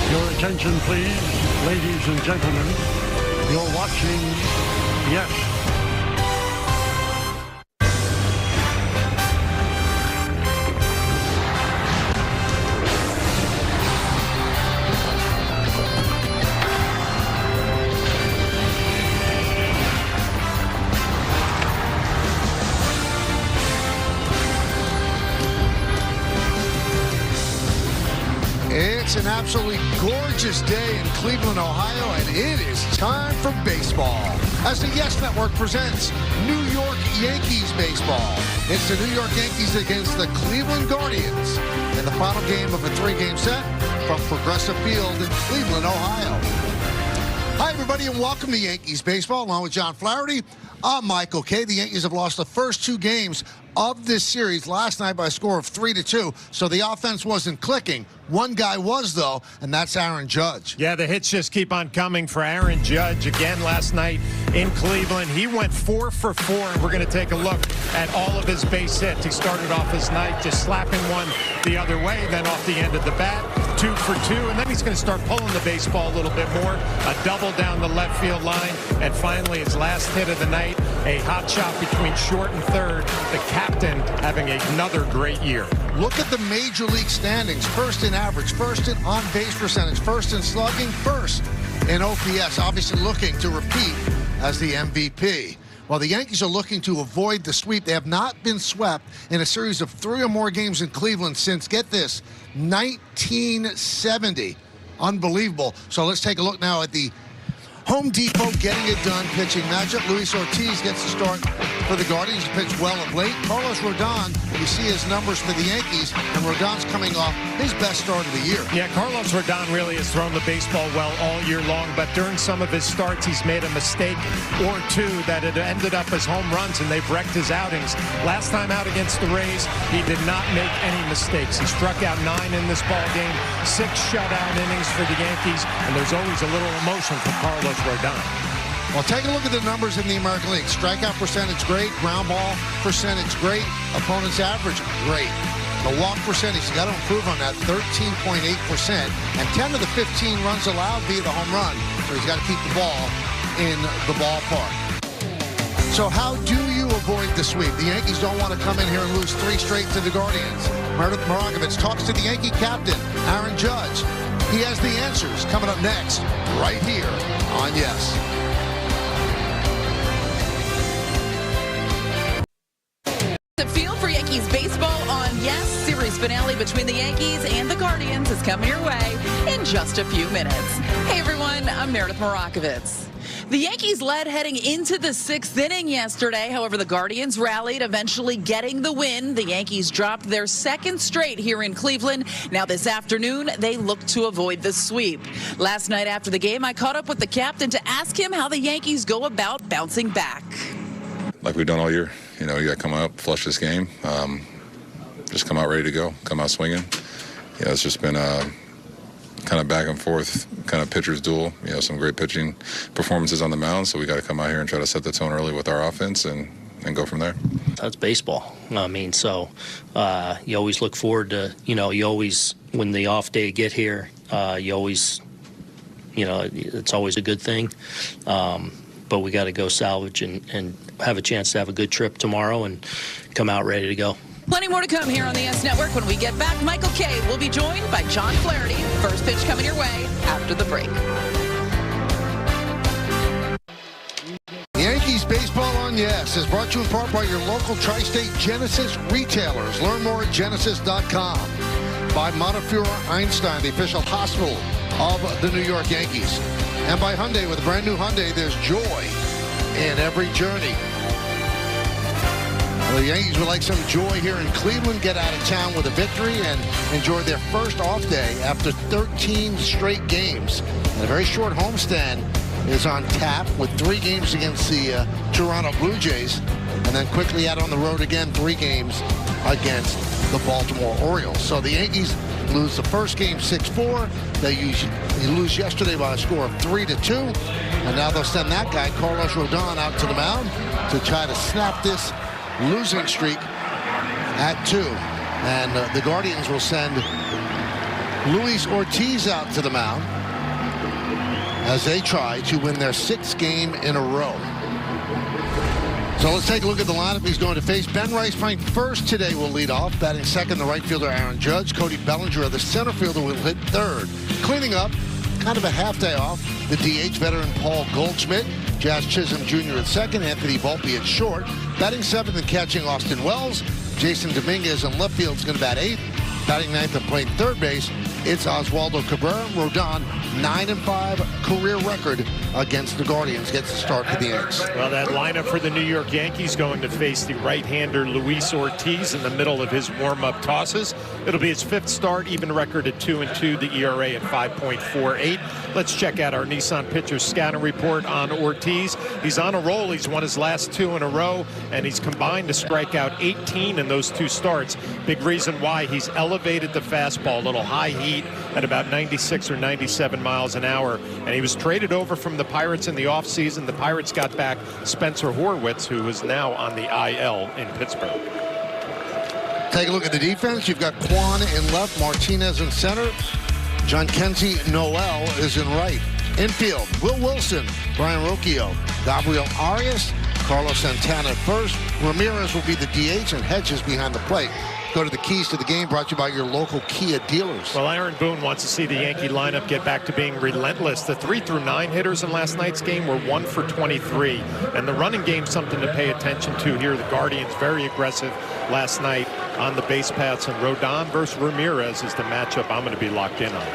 Your attention, please, ladies and gentlemen. You're watching, yes, It's an absolutely gorgeous day in Cleveland, Ohio, and it is time for baseball. As the Yes Network presents New York Yankees baseball. It's the New York Yankees against the Cleveland Guardians in the final game of a three-game set from Progressive Field in Cleveland, Ohio. Hi, everybody, and welcome to Yankees baseball. Along with John Flaherty, I'm Michael Kay. The Yankees have lost the first two games of this series last night by a score of 3-2, so the offense wasn't clicking. One guy was, though, and that's Aaron Judge. Yeah, the hits just keep on coming for Aaron Judge again last night in Cleveland. He went 4 for 4, and we're going to take a look at all of his base hits. He started off his night just slapping one the other way, then off the end of the bat, 2 for 2, and then he's going to start pulling the baseball a little bit more. A double down the left field line, and finally his last hit of the night, a hot shot between short and third. The captain having another great year. Look at the major league standings. First in average, first in on-base percentage, first in slugging, first in OPS. Obviously looking to repeat as the MVP. While the Yankees are looking to avoid the sweep, they have not been swept in a series of 3 or more games in Cleveland since, get this, 1970. Unbelievable. So let's take a look now at the Home Depot getting it done pitching matchup. Luis Ortiz gets the start for the Guardians. He pitched well of late. Carlos Rodon, you see his numbers for the Yankees, and Rodon's coming off his best start of the year. Yeah, Carlos Rodon really has thrown the baseball well all year long, but during some of his starts, he's made a mistake or two that had ended up as home runs, and they've wrecked his outings. Last time out against the Rays, he did not make any mistakes. He struck out 9 in this ball game, 6 shutout innings for the Yankees, and there's always a little emotion from Carlos Rodon. Well, take a look at the numbers in the American League. Strikeout percentage, great. Ground ball percentage, great. Opponent's average, great. The walk percentage, you got to improve on that, 13.8%. And 10 of the 15 runs allowed via the home run. So he's got to keep the ball in the ballpark. So how do you avoid the sweep? The Yankees don't want to come in here and lose 3 straight to the Guardians. Meredith Moragovitz talks to the Yankee captain, Aaron Judge. He has the answers coming up next, right here on Yes. The field for Yankees baseball on Yes. Series finale between the Yankees and the Guardians is coming your way in just a few minutes. Hey everyone, I'm Meredith Morakovitz. The Yankees led heading into the 6th inning yesterday. However, the Guardians rallied, eventually getting the win. The Yankees dropped their 2nd straight here in Cleveland. Now this afternoon, they look to avoid the sweep. Last night after the game, I caught up with the captain to ask him how the Yankees go about bouncing back. Like we've done all year. You know, you got to come out, flush this game, just come out ready to go, come out swinging. You know, it's just been kind of back and forth, kind of pitcher's duel. You know, some great pitching performances on the mound, so we got to come out here and try to set the tone early with our offense and go from there. That's baseball. I mean, so you always look forward to, you know, you always, when the off day get here, you always, you know, it's always a good thing. But we got to go salvage and have a chance to have a good trip tomorrow and come out ready to go. Plenty more to come here on the Yes Network. When we get back, Michael Kay will be joined by John Flaherty. First pitch coming your way after the break. Yankees baseball on Yes is brought to you in part by your local Tri-State Genesis retailers. Learn more at genesis.com. By Montefiore Einstein, the official hospital of the New York Yankees. And by Hyundai, with a brand new Hyundai, there's joy in every journey. Well, the Yankees would like some joy here in Cleveland, get out of town with a victory and enjoy their first off day after 13 straight games. And a very short homestand is on tap with 3 games against the Toronto Blue Jays, and then quickly out on the road again, 3 games against the Baltimore Orioles. So the Yankees lose the first game 6-4. They lose yesterday by a score of 3-2. And now they'll send that guy, Carlos Rodon, out to the mound to try to snap this losing streak at 2. And the Guardians will send Luis Ortiz out to the mound as they try to win their 6th game in a row. So let's take a look at the lineup he's going to face. Ben Rice playing first today will lead off. Batting second, the right fielder Aaron Judge. Cody Bellinger, the center fielder, will hit third. Cleaning up, kind of a half day off, the DH veteran Paul Goldschmidt. Jazz Chisholm Jr. at second. Anthony Volpe at short. Batting seventh and catching Austin Wells. Jason Dominguez in left field is going to bat eighth. Batting ninth and playing third base, it's Oswaldo Cabrera. Rodon, 9-5 career record against the Guardians, gets the start for the Yanks. Well, that lineup for the New York Yankees going to face the right-hander Luis Ortiz in the middle of his warm-up tosses. It'll be his 5th start, even record at 2-2, the ERA at 5.48. Let's check out our Nissan pitcher scouting report on Ortiz. He's on a roll. He's won his last 2 in a row, and he's combined to strike out 18 in those 2 starts. Big reason why he's elevated the fastball, a little high heat at about 96 or 97 miles an hour. And he was traded over from the Pirates in the offseason. The Pirates got back Spencer Horwitz, who is now on the IL in Pittsburgh. Take a look at the defense. You've got Kwan in left, Martinez in center. John Kenzie Noel is in right. Infield, Will Wilson, Brian Rocchio, Gabriel Arias, Carlos Santana at first. Ramirez will be the DH, and Hedges behind the plate. Go to the keys to the game, brought to you by your local Kia dealers. Well, Aaron Boone wants to see the Yankee lineup get back to being relentless. The 3 through 9 hitters in last night's game were 1 for 23. And the running game's something to pay attention to here. The Guardians very aggressive last night on the base paths. And Rodon versus Ramirez is the matchup I'm going to be locked in on.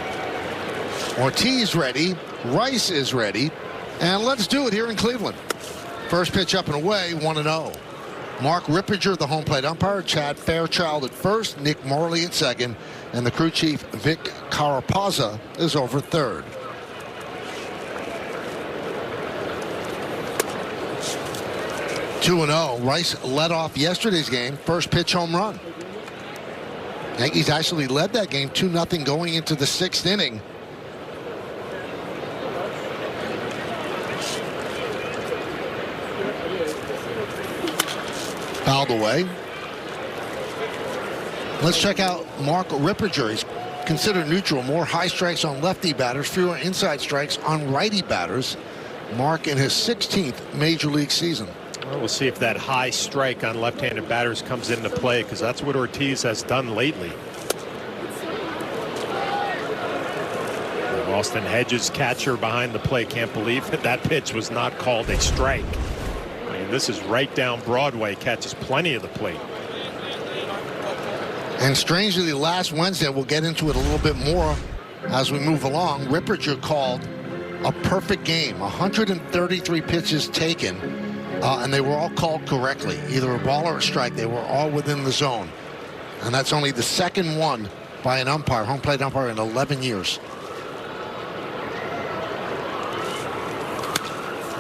Ortiz ready. Rice is ready. And let's do it here in Cleveland. First pitch up and away, 1-0. Mark Rippinger, the home plate umpire. Chad Fairchild at first. Nick Morley at second. And the crew chief, Vic Carapazza, is over third. (2-0). Rice led off yesterday's game. First pitch home run. Yankees actually led that game 2-0 going into the 6th inning. Fouled away. Let's check out Mark Rippinger. He's considered neutral. More high strikes on lefty batters, fewer inside strikes on righty batters. Mark in his 16th major league season. Well, we'll see if that high strike on left-handed batters comes into play, because that's what Ortiz has done lately. Austin Hedges, catcher behind the plate, can't believe that pitch was not called a strike. I mean, this is right down Broadway, catches plenty of the plate. And strangely, last Wednesday, we'll get into it a little bit more as we move along, Rippinger called a perfect game. 133 pitches taken, and they were all called correctly. Either a ball or a strike. They were all within the zone. And that's only the second one by an umpire, home plate umpire, in 11 years.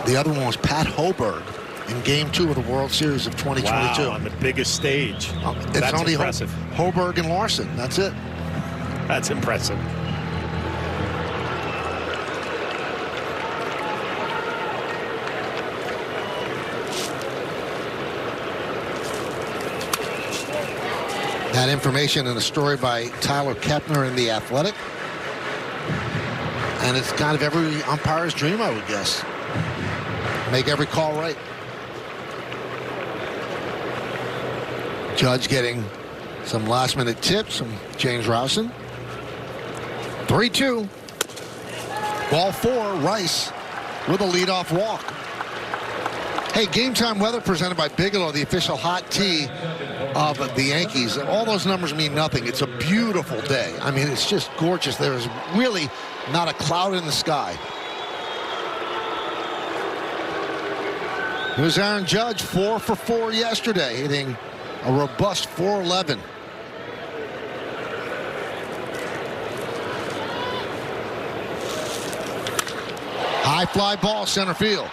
The other one was Pat Hoberg in Game 2 of the World Series of 2022. Wow, on the biggest stage. It's That's only impressive. Hoberg and Larson. That's it. That's impressive. That information in a story by Tyler Kepner in The Athletic. And it's kind of every umpire's dream, I would guess. Make every call right. Judge getting some last-minute tips from James Rowson. 3-2. Ball 4, Rice with a leadoff walk. Hey, game time weather presented by Bigelow, the official hot tea of the Yankees. All those numbers mean nothing. It's a beautiful day. I mean, it's just gorgeous. There is really not a cloud in the sky. Here's Aaron Judge, 4 for 4 yesterday, hitting a robust .411. High fly ball, center field.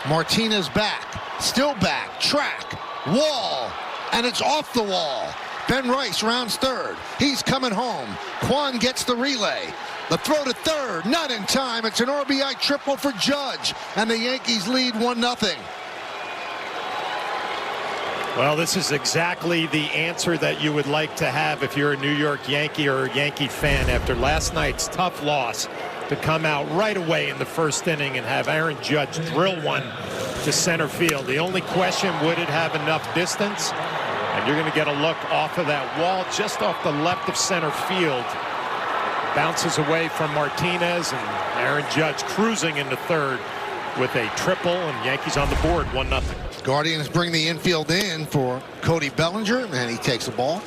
Martinez back, still back, track, wall, and it's off the wall. Ben Rice rounds third. He's coming home. Kwan gets the relay. The throw to third, not in time. It's an RBI triple for Judge, and the Yankees lead 1-0. Well, this is exactly the answer that you would like to have if you're a New York Yankee or a Yankee fan after last night's tough loss, to come out right away in the first inning and have Aaron Judge drill one to center field. The only question, would it have enough distance? And you're going to get a look off of that wall just off the left of center field. Bounces away from Martinez, and Aaron Judge cruising into third with a triple, and Yankees on the board, 1-0. Guardians bring the infield in for Cody Bellinger, and he takes the ball.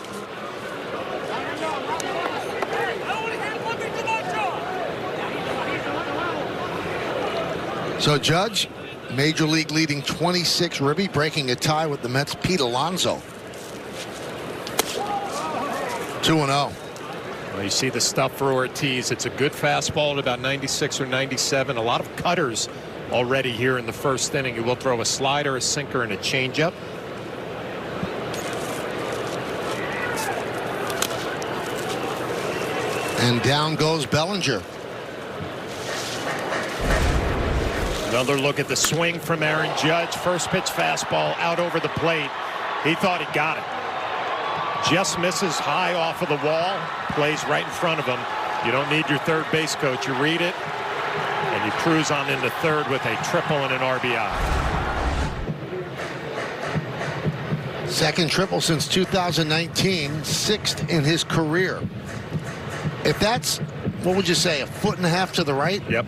So Judge, Major League leading 26 ribby, breaking a tie with the Mets' Pete Alonso. 2-0. Well, you see the stuff for Ortiz. It's a good fastball at about 96 or 97. A lot of cutters already here in the first inning. He will throw a slider, a sinker, and a changeup. And down goes Bellinger. Another look at the swing from Aaron Judge. First pitch fastball out over the plate. He thought he got it. Just misses high off of the wall. Plays right in front of him. You don't need your third base coach. You read it, and you cruise on into third with a triple and an RBI. Second triple since 2019, sixth in his career. If that's, what would you say, a foot and a half to the right? Yep.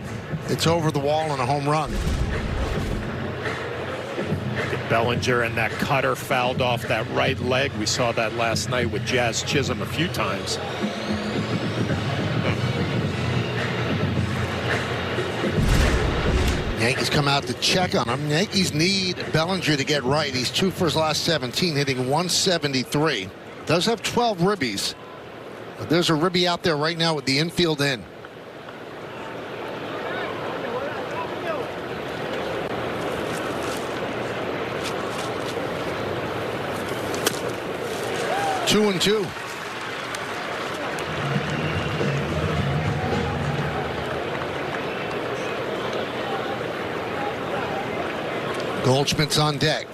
It's over the wall and a home run. Bellinger and that cutter fouled off that right leg. We saw that last night with Jazz Chisholm a few times. Yankees come out to check on him. Yankees need Bellinger to get right. He's 2 for his last 17, hitting 173. Does have 12 ribbies. But there's a ribby out there right now with the infield in. Two and two. Goldschmidt's on deck.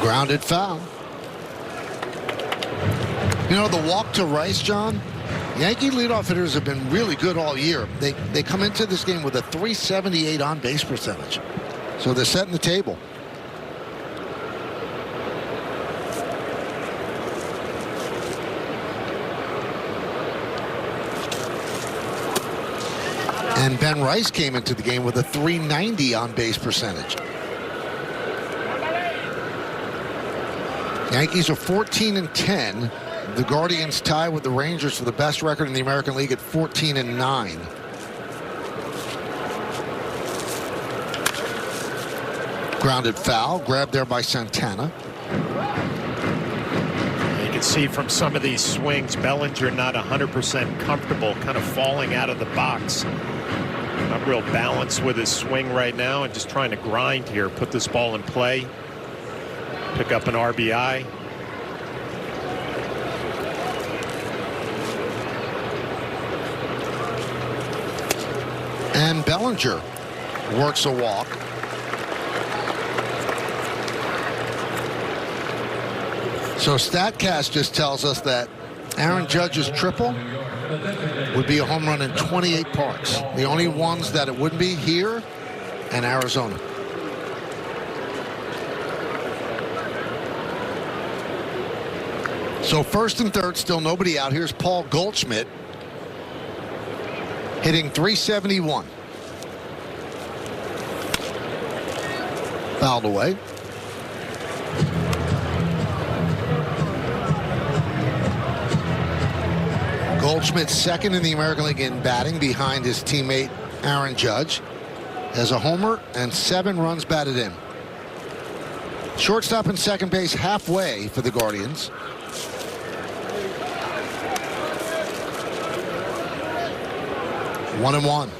Grounded foul. You know, the walk to Rice, John, Yankee leadoff hitters have been really good all year. They come into this game with a .378 on base percentage. So they're setting the table. And Ben Rice came into the game with a .390 on base percentage. Yankees are 14-10. The Guardians tie with the Rangers for the best record in the American League at 14-9. Grounded foul, grabbed there by Santana. You can see from some of these swings, Bellinger not 100% comfortable, kind of falling out of the box. Not real balance with his swing right now, and just trying to grind here, put this ball in play, pick up an RBI. And Bellinger works a walk. So StatCast just tells us that Aaron Judge's triple would be a home run in 28 parks. The only ones that it wouldn't be here and Arizona. So first and third, still nobody out. Here's Paul Goldschmidt hitting .371. Fouled away. Goldschmidt second in the American League in batting behind his teammate Aaron Judge. Has a homer and 7 runs batted in. Shortstop and second base halfway for the Guardians. One and one.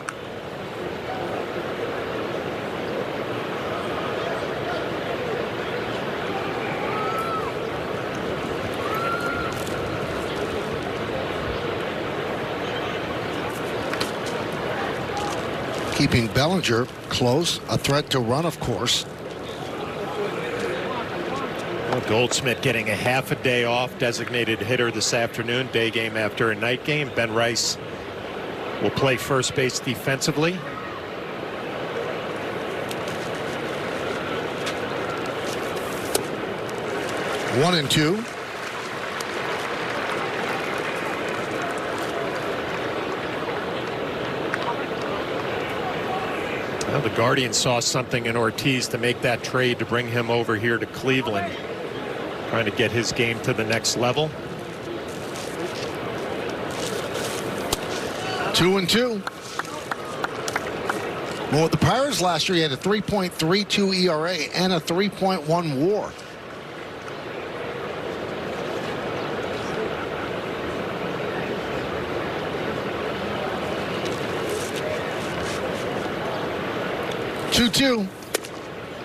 keeping Bellinger close, a threat to run, of course. Well, Goldschmidt getting a half a day off, designated hitter this afternoon, day game after a night game. Ben Rice will play first base defensively. One and two. Well, the Guardians saw something in Ortiz to make that trade to bring him over here to Cleveland, trying to get his game to the next level. 2-2. Well, with the Pirates last year, he had a 3.32 ERA and a 3.1 WAR. Two.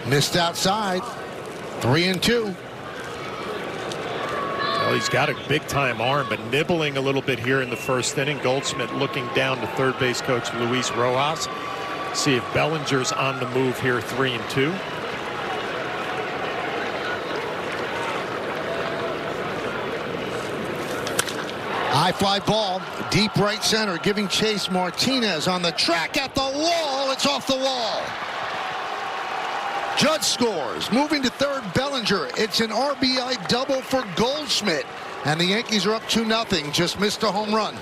Missed outside. 3-2. Well, he's got a big-time arm, but nibbling a little bit here in the first inning. Goldschmidt looking down to third base coach Luis Rojas. See if Bellinger's on the move here, 3-2. High fly ball, deep right center, giving chase. Martinez on the track at the wall. It's off the wall. Judge scores. Moving to third, Bellinger. It's an RBI double for Goldschmidt. And the Yankees are up 2-0. Just missed a home run.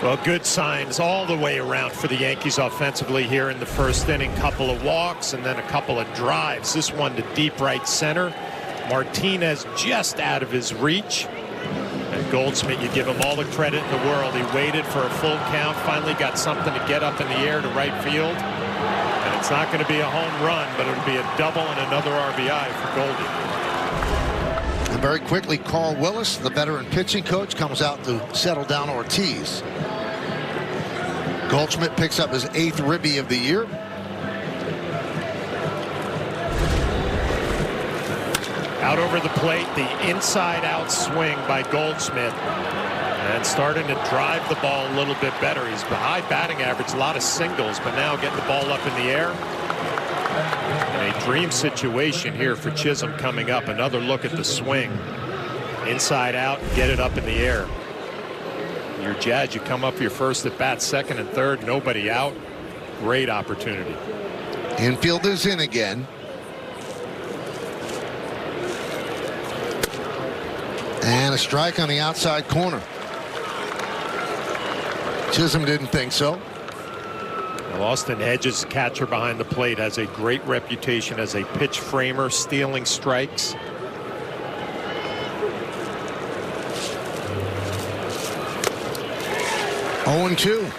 Well, good signs all the way around for the Yankees offensively here in the first inning. Couple of walks and then a couple of drives. This one to deep right center. Martinez just out of his reach. And Goldschmidt, you give him all the credit in the world. He waited for a full count, finally got something to get up in the air to right field. And it's not going to be a home run, but it'll be a double and another RBI for Goldie. And very quickly, Carl Willis, the veteran pitching coach, comes out to settle down Ortiz. Goldschmidt picks up his 8th ribby of the year. Out over the plate, the inside-out swing by Goldschmidt. And starting to drive the ball a little bit better. He's high batting average, a lot of singles, but now getting the ball up in the air. And a dream situation here for Chisholm coming up. Another look at the swing. Inside out, get it up in the air. Your Jazz, you come up your first at bat, second and third, nobody out. Great opportunity. Infield is in again. And a strike on the outside corner. Chisholm didn't think so. Well, Austin Hedges, catcher behind the plate, has a great reputation as a pitch framer, stealing strikes. Oh, 2.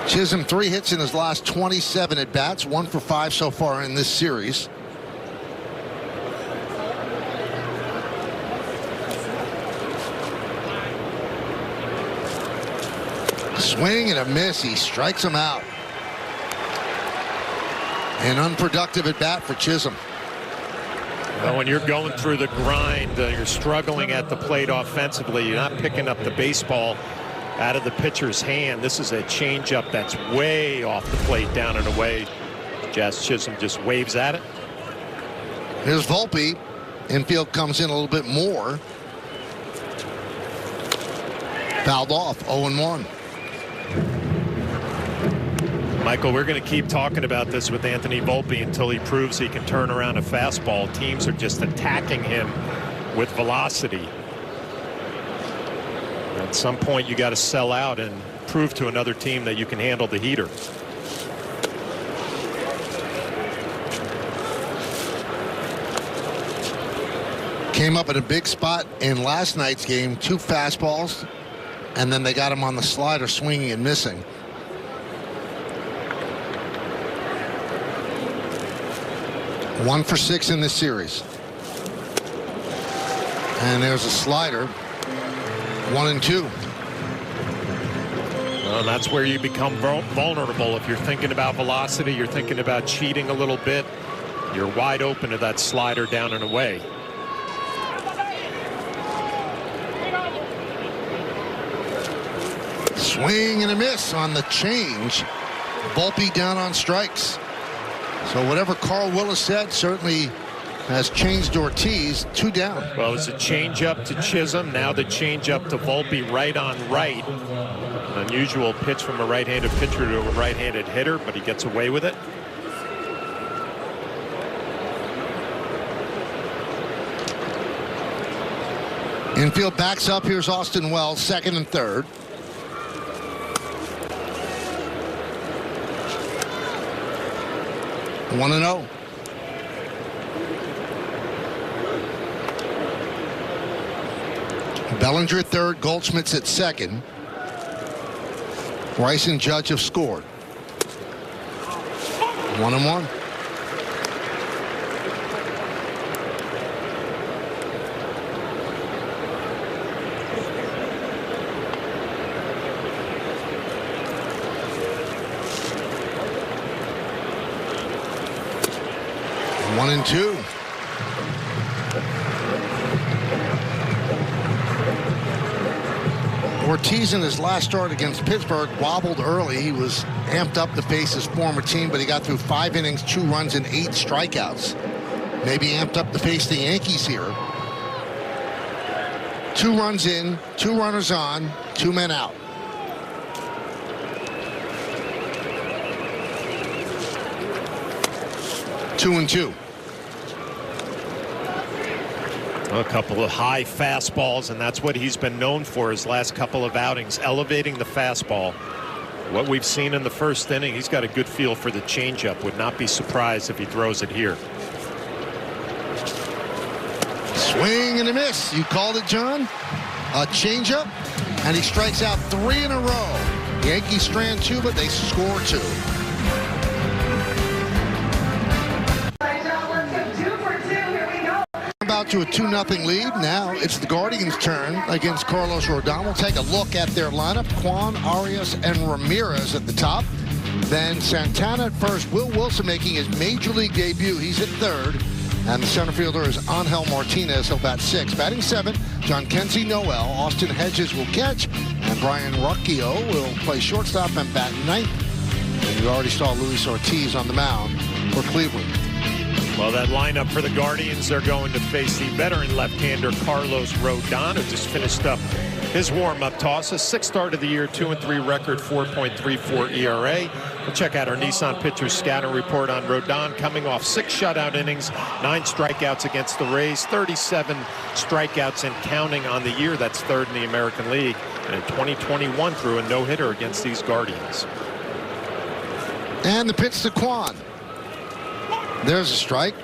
Chisholm 3 hits in his last 27 at bats, 1 for 5 so far in this series. Swing and a miss. He strikes him out. An unproductive at bat for Chisholm. Well, when you're going through the grind, you're struggling at the plate offensively. You're not picking up the baseball out of the pitcher's hand. This is a changeup that's way off the plate, down and away. Jazz Chisholm just waves at it. Here's Volpe. Infield comes in a little bit more. Fouled off. 0-1. Michael, we're going to keep talking about this with Anthony Volpe until he proves he can turn around a fastball. Teams are just attacking him with velocity. At some point, you got to sell out and prove to another team that you can handle the heater. Came up at a big spot in last night's game. 2 fastballs, and then they got him on the slider, swinging and missing. One for 6 in this series. And there's a slider. 1-2. Well, that's where you become vulnerable. If you're thinking about velocity, you're thinking about cheating a little bit, you're wide open to that slider down and away. Swing and a miss on the change. Volpe down on strikes. So whatever Carl Willis said certainly has changed Ortiz. 2 down. Well, it was a changeup to Chisholm. Now the changeup to Volpe, right on right. An unusual pitch from a right-handed pitcher to a right-handed hitter, but he gets away with it. Infield backs up. Here's Austin Wells, second and third. One and 0. Bellinger third, Goldschmidt's at second. Rice and Judge have scored. 1-1. One and 2. Ortiz in his last start against Pittsburgh wobbled early. He was amped up to face his former team, but he got through 5 innings, 2 runs, and 8 strikeouts. Maybe amped up to face the Yankees here. 2 runs in, 2 runners on, 2 men out. Two and 2. A couple of high fastballs, and that's what he's been known for his last couple of outings, elevating the fastball. What we've seen in the first inning, he's got a good feel for the changeup. Would not be surprised if he throws it here. Swing and a miss. You called it, John. A changeup, and he strikes out 3 in a row. Yankees strand 2, but they score 2. About to a 2-0 lead. Now it's the Guardians' turn against Carlos Rodon. We'll take a look at their lineup. Kwan, Arias, and Ramirez at the top. Then Santana at first. Will Wilson making his major league debut. He's at third. And the center fielder is Angel Martinez. He'll bat 6. Batting 7, John Kenzie Noel. Austin Hedges will catch. And Brian Rucchio will play shortstop and bat 9th. And you already saw Luis Ortiz on the mound for Cleveland. Well, that lineup for the Guardians, they're going to face the veteran left-hander Carlos Rodon, who just finished up his warm-up toss. A 6th start of the year, 2-3 record, 4.34 ERA. We'll check out our Nissan Pitchers scouting report on Rodon, coming off 6 shutout innings, 9 strikeouts against the Rays, 37 strikeouts and counting on the year. That's 3rd in the American League. And in 2021 threw a no-hitter against these Guardians. And the pitch to Kwan. There's a strike.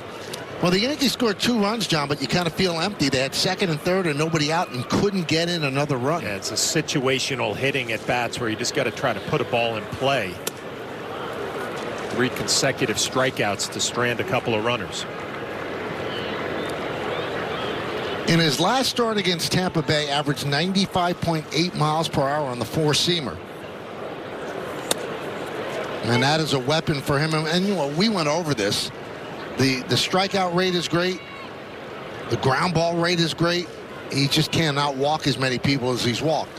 Well, the Yankees scored 2 runs, John, but you kind of feel empty. They had 2nd and 3rd and nobody out and couldn't get in another run. Yeah, it's a situational hitting at bats where you just got to try to put a ball in play. 3 consecutive strikeouts to strand a couple of runners. In his last start against Tampa Bay, averaged 95.8 miles per hour on the 4-seamer. And that is a weapon for him. And you know, we went over this. The strikeout rate is great. The ground ball rate is great. He just cannot walk as many people as he's walked.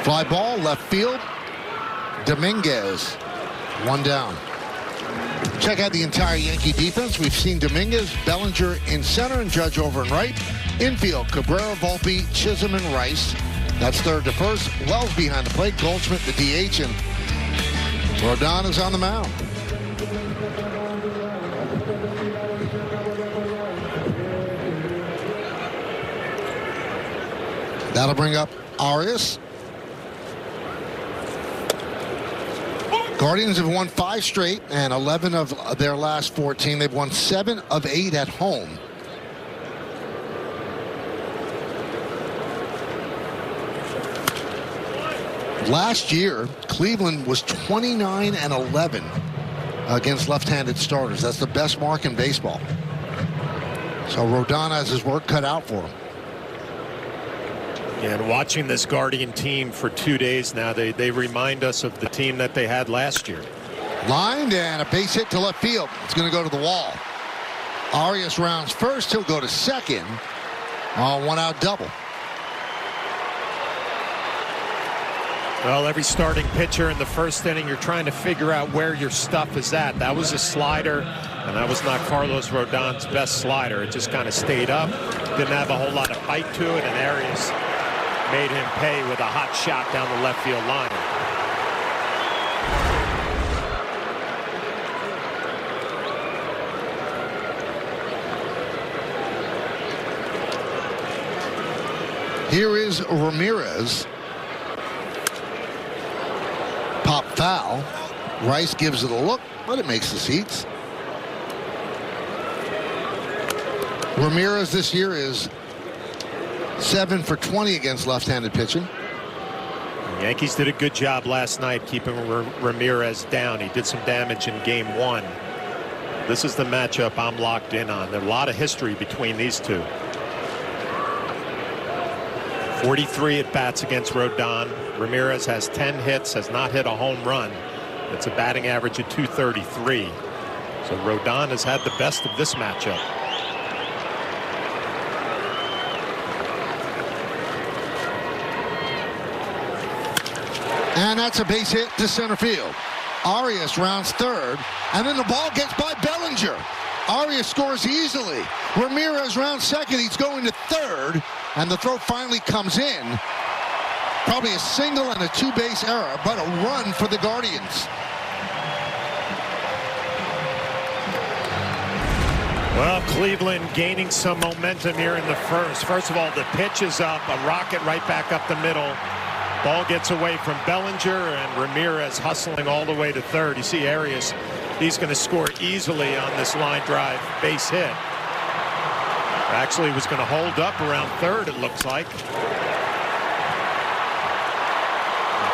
Fly ball, left field. Dominguez, 1 down. Check out the entire Yankee defense. We've seen Dominguez, Bellinger in center, and Judge over and right. Infield, Cabrera, Volpe, Chisholm, and Rice. That's 3rd to 1st. Wells behind the plate. Goldschmidt, the DH, and Rodon is on the mound. That'll bring up Arias. Guardians have won 5 straight and 11 of their last 14. They've won 7 of 8 at home. Last year, Cleveland was 29-11 against left-handed starters. That's the best mark in baseball. So Rodon has his work cut out for him. Yeah, and watching this Guardian team for 2 days now, they remind us of the team that they had last year. Lined and a base hit to left field. It's going to go to the wall. Arias rounds first. He'll go to second. 1-out double. Well, every starting pitcher in the first inning, you're trying to figure out where your stuff is at. That was a slider, and that was not Carlos Rodon's best slider. It just kind of stayed up, didn't have a whole lot of bite to it, and Arias made him pay with a hot shot down the left field line. Here is Ramirez. Pop foul. Rice gives it a look, but it makes the seats. Ramirez this year is 7 for 20 against left-handed pitching. The Yankees did a good job last night keeping Ramirez down. He did some damage in game 1. This is the matchup I'm locked in on. There's a lot of history between these two. 43 at-bats against Rodon. Ramirez has 10 hits, has not hit a home run. It's a batting average of 233. So Rodon has had the best of this matchup. And that's a base hit to center field. Arias rounds third, and then the ball gets by Bellinger. Arias scores easily. Ramirez rounds second. He's going to third, and the throw finally comes in. Probably a single and a two-base error, but a run for the Guardians. Well, Cleveland gaining some momentum here in the first. First of all, the pitch is up, a rocket right back up the middle. Ball gets away from Bellinger, and Ramirez hustling all the way to third. You see Arias, he's going to score easily on this line drive base hit. Actually was going to hold up around third, it looks like. A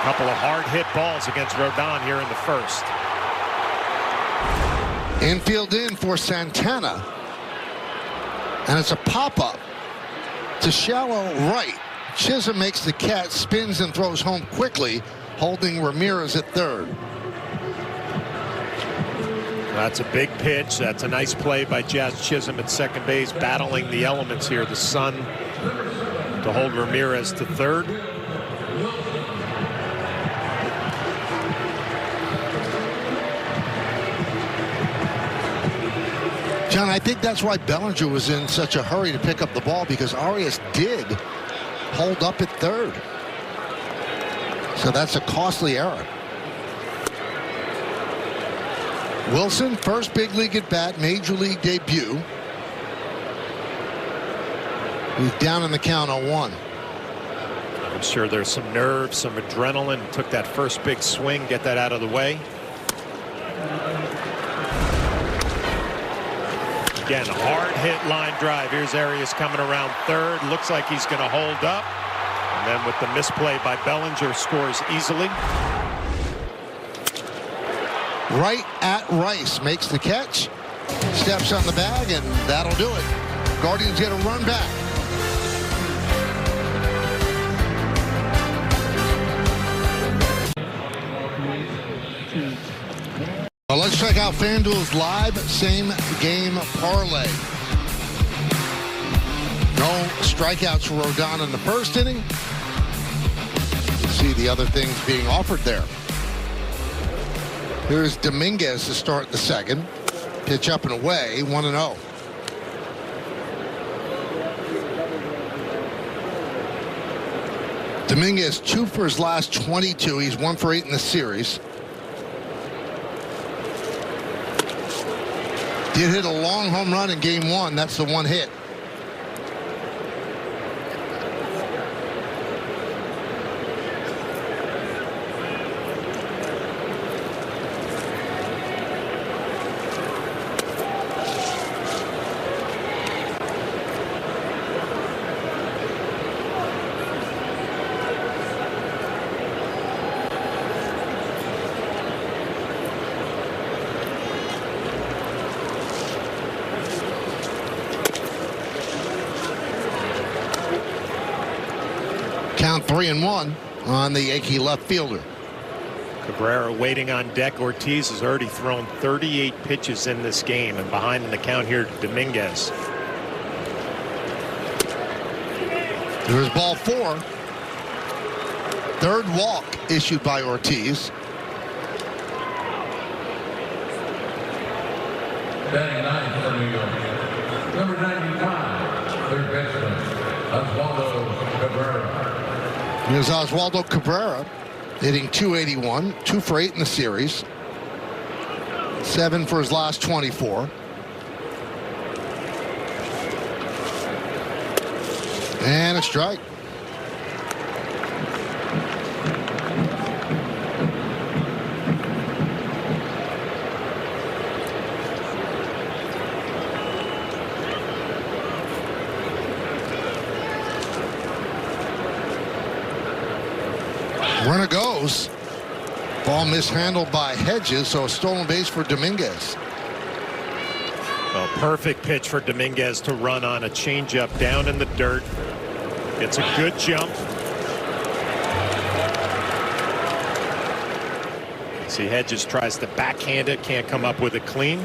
couple of hard hit balls against Rodon here in the first. Infield in for Santana. And it's a pop-up to shallow right. Chisholm makes the catch, spins and throws home quickly, holding Ramirez at third. That's a big pitch. That's a nice play by Jazz Chisholm at second base, battling the elements here. The sun to hold Ramirez to third. John, I think that's why Bellinger was in such a hurry to pick up the ball, because Arias did hold up at third. So that's a costly error. Wilson, first big league at bat, major league debut. He's down in the count on 1. I'm sure there's some nerves, some adrenaline. Took that first big swing, get that out of the way. Again, a hard hit line drive. Here's Arias coming around third. Looks like he's going to hold up. And then with the misplay by Bellinger, scores easily. Right at Rice, makes the catch, steps on the bag, and that'll do it. Guardians get a run back. Well, let's check out FanDuel's live same-game parlay. No strikeouts for Rodon in the first inning. You see the other things being offered there. Here's Dominguez to start the second. Pitch up and away, 1-0. Dominguez 2 for his last 22. He's 1 for 8 in the series. Did hit a long home run in game 1. That's the one hit. Count 3-1 on the Yankee left fielder. Cabrera waiting on deck. Ortiz has already thrown 38 pitches in this game, and behind in the count here, Dominguez. There's ball 4. Third walk issued by Ortiz. Batting 9 for New York. Number 95, third baseman, Oswaldo Cabrera. Here's Oswaldo Cabrera hitting .281, 2 for 8 in the series. 7 for his last 24. And a strike. Runner goes. Ball mishandled by Hedges, so a stolen base for Dominguez. Well, perfect pitch for Dominguez to run on a changeup down in the dirt. Gets a good jump. See, Hedges tries to backhand it, can't come up with it clean.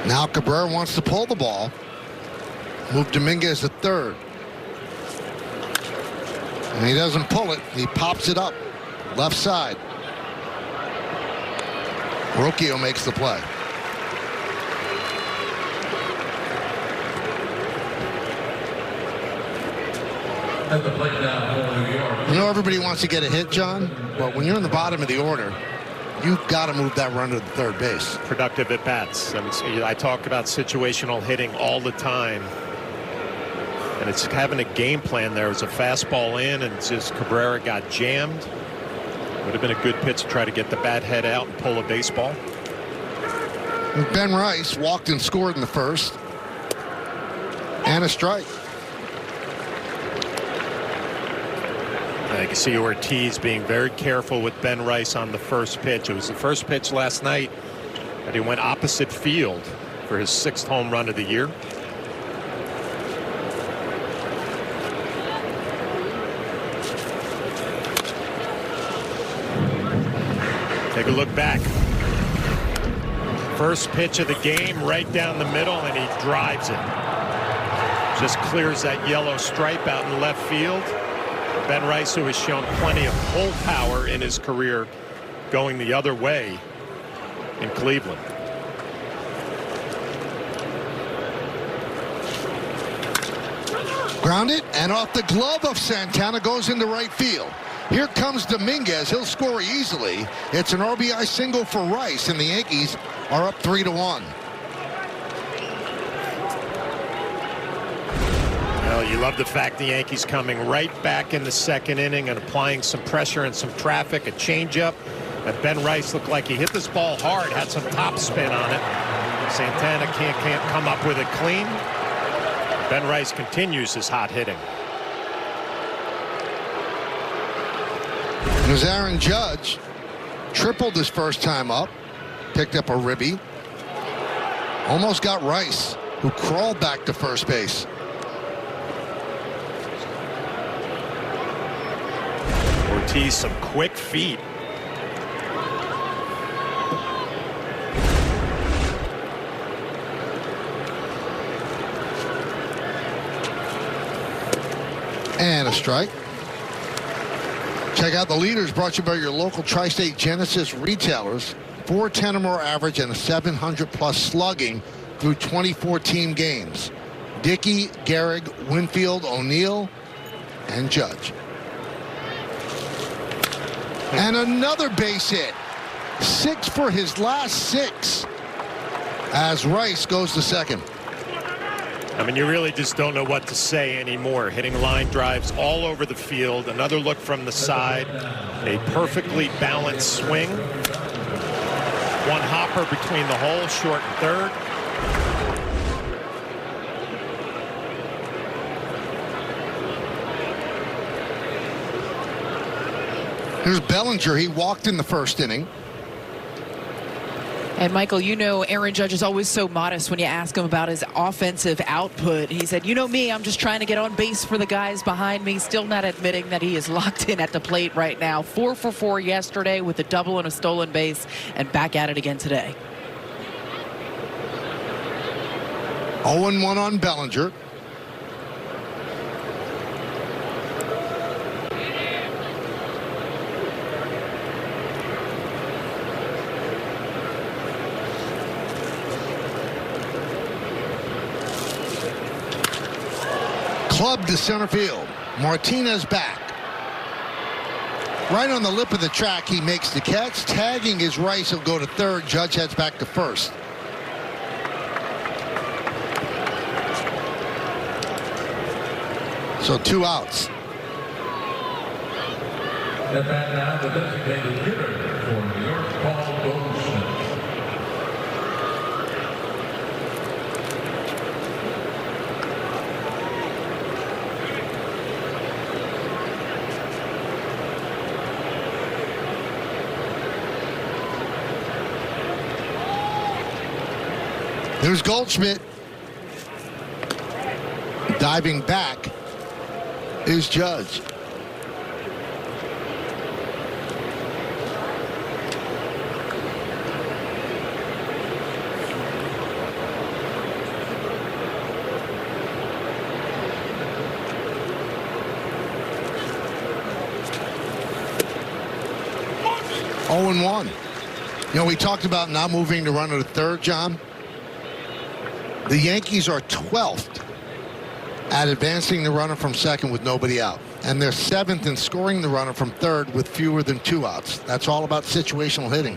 Now Cabrera wants to pull the ball. Move Dominguez to third. And he doesn't pull it. He pops it up. Left side. Rocchio makes the play. At the plate now for New York. You know everybody wants to get a hit, John? But when you're in the bottom of the order, you've got to move that runner to the third base. Productive at bats. I talk about situational hitting all the time. And it's having a game plan. There was a fastball in, and just Cabrera got jammed. Would have been a good pitch to try to get the bat head out and pull a baseball. Ben Rice walked and scored in the first. And a strike. I can see Ortiz being very careful with Ben Rice on the first pitch. It was the first pitch last night that he went opposite field for his 6th home run of the year. Take a look back. First pitch of the game, right down the middle, and he drives it. Just clears that yellow stripe out in left field. Ben Rice, who has shown plenty of pull power in his career, going the other way in Cleveland. Grounded, and off the glove of Santana goes into right field. Here comes Dominguez. He'll score easily. It's an RBI single for Rice, and the Yankees are up 3-1. Well, you love the fact the Yankees coming right back in the 2nd inning and applying some pressure and some traffic, a changeup. But Ben Rice looked like he hit this ball hard, had some top spin on it. Santana can't come up with it clean. Ben Rice continues his hot hitting. There's Aaron Judge. Tripled his first time up. Picked up a ribby. Almost got Rice, who crawled back to first base. Ortiz, some quick feet. And a strike. Check out the leaders brought to you by your local Tri-State Genesis retailers. 410 or more average and a 700+ slugging through 24 team games. Dickey, Gehrig, Winfield, O'Neill, and Judge. And another base hit. 6 for his last 6 as Rice goes to second. I mean, you really just don't know what to say anymore. Hitting line drives all over the field. Another look from the side. A perfectly balanced swing. One hopper between the hole, short and third. Here's Bellinger. He walked in the first inning. And Michael, you know Aaron Judge is always so modest when you ask him about his offensive output. He said, you know me, I'm just trying to get on base for the guys behind me. Still not admitting that he is locked in at the plate right now. 4 for 4 yesterday with a double and a stolen base, and back at it again today. 0-1 on Bellinger. Club to center field. Martinez back. Right on the lip of the track, he makes the catch. Tagging his Rice, he'll go to third. Judge heads back to first. So 2 outs. At bat now, the designated hitter for New York, Paul Goldschmidt. There's Goldschmidt. Diving back is Judge. Oh and 1. You know, we talked about not moving to runner to third, John. The Yankees are 12th at advancing the runner from second with nobody out. And they're 7th in scoring the runner from third with fewer than 2 outs. That's all about situational hitting.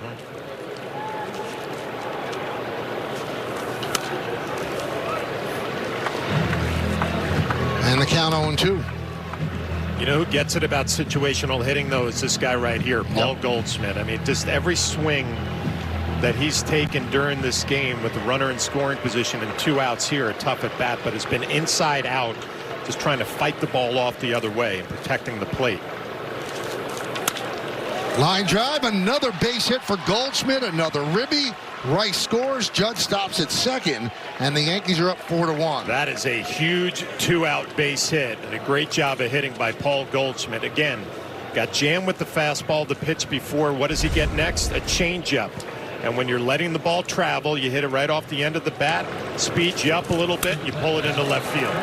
And the count 0-2. You know who gets it about situational hitting, though, is this guy right here, Paul Goldschmidt. I mean, just every swing that he's taken during this game with the runner in scoring position and 2 outs here, a tough at bat, but has been inside out, just trying to fight the ball off the other way and protecting the plate. Line drive, another base hit for Goldschmidt, another ribby. Rice scores, Judge stops at second, and the Yankees are up 4-1. That is a huge 2-out base hit, and a great job of hitting by Paul Goldschmidt. Again, got jammed with the fastball the pitch before. What does he get next? A changeup. And when you're letting the ball travel, you hit it right off the end of the bat, speeds you up a little bit, and you pull it into left field.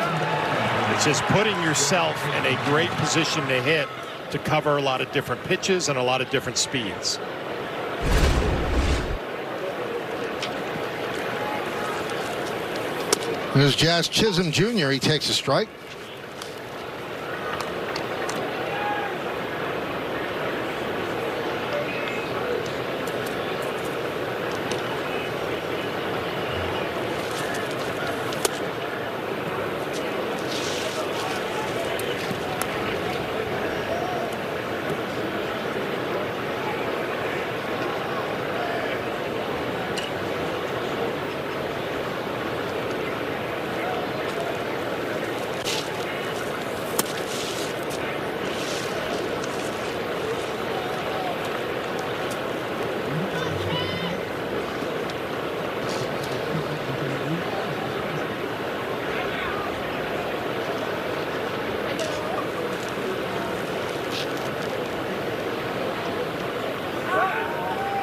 It's just putting yourself in a great position to hit, to cover a lot of different pitches and a lot of different speeds. There's Jazz Chisholm Jr. He takes a strike.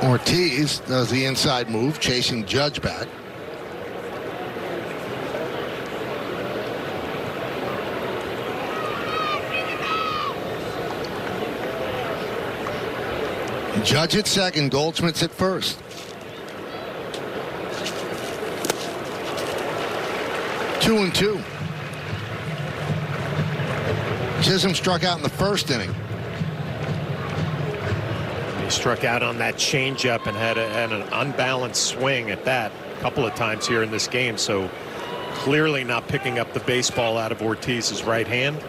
Ortiz does the inside move, chasing Judge back. Judge at second, Goldschmidt's at first. Two and two. Chisholm struck out in the first inning. He struck out on that changeup and had an unbalanced swing at that a couple of times here in this game. So clearly not picking up the baseball out of Ortiz's right hand.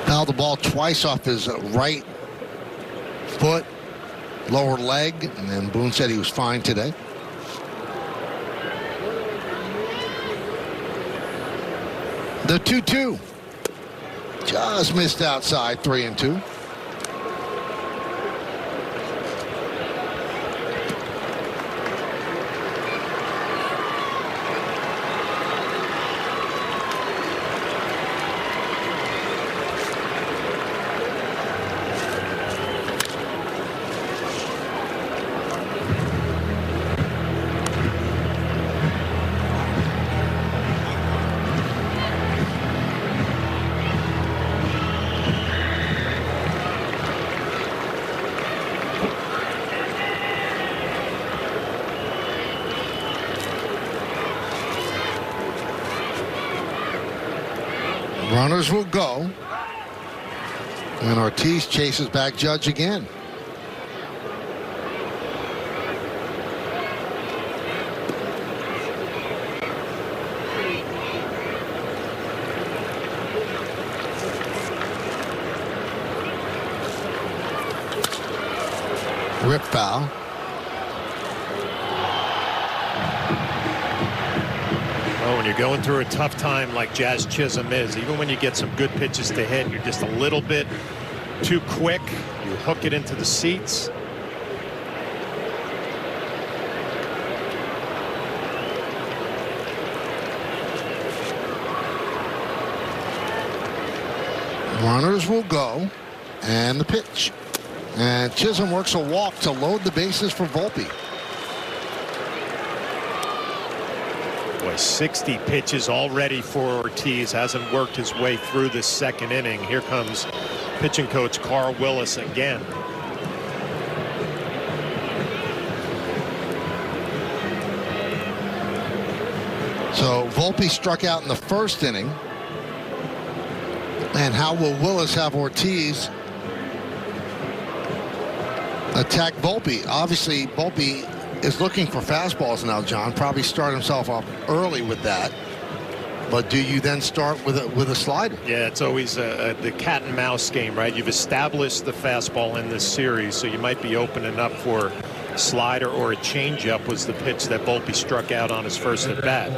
Fouled the ball twice off his right foot, lower leg, and then Boone said he was fine today. The 2-2. Just missed outside, 3-2. Runners will go. And Ortiz chases back Judge again. Rip foul. Oh, when you're going through a tough time like Jazz Chisholm is, even when you get some good pitches to hit, you're just a little bit too quick. You hook it into the seats. Runners will go. And the pitch. And Chisholm works a walk to load the bases for Volpe. Boy, 60 pitches already for Ortiz. Hasn't worked his way through this second inning. Here comes pitching coach Carl Willis again. So Volpe struck out in the first inning. And how will Willis have Ortiz attack Volpe? Obviously, Volpe is looking for fastballs now, John. Probably start himself off early with that. But do you then start with a slider? Yeah, it's always the cat and mouse game, right? You've established the fastball in this series, so you might be opening up for a slider or a changeup. Was the pitch that Volpe struck out on his first at bat.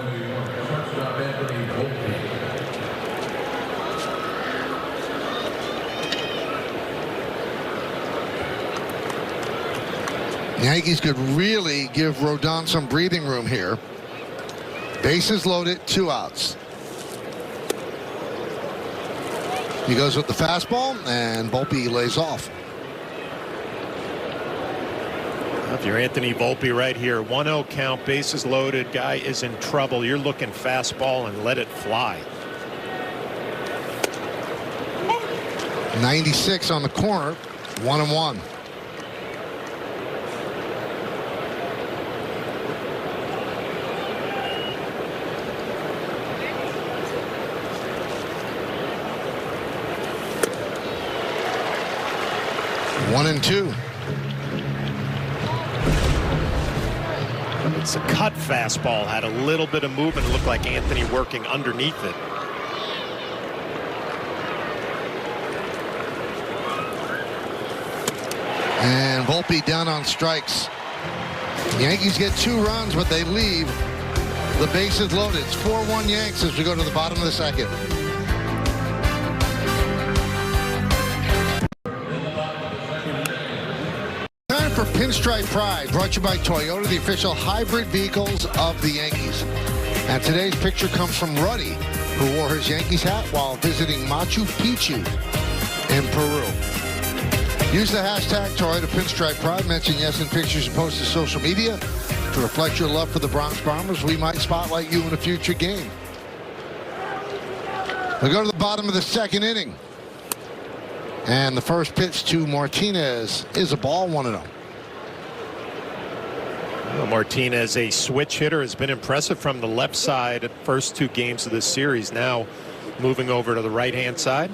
The Yankees could really give Rodon some breathing room here. Bases loaded, 2 outs. He goes with the fastball, and Volpe lays off. If you're Anthony Volpe right here, 1-0 count, bases loaded, guy is in trouble. You're looking fastball and let it fly. 96 on the corner, 1-1. One and 2. It's a cut fastball, had a little bit of movement. It looked like Anthony working underneath it. And Volpe down on strikes. The Yankees get 2 runs, but they leave the bases loaded. It's 4-1 Yanks as we go to the bottom of the second. Time for Pinstripe Pride, brought to you by Toyota, the official hybrid vehicles of the Yankees. And today's picture comes from Ruddy, who wore his Yankees hat while visiting Machu Picchu in Peru. Use the hashtag Toyota Pinstripe Pride. Mention yes in pictures you post to social media to reflect your love for the Bronx Bombers. We might spotlight you in a future game. We go to the bottom of the second inning. And the first pitch to Martinez is a ball, 1-0. Well, Martinez, a switch hitter, has been impressive from the left side at first 2 games of this series. Now moving over to the right-hand side.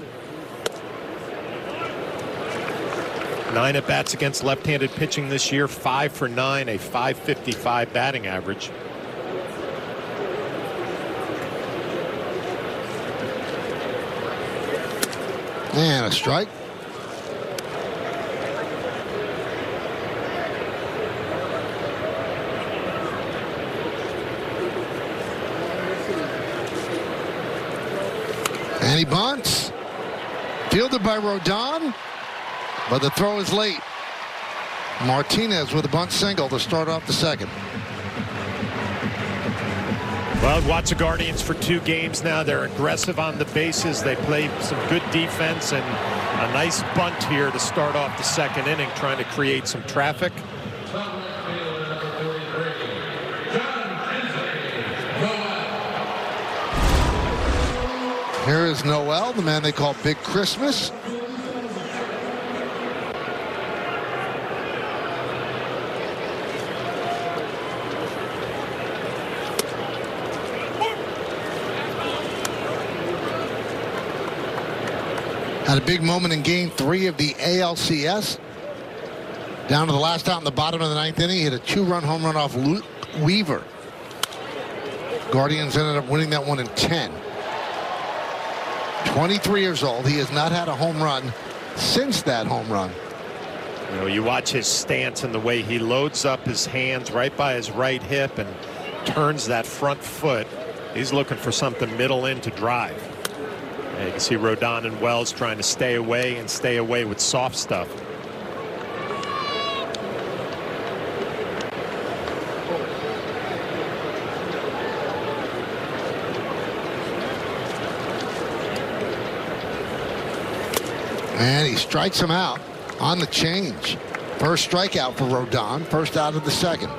9 at-bats against left-handed pitching this year, 5 for 9, a .555 batting average. And a strike. And he bunts. Fielded by Rodon. But the throw is late. Martinez with a bunt single to start off the second. Well, watch the Guardians for 2 games now. They're aggressive on the bases. They play some good defense and a nice bunt here to start off the second inning, trying to create some traffic. Here is Noel, the man they call Big Christmas. Had a big moment in Game 3 of the ALCS. Down to the last out in the bottom of the 9th inning. He hit a 2-run home run off Luke Weaver. Guardians ended up winning that one in 10. 23 years old. He has not had a home run since that home run. You know, you watch his stance and the way he loads up his hands right by his right hip and turns that front foot. He's looking for something middle in to drive. And you can see Rodon and Wells trying to stay away with soft stuff. And he strikes him out on the change. First strikeout for Rodon, first out of the second.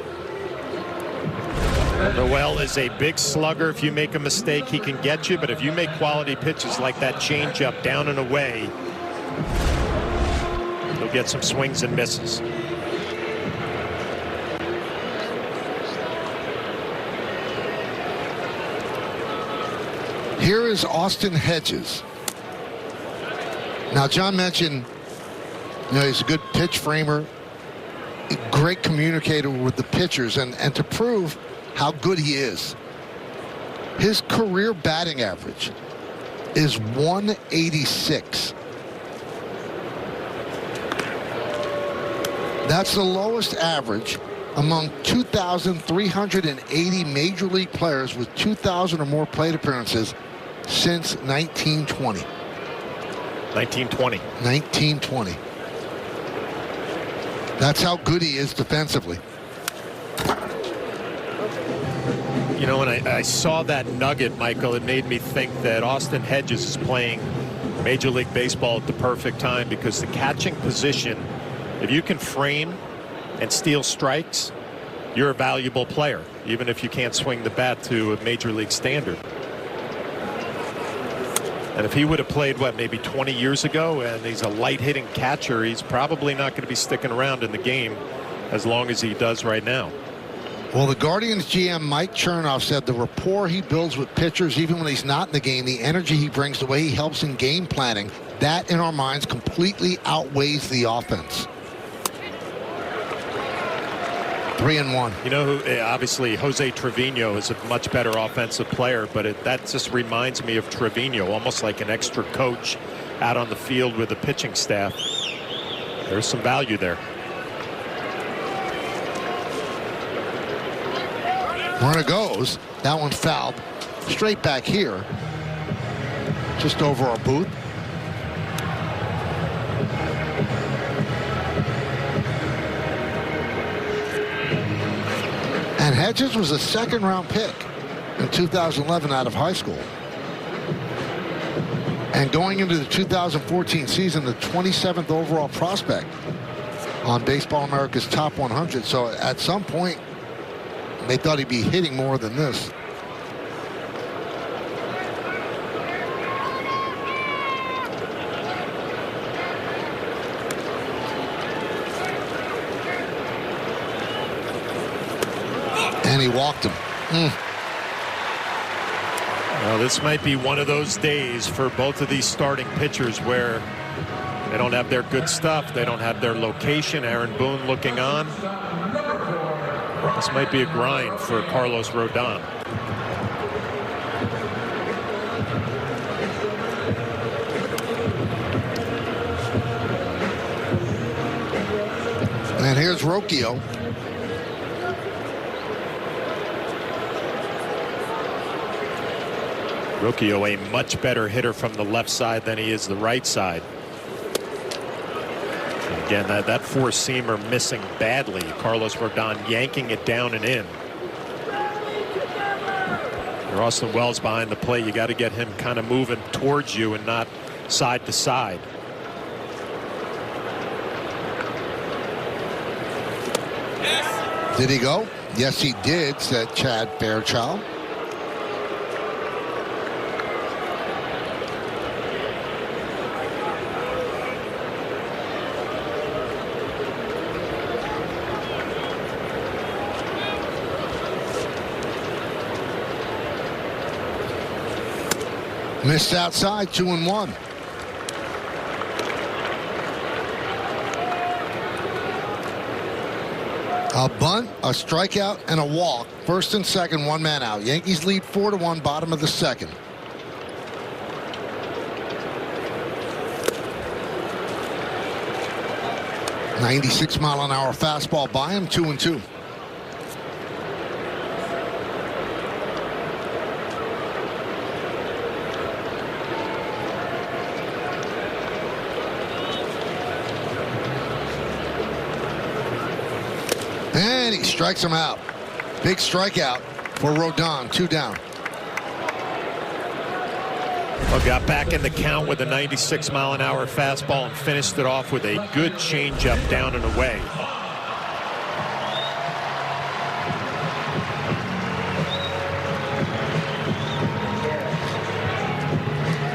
Noel is a big slugger. If you make a mistake, he can get you. But if you make quality pitches like that changeup down and away, he'll get some swings and misses. Here is Austin Hedges. Now, John mentioned, you know, he's a good pitch framer, a great communicator with the pitchers, and to prove how good he is, his career batting average is 186. That's the lowest average among 2,380 major league players with 2,000 or more plate appearances since 1920. 1920. 1920. That's how good he is defensively. You know, when I saw that nugget, Michael, it made me think that Austin Hedges is playing Major League Baseball at the perfect time, because the catching position, if you can frame and steal strikes, you're a valuable player, even if you can't swing the bat to a Major League standard. And if he would have played, what, maybe 20 years ago, and he's a light-hitting catcher, he's probably not going to be sticking around in the game as long as he does right now. Well, the Guardians GM Mike Chernoff said the rapport he builds with pitchers, even when he's not in the game, the energy he brings, the way he helps in game planning, that in our minds completely outweighs the offense. 3-1. You know who, obviously Jose Trevino is a much better offensive player, but that just reminds me of Trevino, almost like an extra coach out on the field with the pitching staff. There's some value there. Runner goes. That one fouled straight back here, just over our booth. And Hedges was a second-round pick in 2011 out of high school. And going into the 2014 season, the 27th overall prospect on Baseball America's Top 100. So at some point, they thought he'd be hitting more than this. And he walked him. Well, this might be one of those days for both of these starting pitchers where they don't have their good stuff. They don't have their location. Aaron Boone looking on. This might be a grind for Carlos Rodon. And here's Rocchio. Rocchio, a much better hitter from the left side than he is the right side. And again, that four-seamer missing badly. Carlos Rodon yanking it down and in. For Austin Wells behind the plate, you got to get him kind of moving towards you and not side to side. Did he go? Yes, he did, said Chad Fairchild. Missed outside, 2-1. A bunt, a strikeout, and a walk. First and second, one man out. Yankees lead 4-1, bottom of the second. .96-mile-an-hour fastball by him, 2-2. And he strikes him out. Big strikeout for Rodon, 2 down. Well, got back in the count with a 96-mile-an-hour fastball and finished it off with a good changeup down and away.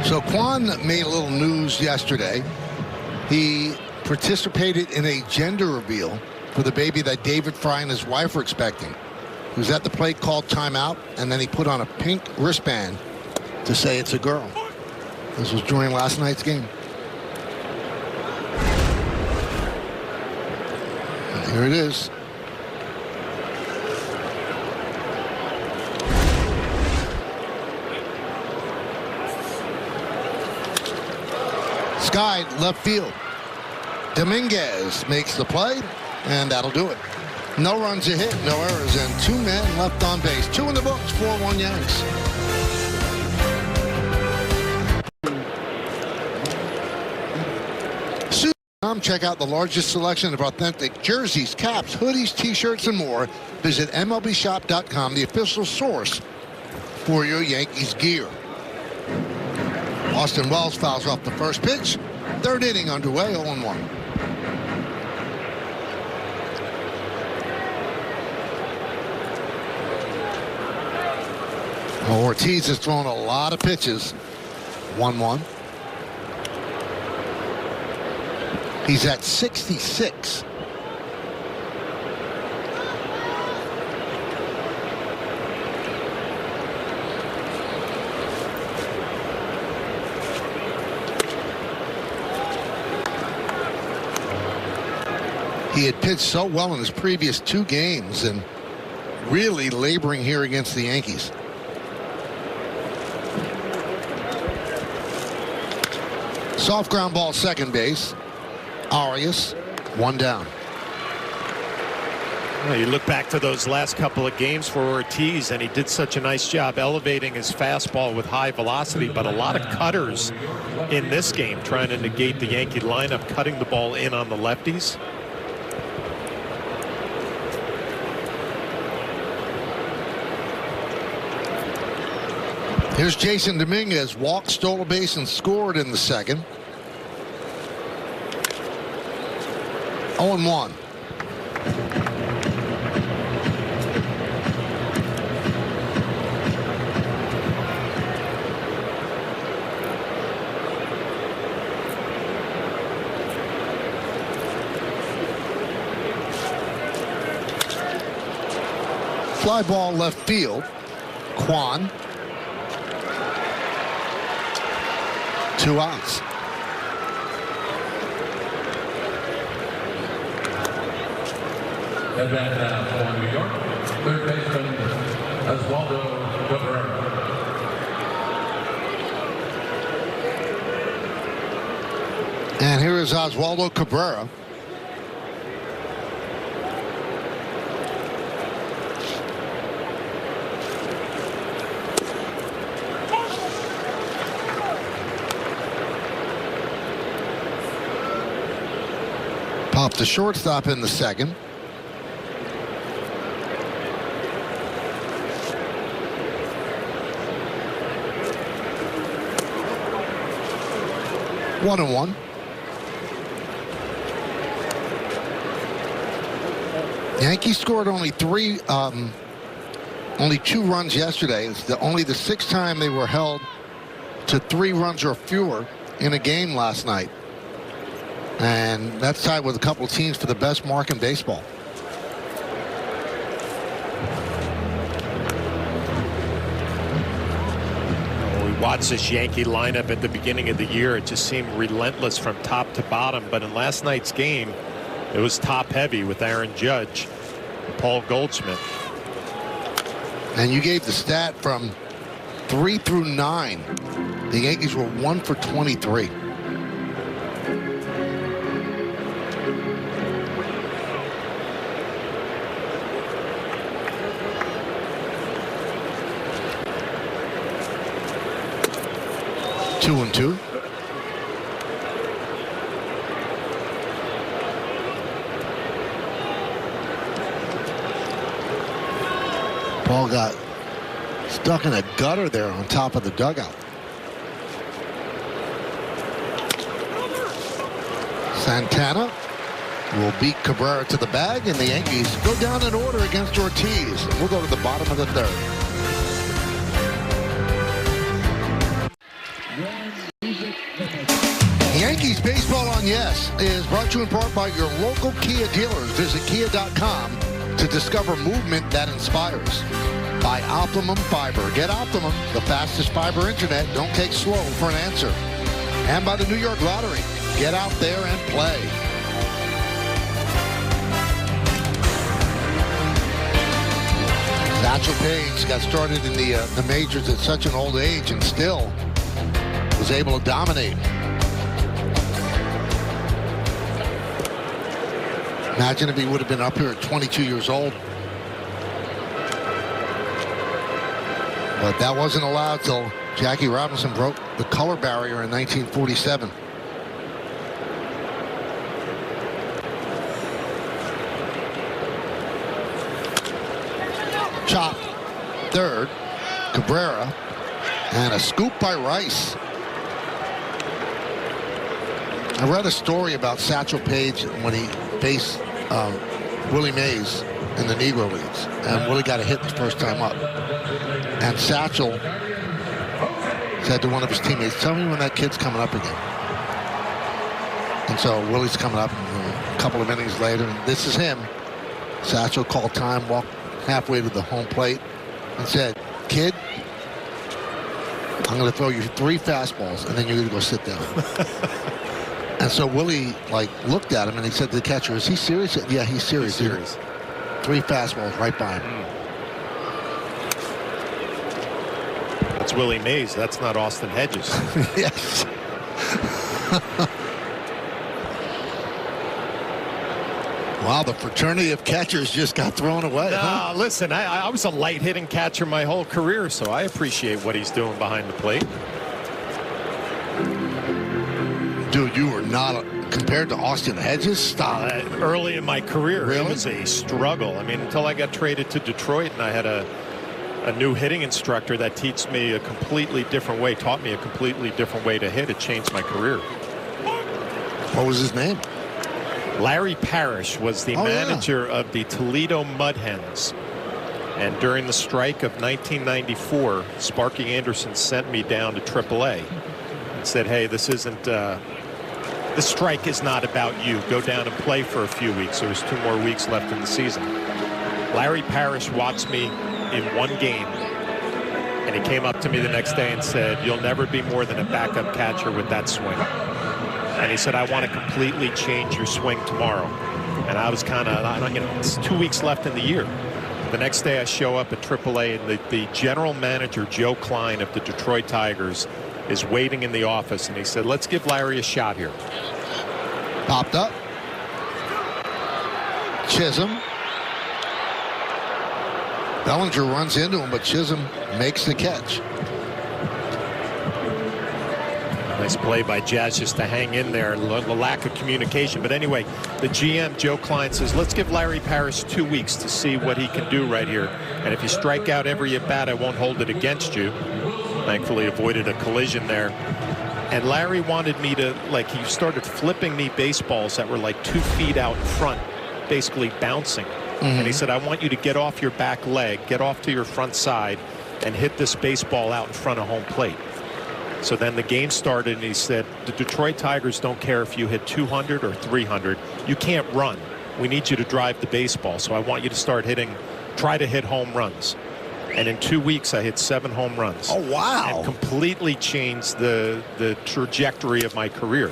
So Quan made a little news yesterday. He participated in a gender reveal for the baby that David Fry and his wife are expecting. He was at the plate, called timeout, and then he put on a pink wristband to say it's a girl. This was during last night's game. And here it is. Sky left field. Dominguez makes the play, and that'll do it. No runs a hit, no errors, and 2 men left on base. 2 in the books, 4-1 Yanks. Check out the largest selection of authentic jerseys, caps, hoodies, t-shirts, and more. Visit MLBshop.com, the official source for your Yankees gear. Austin Wells fouls off the first pitch. Third inning underway, 0-1. Ortiz has thrown a lot of pitches. 1-1. He's at 66. He had pitched so well in his previous 2 games and really laboring here against the Yankees. Soft ground ball, second base. Arias, 1 down. Well, you look back to those last couple of games for Ortiz, and he did such a nice job elevating his fastball with high velocity, but a lot of cutters in this game trying to negate the Yankee lineup, cutting the ball in on the lefties. Here's Jason Dominguez. Walked, stole a base, and scored in the second. 0-1. Fly ball left field. Quan. 2 outs. And then for New York, third baseman Oswaldo Cabrera. And here is Oswaldo Cabrera. Popped the shortstop in the second. One and one. Yankees scored only 2 runs yesterday. It's only the 6th time they were held to 3 runs or fewer in a game last night. And that's tied with a couple of teams for the best mark in baseball. Watch this Yankee lineup at the beginning of the year. It just seemed relentless from top to bottom. But in last night's game, it was top heavy with Aaron Judge Paul Goldschmidt. And you gave the stat from 3 through 9. The Yankees were 1 for 23. Two and two. Ball got stuck in a gutter there on top of the dugout. Santana will beat Cabrera to the bag, and the Yankees go down in order against Ortiz. We'll go to the bottom of the third. Yankees Baseball on Yes is brought to you in part by your local Kia dealers. Visit Kia.com to discover movement that inspires. By Optimum Fiber. Get Optimum, the fastest fiber internet. Don't take slow for an answer. And by the New York Lottery. Get out there and play. Satchel Paige got started in the majors at such an old age and still was able to dominate. Imagine if he would have been up here at 22 years old. But that wasn't allowed till Jackie Robinson broke the color barrier in 1947. Chop, third, Cabrera, and a scoop by Rice. I read a story about Satchel Paige when he faced Willie Mays in the Negro Leagues, and Willie got a hit the first time up. And Satchel said to one of his teammates, "Tell me when that kid's coming up again." And so Willie's coming up a couple of innings later, and this is him. Satchel called time, walked halfway to the home plate, and said, "Kid, I'm going to throw you 3 fastballs, and then you're going to go sit down." And so Willie, looked at him, and he said to the catcher, "Is he serious?" He said, "Yeah, he's serious." He's serious. 3 fastballs right by him. That's Willie Mays. That's not Austin Hedges. Yes. Wow, the fraternity of catchers just got thrown away. No, listen, I was a light hitting catcher my whole career, so I appreciate what he's doing behind the plate. Dude, you were not compared to Austin Hedges. Stop. Early in my career, Really? It was a struggle. I mean, until I got traded to Detroit and I had a new hitting instructor that taught me a completely different way to hit. It changed my career. What was his name? Larry Parrish was the manager of the Toledo Mud Hens. And during the strike of 1994, Sparky Anderson sent me down to AAA and said, "Hey, this strike is not about you. Go down and play for a few weeks." There was 2 more weeks left in the season. Larry Parrish watched me in 1 game, and he came up to me the next day and said, "You'll never be more than a backup catcher with that swing." And he said, "I want to completely change your swing tomorrow." And I was kind of, it's 2 weeks left in the year. The next day I show up at AAA, and the general manager, Joe Klein of the Detroit Tigers, is waiting in the office, and he said, "Let's give Larry a shot here." Popped up. Chisholm. Bellinger runs into him, but Chisholm makes the catch. Nice play by Jazz just to hang in there. The lack of communication. But anyway, the GM, Joe Klein, says, "Let's give Larry Parrish 2 weeks to see what he can do right here. And if you strike out every at-bat, I won't hold it against you." Thankfully avoided a collision there. And Larry wanted me to, he started flipping me baseballs that were 2 feet out in front, basically bouncing. And he said, "I want you to get off your back leg, get off to your front side, and hit this baseball out in front of home plate." So then the game started, and he said, "The Detroit Tigers don't care if you hit 200 or 300. You can't run. We need you to drive the baseball. So I want you to start try to hit home runs." And in 2 weeks, I hit 7 home runs. Oh, wow. And completely changed the trajectory of my career.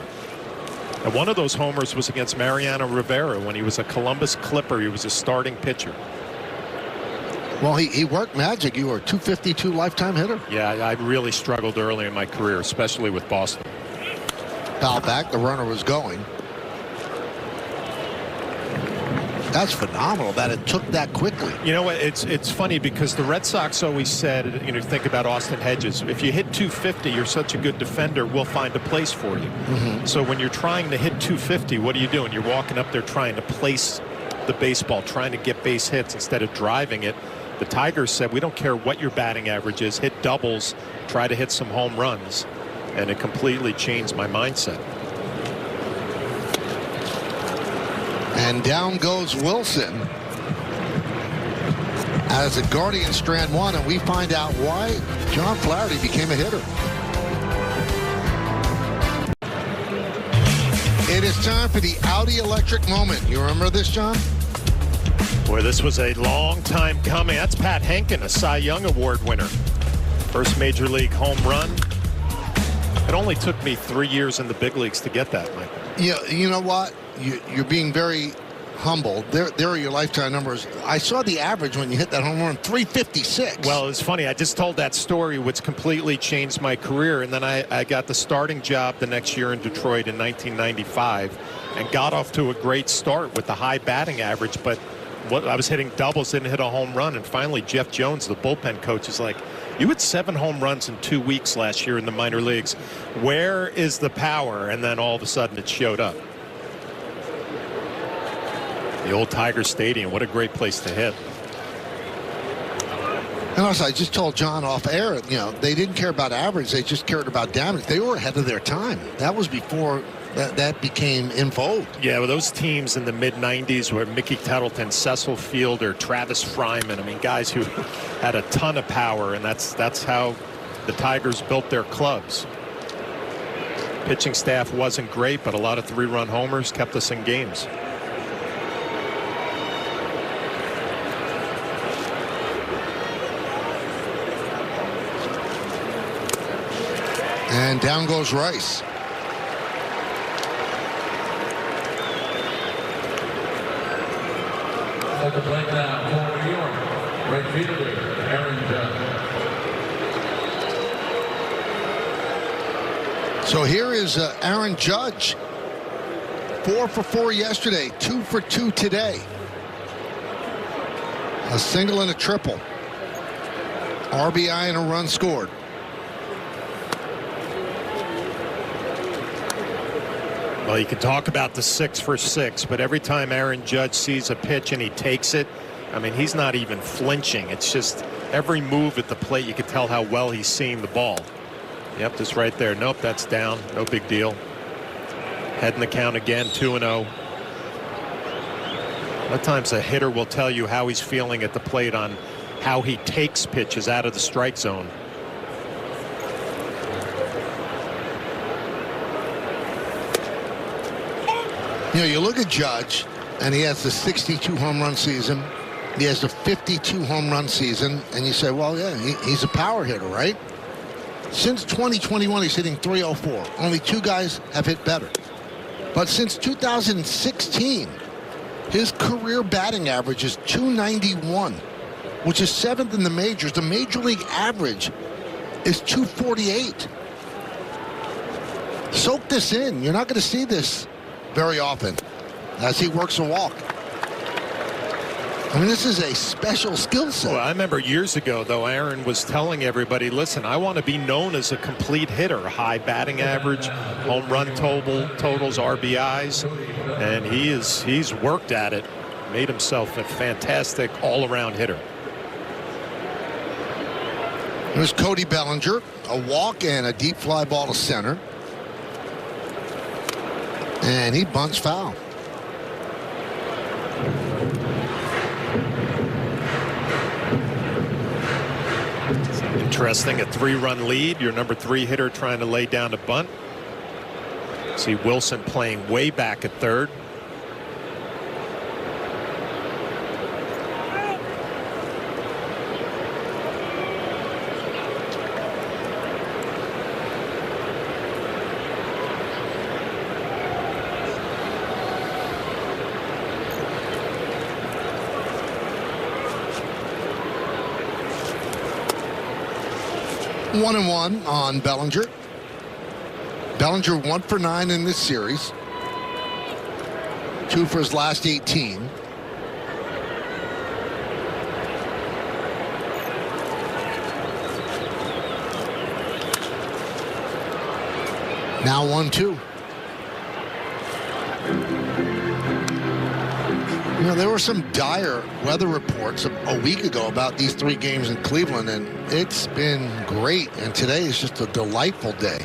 And one of those homers was against Mariano Rivera when he was a Columbus Clipper. He was a starting pitcher. Well, he worked magic. You were a 252 lifetime hitter. Yeah, I really struggled early in my career, especially with Boston. Foul back, the runner was going. That's phenomenal that it took that quickly. You know what? It's funny because the Red Sox always said, you know, think about Austin Hedges. If you hit 250, you're such a good defender, we'll find a place for you. So when you're trying to hit 250, what are you doing? You're walking up there trying to place the baseball, trying to get base hits instead of driving it. The Tigers said, we don't care what your batting average is, hit doubles, try to hit some home runs. And it completely changed my mindset. And down goes Wilson as the Guardians strand one, and we find out why John Flaherty became a hitter. It is time for the Audi electric moment. You remember this, John? Boy, this was a long time coming. That's Pat Henkin, a Cy Young Award winner. First major league home run. It only took me 3 years in the big leagues to get that, Mike. Yeah, you know what? You're being very humble. There are your lifetime numbers. I saw the average when you hit that home run, 356. Well, it's funny. I just told that story, which completely changed my career. And then I got the starting job the next year in Detroit in 1995 and got off to a great start with the high batting average. But I was hitting doubles, didn't hit a home run. And finally, Jeff Jones, the bullpen coach, is like, you had 7 home runs in 2 weeks last year in the minor leagues. Where is the power? And then all of a sudden it showed up. The old Tiger Stadium, what a great place to hit. And also, I just told John off air, you know, they didn't care about average. They just cared about damage. They were ahead of their time. That was before that became in vogue. Yeah, well, those teams in the mid-'90s were Mickey Tettleton, Cecil Fielder, Travis Fryman. I mean, guys who had a ton of power, and that's how the Tigers built their clubs. Pitching staff wasn't great, but a lot of 3-run homers kept us in games. And down goes Rice. At the plate now for New York, right fielder Aaron Judge. So here is Aaron Judge. 4 for 4 yesterday, 2 for 2 today. A single and a triple. RBI and a run scored. Well, you can talk about the 6 for 6, but every time Aaron Judge sees a pitch and he takes it, I mean, he's not even flinching. It's just every move at the plate, you can tell how well he's seeing the ball. Yep, just right there. Nope, that's down. No big deal. Heading the count again, 2-0. A lot of times a hitter will tell you how he's feeling at the plate on how he takes pitches out of the strike zone. You know, you look at Judge, and he has the 62 home run season. He has the 52 home run season, and you say, well, yeah, he's a power hitter, right? Since 2021, he's hitting .304. Only 2 guys have hit better. But since 2016, his career batting average is .291, which is 7th in the majors. The major league average is .248. Soak this in. You're not going to see this very often as he works a walk. I mean, this is a special skill set. Well, I remember years ago, though, Aaron was telling everybody, listen, I want to be known as a complete hitter, high batting average, home run totals, RBIs, and he's worked at it, made himself a fantastic all-around hitter. There's Cody Bellinger, a walk and a deep fly ball to center. And he bunts foul. Interesting, a 3-run lead. Your number 3 hitter trying to lay down a bunt. See Wilson playing way back at third. 1-1 on Bellinger. Bellinger 1 for 9 in this series. 2 for his last 18. Now 1-2. You know, there were some dire weather reports a week ago about these 3 games in Cleveland, and it's been great. And today is just a delightful day.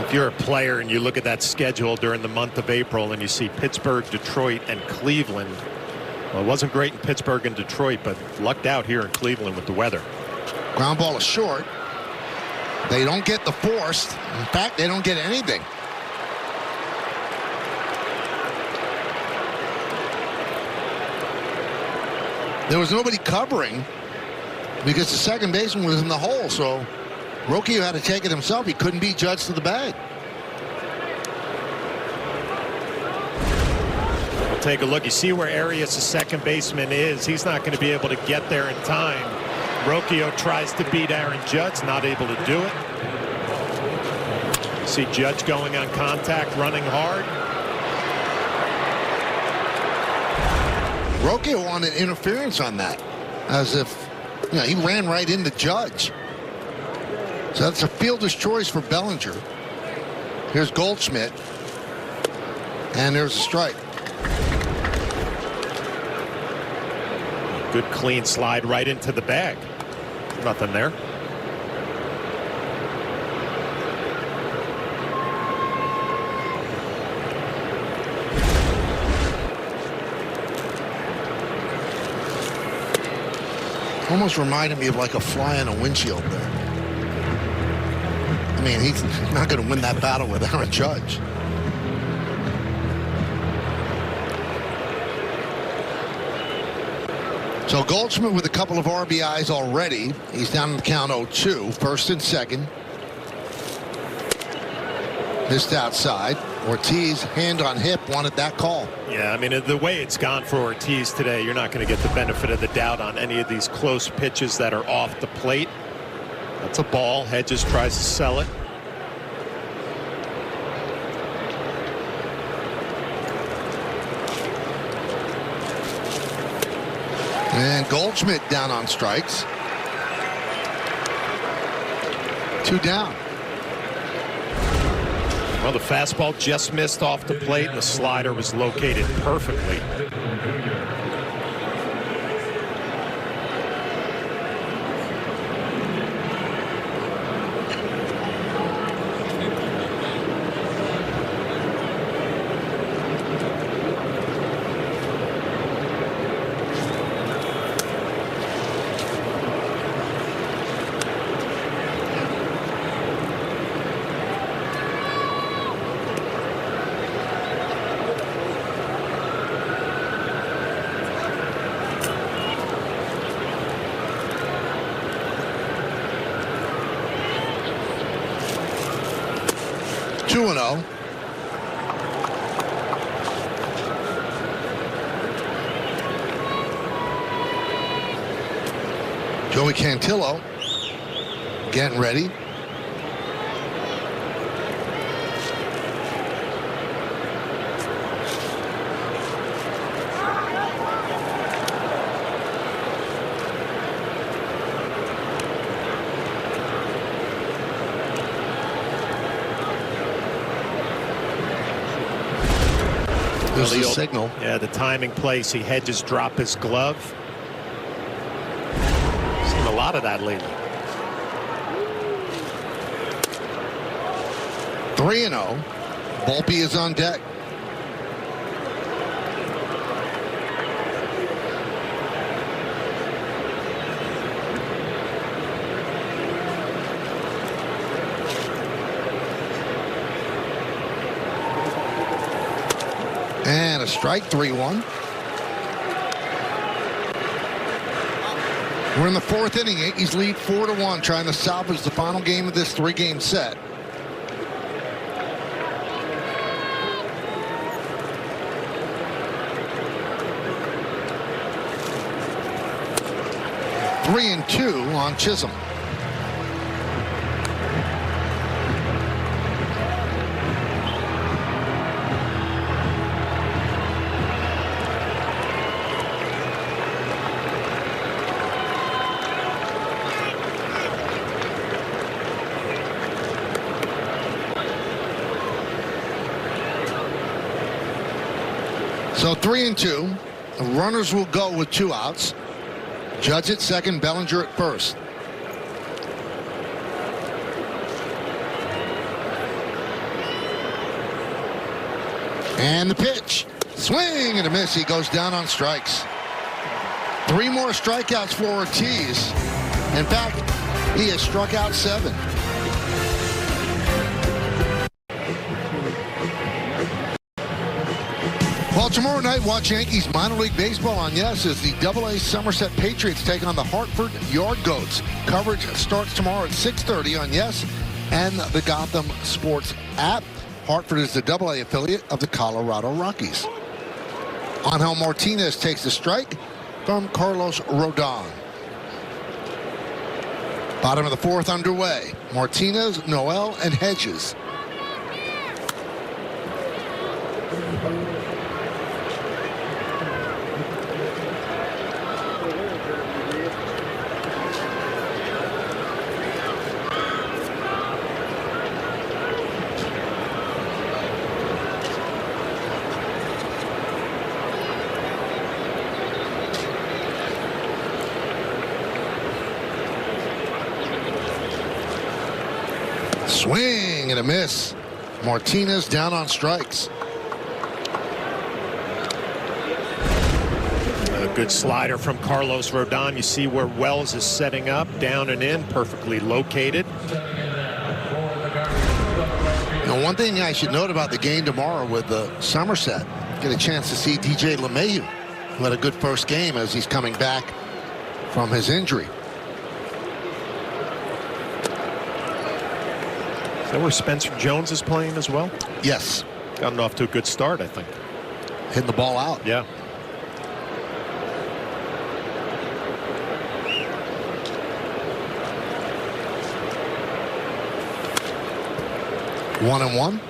If you're a player and you look at that schedule during the month of April and you see Pittsburgh, Detroit, and Cleveland, well, it wasn't great in Pittsburgh and Detroit, but lucked out here in Cleveland with the weather. Ground ball is short. They don't get the forced. In fact, they don't get anything. There was nobody covering because the second baseman was in the hole, so Rocchio had to take it himself. He couldn't beat Judge to the bag. We'll take a look. You see where Arias, the second baseman, is. He's not going to be able to get there in time. Rocchio tries to beat Aaron Judge, not able to do it. You see Judge going on contact, running hard. Rocchio wanted interference on that, as if, you know, he ran right into Judge. So that's a fielder's choice for Bellinger. Here's Goldschmidt, and there's a strike. Good clean slide right into the bag. Nothing there. Almost reminded me of like a fly on a windshield there. I mean, he's not going to win that battle with Aaron Judge. So Goldschmidt with a couple of RBIs already. He's down in the count 0-2. First and second. Missed outside. Ortiz, hand on hip, wanted that call. Yeah, I mean, the way it's gone for Ortiz today, you're not going to get the benefit of the doubt on any of these close pitches that are off the plate. That's a ball. Hedges tries to sell it. And Goldschmidt down on strikes. 2 down. Well, the fastball just missed off the plate, and the slider was located perfectly. Joey Cantillo getting ready. There's the signal. Yeah, the timing place. He Hedges drop his glove. Seen a lot of that lately. 3-0. Volpe is on deck. And a strike, 3-1. We're in the 4th inning. Yankees lead 4-1, trying to salvage the final game of this 3-game set. 3-2 on Chisholm. So 3-2. The runners will go with 2 outs. Judge at second, Bellinger at first. And the pitch. Swing and a miss. He goes down on strikes. 3 more strikeouts for Ortiz. In fact, he has struck out 7. Well, tomorrow night, watch Yankees minor league baseball on Yes as the AA Somerset Patriots take on the Hartford Yard Goats. Coverage starts tomorrow at 6:30 on Yes and the Gotham Sports app. Hartford is the AA affiliate of the Colorado Rockies. Angel Martinez takes the strike from Carlos Rodon. Bottom of the 4th underway. Martinez, Noel, and Hedges. Swing and a miss. Martinez down on strikes. A good slider from Carlos Rodon. You see where Wells is setting up, down and in, perfectly located. Now, one thing I should note about the game tomorrow with Somerset, get a chance to see DJ LeMahieu, who had a good first game as he's coming back from his injury. Is that where Spencer Jones is playing as well? Yes. Gotten off to a good start, I think. Hitting the ball out. Yeah. One and one.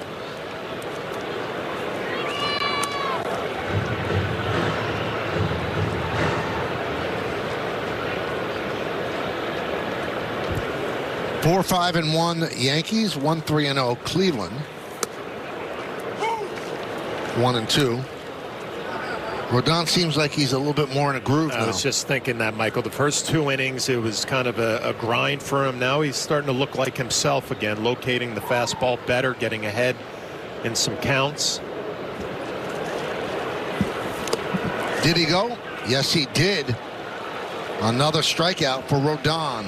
Four, 5-1 Yankees, 1-3-0 Cleveland. 1-2. Rodon seems like he's a little bit more in a groove now. I was just thinking that, Michael. The first 2 innings, it was kind of a grind for him. Now he's starting to look like himself again, locating the fastball better, getting ahead in some counts. Did he go? Yes, he did. Another strikeout for Rodon.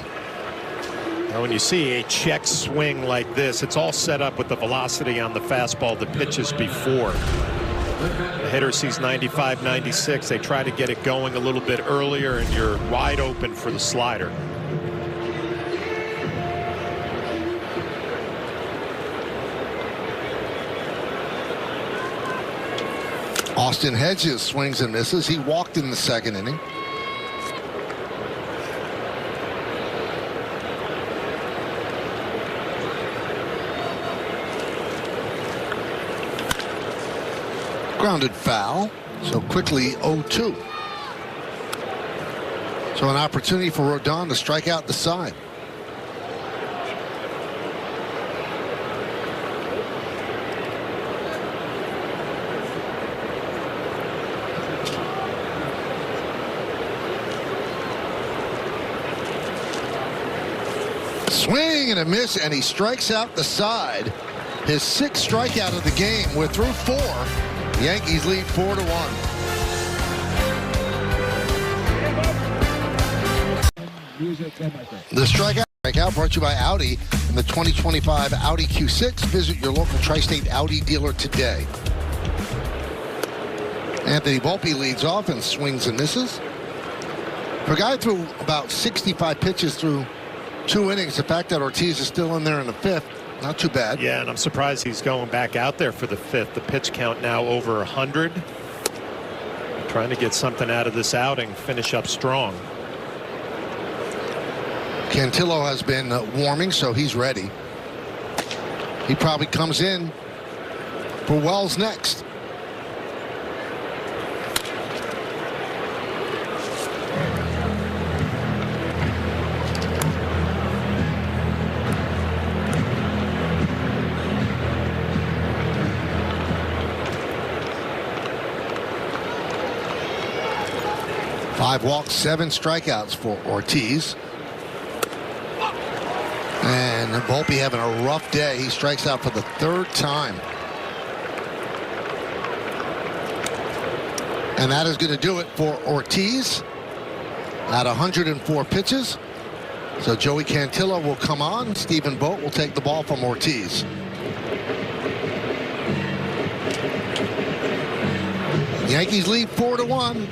Now, when you see a check swing like this, it's all set up with the velocity on the fastball the pitches before. The hitter sees 95, 96. They try to get it going a little bit earlier, and you're wide open for the slider. Austin Hedges swings and misses. He walked in the 2nd inning. Grounded foul, so quickly 0-2. So an opportunity for Rodon to strike out the side. Swing and a miss, and he strikes out the side. His 6th strikeout of the game. We're through 4. Yankees lead 4-1. The strikeout brought to you by Audi and the 2025 Audi Q6. Visit your local Tri-State Audi dealer today. Anthony Volpe leads off and swings and misses. For a guy threw about 65 pitches through 2 innings, the fact that Ortiz is still in there in the 5th, not too bad. Yeah, and I'm surprised he's going back out there for the 5th. The pitch count now over 100. Trying to get something out of this outing, finish up strong. Cantillo has been warming, so he's ready. He probably comes in for Wells next. Five walks, 7 strikeouts for Ortiz. And Volpe having a rough day. He strikes out for the 3rd time. And that is going to do it for Ortiz at 104 pitches. So Joey Cantillo will come on. Stephen Vogt will take the ball from Ortiz. Yankees lead 4-1.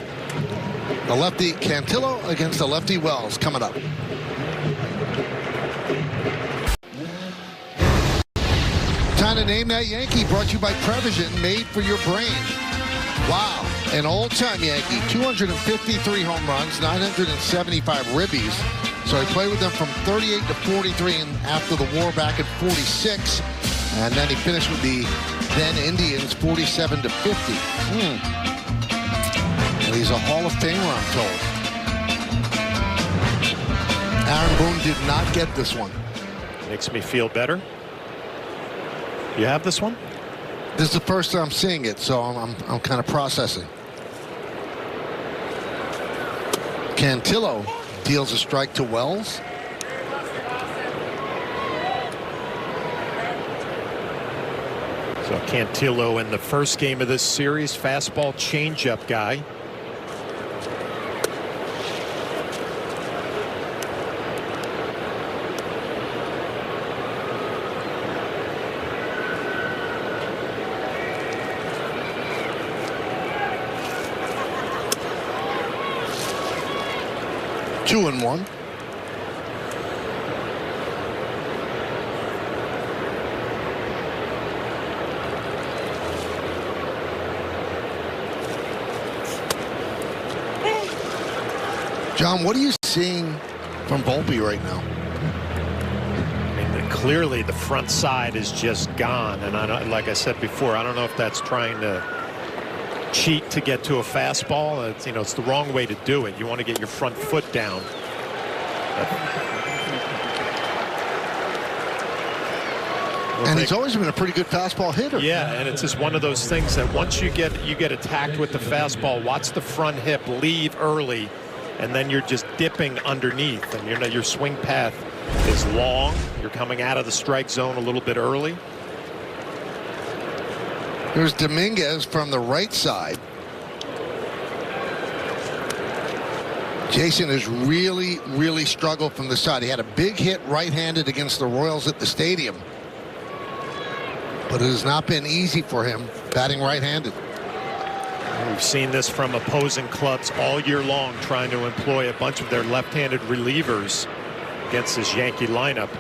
The lefty Cantillo against the lefty Wells coming up. Time to name that Yankee, brought to you by Prevision, made for your brain. Wow, an old-time Yankee, 253 home runs, 975 ribbies. So he played with them from 38 to 43 and after the war back in 46. And then he finished with the then Indians 47 to 50. And he's a Hall of Famer, I'm told. Aaron Boone did not get this one. Makes me feel better. You have this one? This is the first time I'm seeing it, so I'm kind of processing. Cantillo deals a strike to Wells. So Cantillo in the first game of this series, fastball changeup guy. Two and one. John, what are you seeing from Volpe right now? I mean, clearly the front side is just gone, and I don't, like I said before, I don't know if that's trying to cheat to get to a fastball. It's, you know, it's the wrong way to do it. You want to get your front foot down. And he's always been a pretty good fastball hitter. Yeah, and it's just one of those things that once you get attacked with the fastball, watch the front hip leave early, and then you're just dipping underneath, and your swing path is long. You're coming out of the strike zone a little bit early. Here's Dominguez from the right side. Jason has really struggled from the side. He had a big hit right-handed against the Royals at the stadium, but it has not been easy for him batting right-handed. We've seen this from opposing clubs all year long, trying to employ a bunch of their left-handed relievers against this Yankee lineup.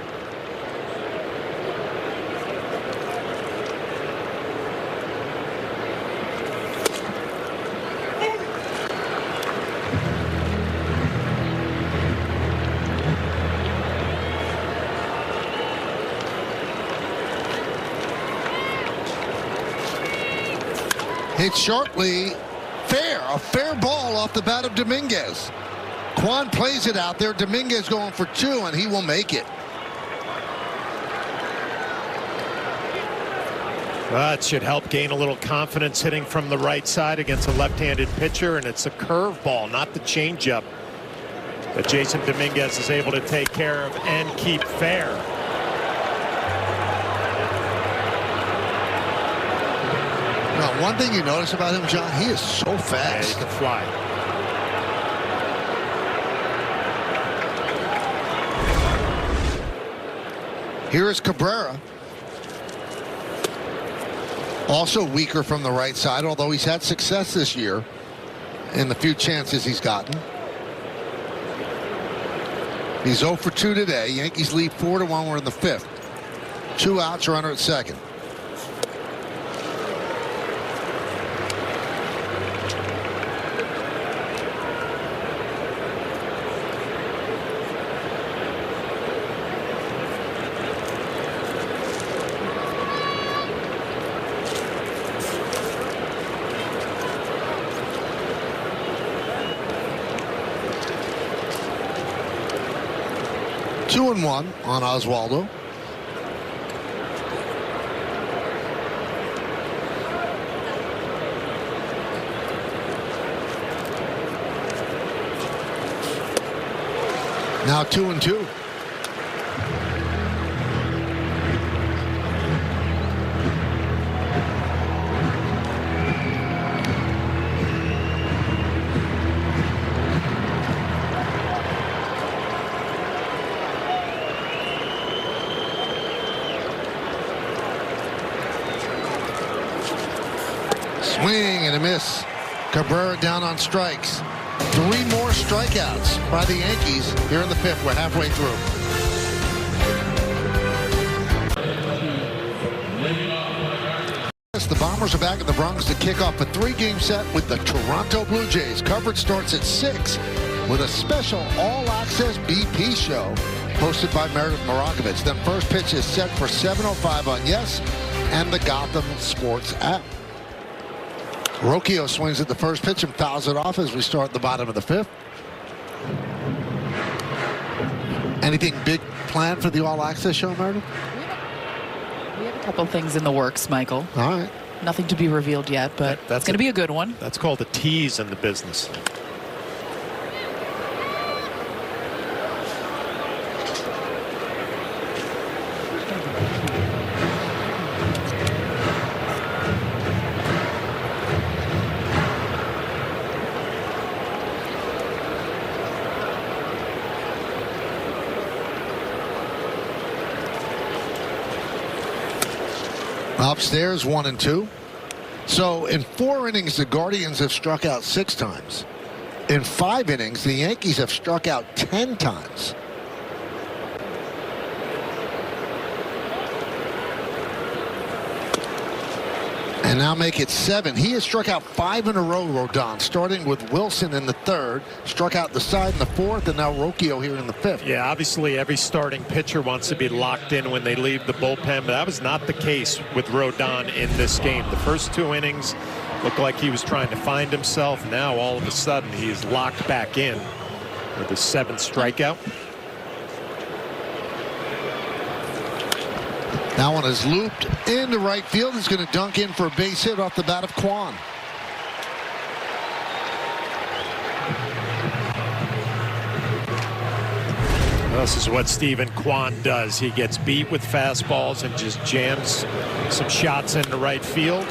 Hit sharply, a fair ball off the bat of Dominguez. Kwan plays it out there. Dominguez going for 2, and he will make it. It should help gain a little confidence hitting from the right side against a left-handed pitcher, and it's a curveball, not the changeup, that Jason Dominguez is able to take care of and keep fair. Now, one thing you notice about him, John, he is so fast. Yeah, he can fly. Here is Cabrera. Also weaker from the right side, although he's had success this year in the few chances he's gotten. He's 0 for 2 today. Yankees lead 4-1. We're in the 5th. 2 outs, runner at second. 2-1 on Oswaldo. Now 2-2. Swing and a miss. Cabrera down on strikes. 3 more strikeouts by the Yankees here in the 5th. We're halfway through. The Bombers are back at the Bronx to kick off a 3-game set with the Toronto Blue Jays. Coverage starts at 6 with a special all-access BP show hosted by Meredith Morakovitz. Then first pitch is set for 7:05 on Yes and the Gotham Sports app. Rocchio swings at the first pitch and fouls it off as we start the bottom of the 5th. Anything big planned for the all-access show, Meredith? We have a couple things in the works, Michael. All right. Nothing to be revealed yet, but it's going to be a good one. That's called a tease in the business. Upstairs, 1-2. So in 4 innings, the Guardians have struck out 6 times. In 5 innings, the Yankees have struck out 10 times. And now make it 7. He has struck out 5 in a row, Rodon, starting with Wilson in the 3rd, struck out the side in the 4th, and now Rocchio here in the 5th. Yeah, obviously every starting pitcher wants to be locked in when they leave the bullpen, but that was not the case with Rodon in this game. The first 2 innings looked like he was trying to find himself. Now all of a sudden he is locked back in with his 7th strikeout. That one is looped into right field. He's going to dunk in for a base hit off the bat of Kwan. This is what Stephen Kwan does. He gets beat with fastballs and just jams some shots into right field.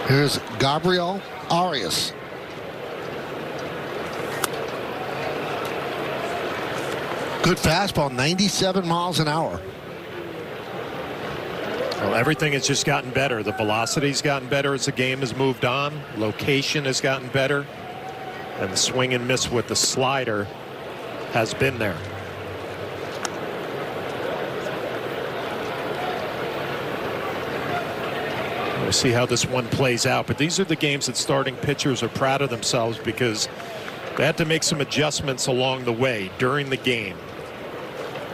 Here's Gabriel Arias. Good fastball, 97 miles an hour. Well, everything has just gotten better. The velocity's gotten better as the game has moved on. Location has gotten better. And the swing and miss with the slider has been there. We'll see how this one plays out, but these are the games that starting pitchers are proud of themselves because they had to make some adjustments along the way during the game.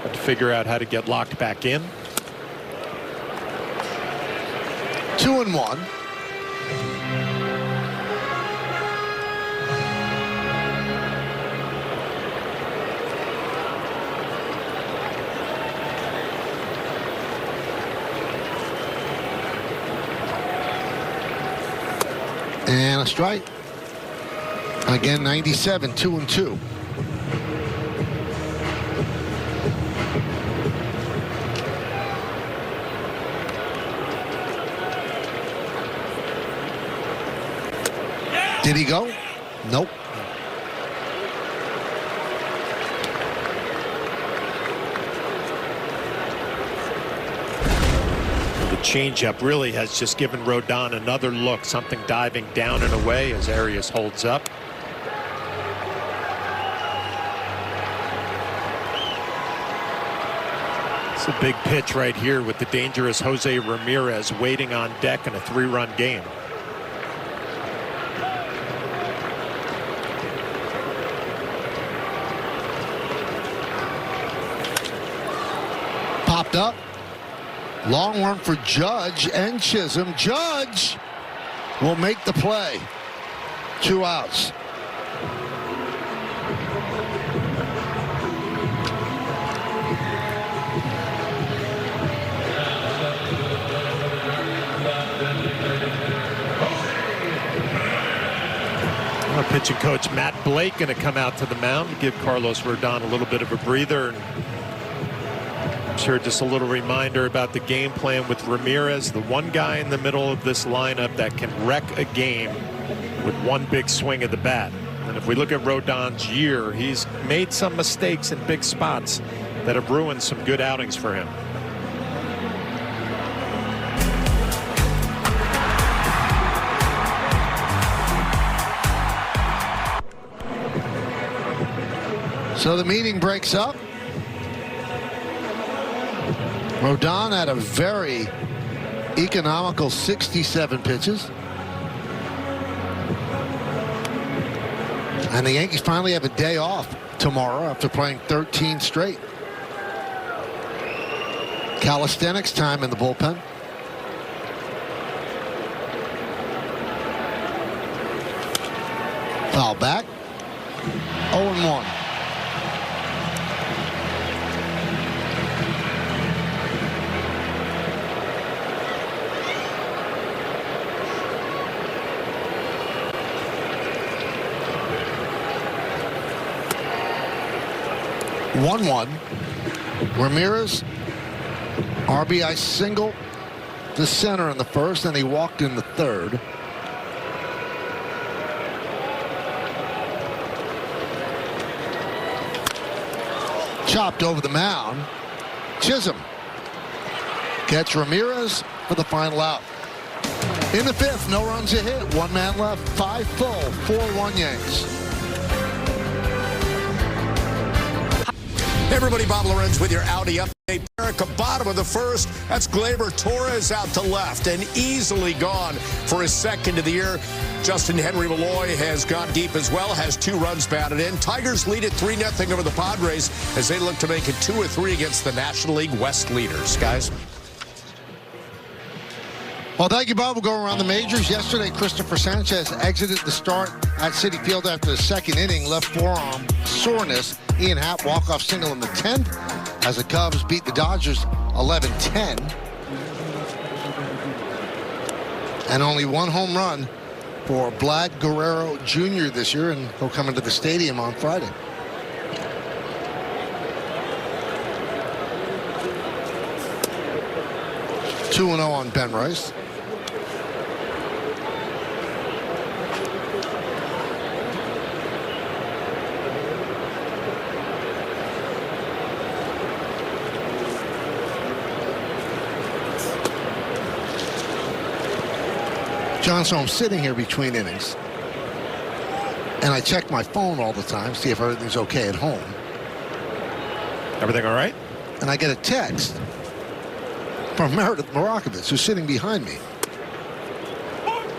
Had to figure out how to get locked back in. 2-1. And a strike. Again, 97, 2-2. Did he go? Nope. The changeup really has just given Rodon another look, something diving down and away as Arias holds up. It's a big pitch right here with the dangerous Jose Ramirez waiting on deck in a 3-run game. Popped up. Long run for Judge and Chisholm. Judge will make the play. 2 outs. Pitching coach Matt Blake going to come out to the mound to give Carlos Rodon a little bit of a breather. And I'm sure just a little reminder about the game plan with Ramirez, the one guy in the middle of this lineup that can wreck a game with one big swing of the bat. And if we look at Rodon's year, he's made some mistakes in big spots that have ruined some good outings for him. So the meeting breaks up. Rodon had a very economical 67 pitches. And the Yankees finally have a day off tomorrow after playing 13 straight. Calisthenics time in the bullpen. Foul back. 0-1. Ramirez, RBI single to center in the first, and he walked in the third. Chopped over the mound. Chisholm gets Ramirez for the final out. In the fifth, no runs a hit, 1 man left, 5 full, 4-1 Yanks. Hey everybody, Bob Lorenz with your Audi update. America, bottom of the first. That's Gleyber Torres out to left and easily gone for his second of the year. Justin Henry Malloy has gone deep as well, has 2 runs batted in. Tigers lead at 3-0 over the Padres as they look to make it 2 or 3 against the National League West leaders. Guys. Well, thank you, Bob. We'll go around the majors. Yesterday, Christopher Sanchez exited the start at Citi Field after the second inning, left forearm soreness. Ian Happ walk-off single in the 10th as the Cubs beat the Dodgers 11-10. And only 1 home run for Vlad Guerrero Jr. this year, and he'll come into the stadium on Friday. (2-0) on Ben Rice. John, so I'm sitting here between innings, and I check my phone all the time, see if everything's okay at home. Everything all right? And I get a text from Meredith Morakovitz, who's sitting behind me.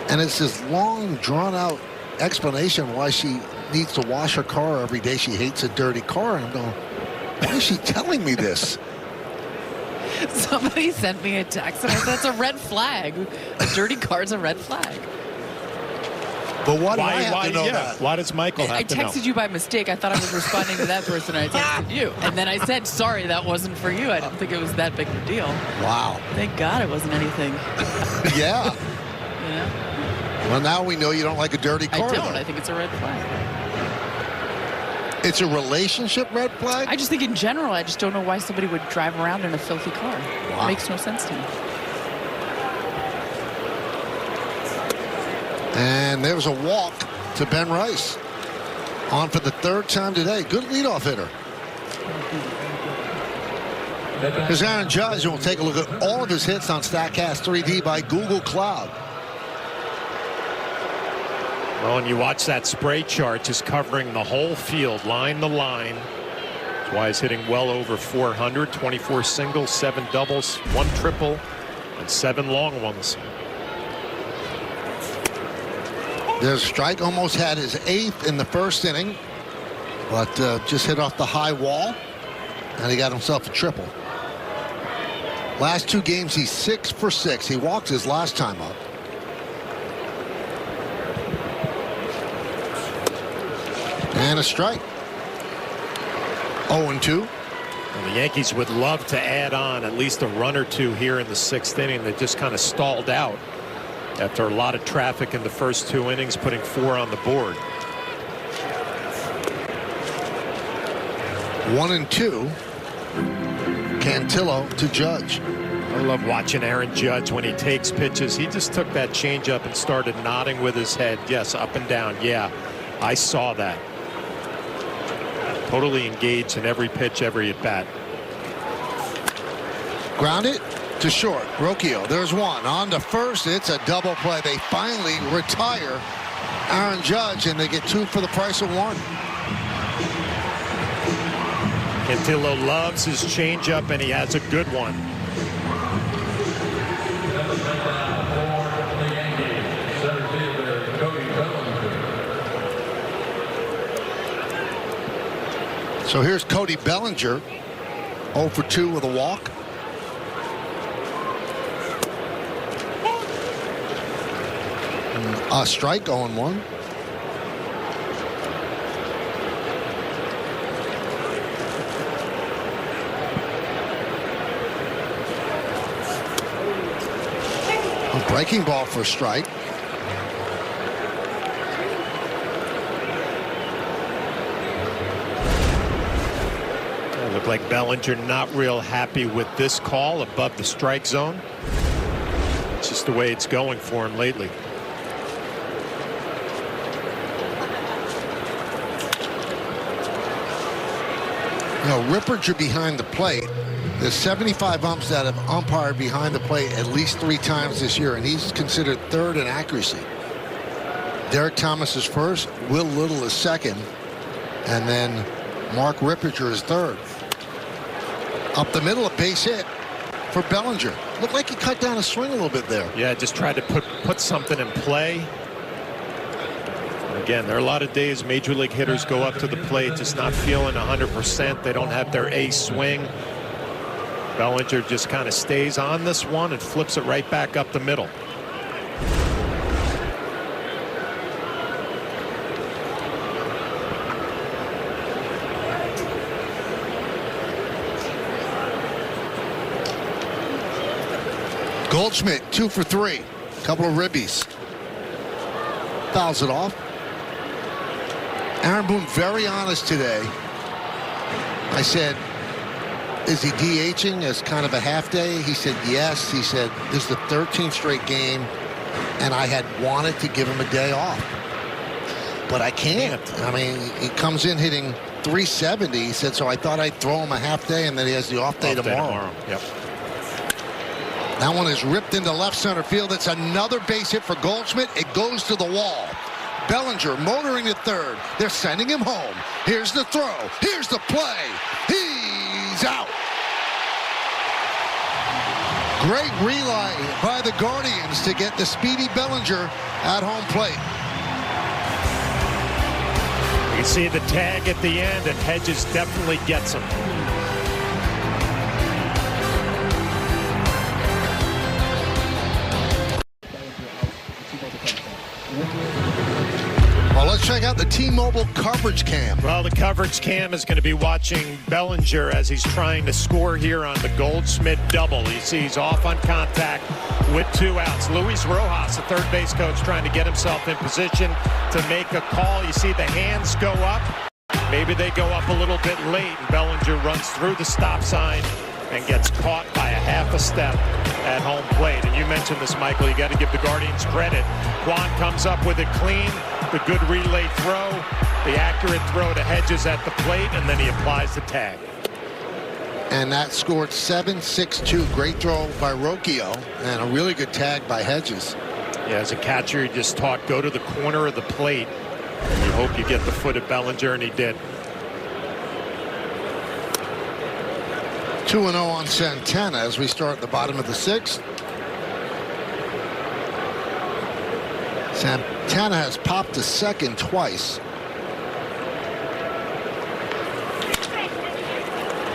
And it's this long, drawn-out explanation why she needs to wash her car every day. She hates a dirty car. And I'm going, why is she telling me this? Somebody sent me a text and I said, that's a red flag. A dirty car's a red flag. But why do I have to know that? Why does Michael have to know? I texted you by mistake. I thought I was responding to that person. I texted you. And then I said, sorry, that wasn't for you. I didn't think it was that big of a deal. Wow. Thank God it wasn't anything. Yeah. You know? Well, now we know you don't like a dirty car. I don't. Though. I think it's a red flag. It's a relationship red flag? I just think in general, I just don't know why somebody would drive around in a filthy car. Wow. It makes no sense to me. And there was a walk to Ben Rice. On for the 3rd time today. Good leadoff hitter. Here's Aaron Judge, and we'll take a look at all of his hits on StatCast 3D by Google Cloud. Well, and you watch that spray chart just covering the whole field, line to line. That's why he's hitting well over 400, 24 singles, 7 doubles, 1 triple, and 7 long ones. There's a strike, almost had his 8th in the first inning, but just hit off the high wall, and he got himself a triple. Last 2 games, he's 6 for 6. He walked his last time up. And a strike. 0-2. Well, the Yankees would love to add on at least a run or two here in the 6th inning. They just kind of stalled out after a lot of traffic in the first 2 innings, putting 4 on the board. 1-2. Cantillo to Judge. I love watching Aaron Judge when he takes pitches. He just took that changeup and started nodding with his head. Yes, up and down. Yeah, I saw that. Totally engaged in every pitch, every at bat. Grounded to short. Rocchio, there's one. On to first. It's a double play. They finally retire Aaron Judge, and they get 2 for the price of 1. Cantillo loves his changeup, and he has a good one. So here's Cody Bellinger, 0 for 2 with a walk. A strike, 0-1. A breaking ball for a strike. Looked like Bellinger not real happy with this call above the strike zone. It's just the way it's going for him lately. You know, Ripperger behind the plate. There's 75 umps that have umpired behind the plate at least 3 times this year, and he's considered 3rd in accuracy. Derek Thomas is 1st, Will Little is 2nd, and then Mark Ripperger is 3rd. Up the middle, a base hit for Bellinger. Looked like he cut down a swing a little bit there. Yeah, just tried to put something in play. Again, there are a lot of days major league hitters go up to the plate just not feeling 100%. They don't have their ace swing. Bellinger just kind of stays on this one and flips it right back up the middle. Goldschmidt, 2 for 3. Couple of ribbies. Fouls it off. Aaron Boone very honest today. I said, is he DHing as kind of a half day? He said yes. He said this is the 13th straight game, and I had wanted to give him a day off, but I can't. I mean, he comes in hitting 370. He said, so I thought I'd throw him a half day, and then he has the off day tomorrow. Yep. That one is ripped into left center field. It's another base hit for Goldschmidt. It goes to the wall. Bellinger motoring to 3rd. They're sending him home. Here's the throw. Here's the play. He's out. Great relay by the Guardians to get the speedy Bellinger at home plate. You see the tag at the end, and Hedges definitely gets him. Well, let's check out the T-Mobile coverage cam. Well, the coverage cam is going to be watching Bellinger as he's trying to score here on the Goldschmidt double. You see he's off on contact with 2 outs. Luis Rojas, the third base coach, trying to get himself in position to make a call. You see the hands go up. Maybe they go up a little bit late, and Bellinger runs through the stop sign and gets caught by a half a step at home plate. And you mentioned this, Michael. You got to give the Guardians credit. Quan comes up with it clean. The good relay throw, the accurate throw to Hedges at the plate, and then he applies the tag. And that scored 7-6-2. Great throw by Rocchio, and a really good tag by Hedges. Yeah, as a catcher, he just taught go to the corner of the plate. And you hope you get the foot of Bellinger, and he did. 2-0 on Santana as we start at the bottom of the 6th. Santana has popped to second twice.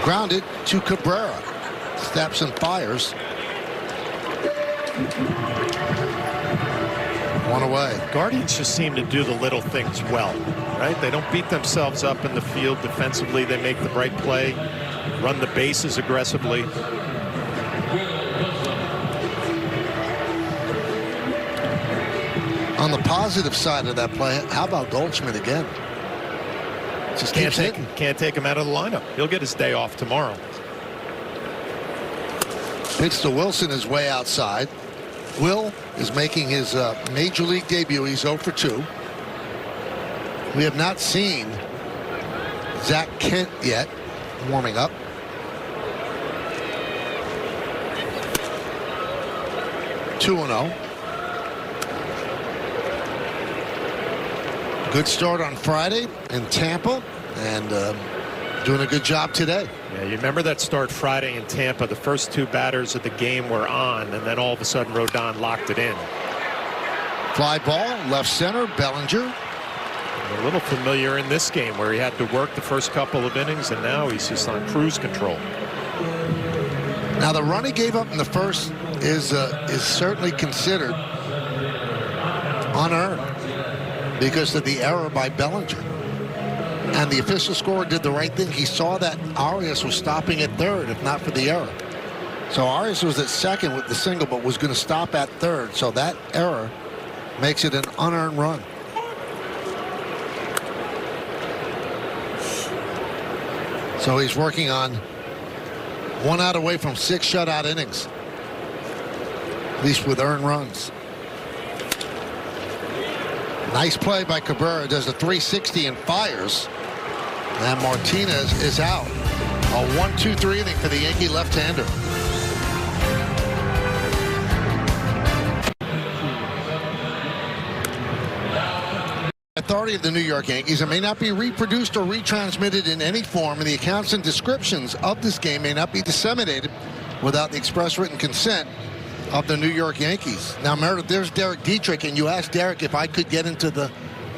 Grounded to Cabrera. Steps and fires. One away. Guardians just seem to do the little things well, right? They don't beat themselves up in the field defensively. They make the right play, run the bases aggressively. On the positive side of that play, how about Goldschmidt again? Just Can't take him out of the lineup. He'll get his day off tomorrow. Pitch to Wilson is way outside. Will is making his major league debut. He's 0 for 2. We have not seen Zach Kent yet warming up. Two 2-0. Good start on Friday in Tampa, and doing a good job today. Yeah, you remember that start Friday in Tampa? The first two batters of the game were on, and then all of a sudden Rodon locked it in. Fly ball, left center, Bellinger. A little familiar in this game where he had to work the first couple of innings, and now he's just on cruise control. Now the run he gave up in the first is certainly considered unearned because of the error by Bellinger. And the official scorer did the right thing. He saw that Arias was stopping at third, if not for the error. So Arias was at second with the single, but was going to stop at third. So that error makes it an unearned run. So he's working on 1 out away from 6 shutout innings, at least with earned runs. Nice play by Cabrera. Does a 360 and fires. And Martinez is out. A 1-2-3 inning for the Yankee left-hander. Authority of the New York Yankees. It may not be reproduced or retransmitted in any form, and the accounts and descriptions of this game may not be disseminated without the express written consent of the New York Yankees. Now, Meredith, there's Derek Dietrich, and you asked Derek if I could get into the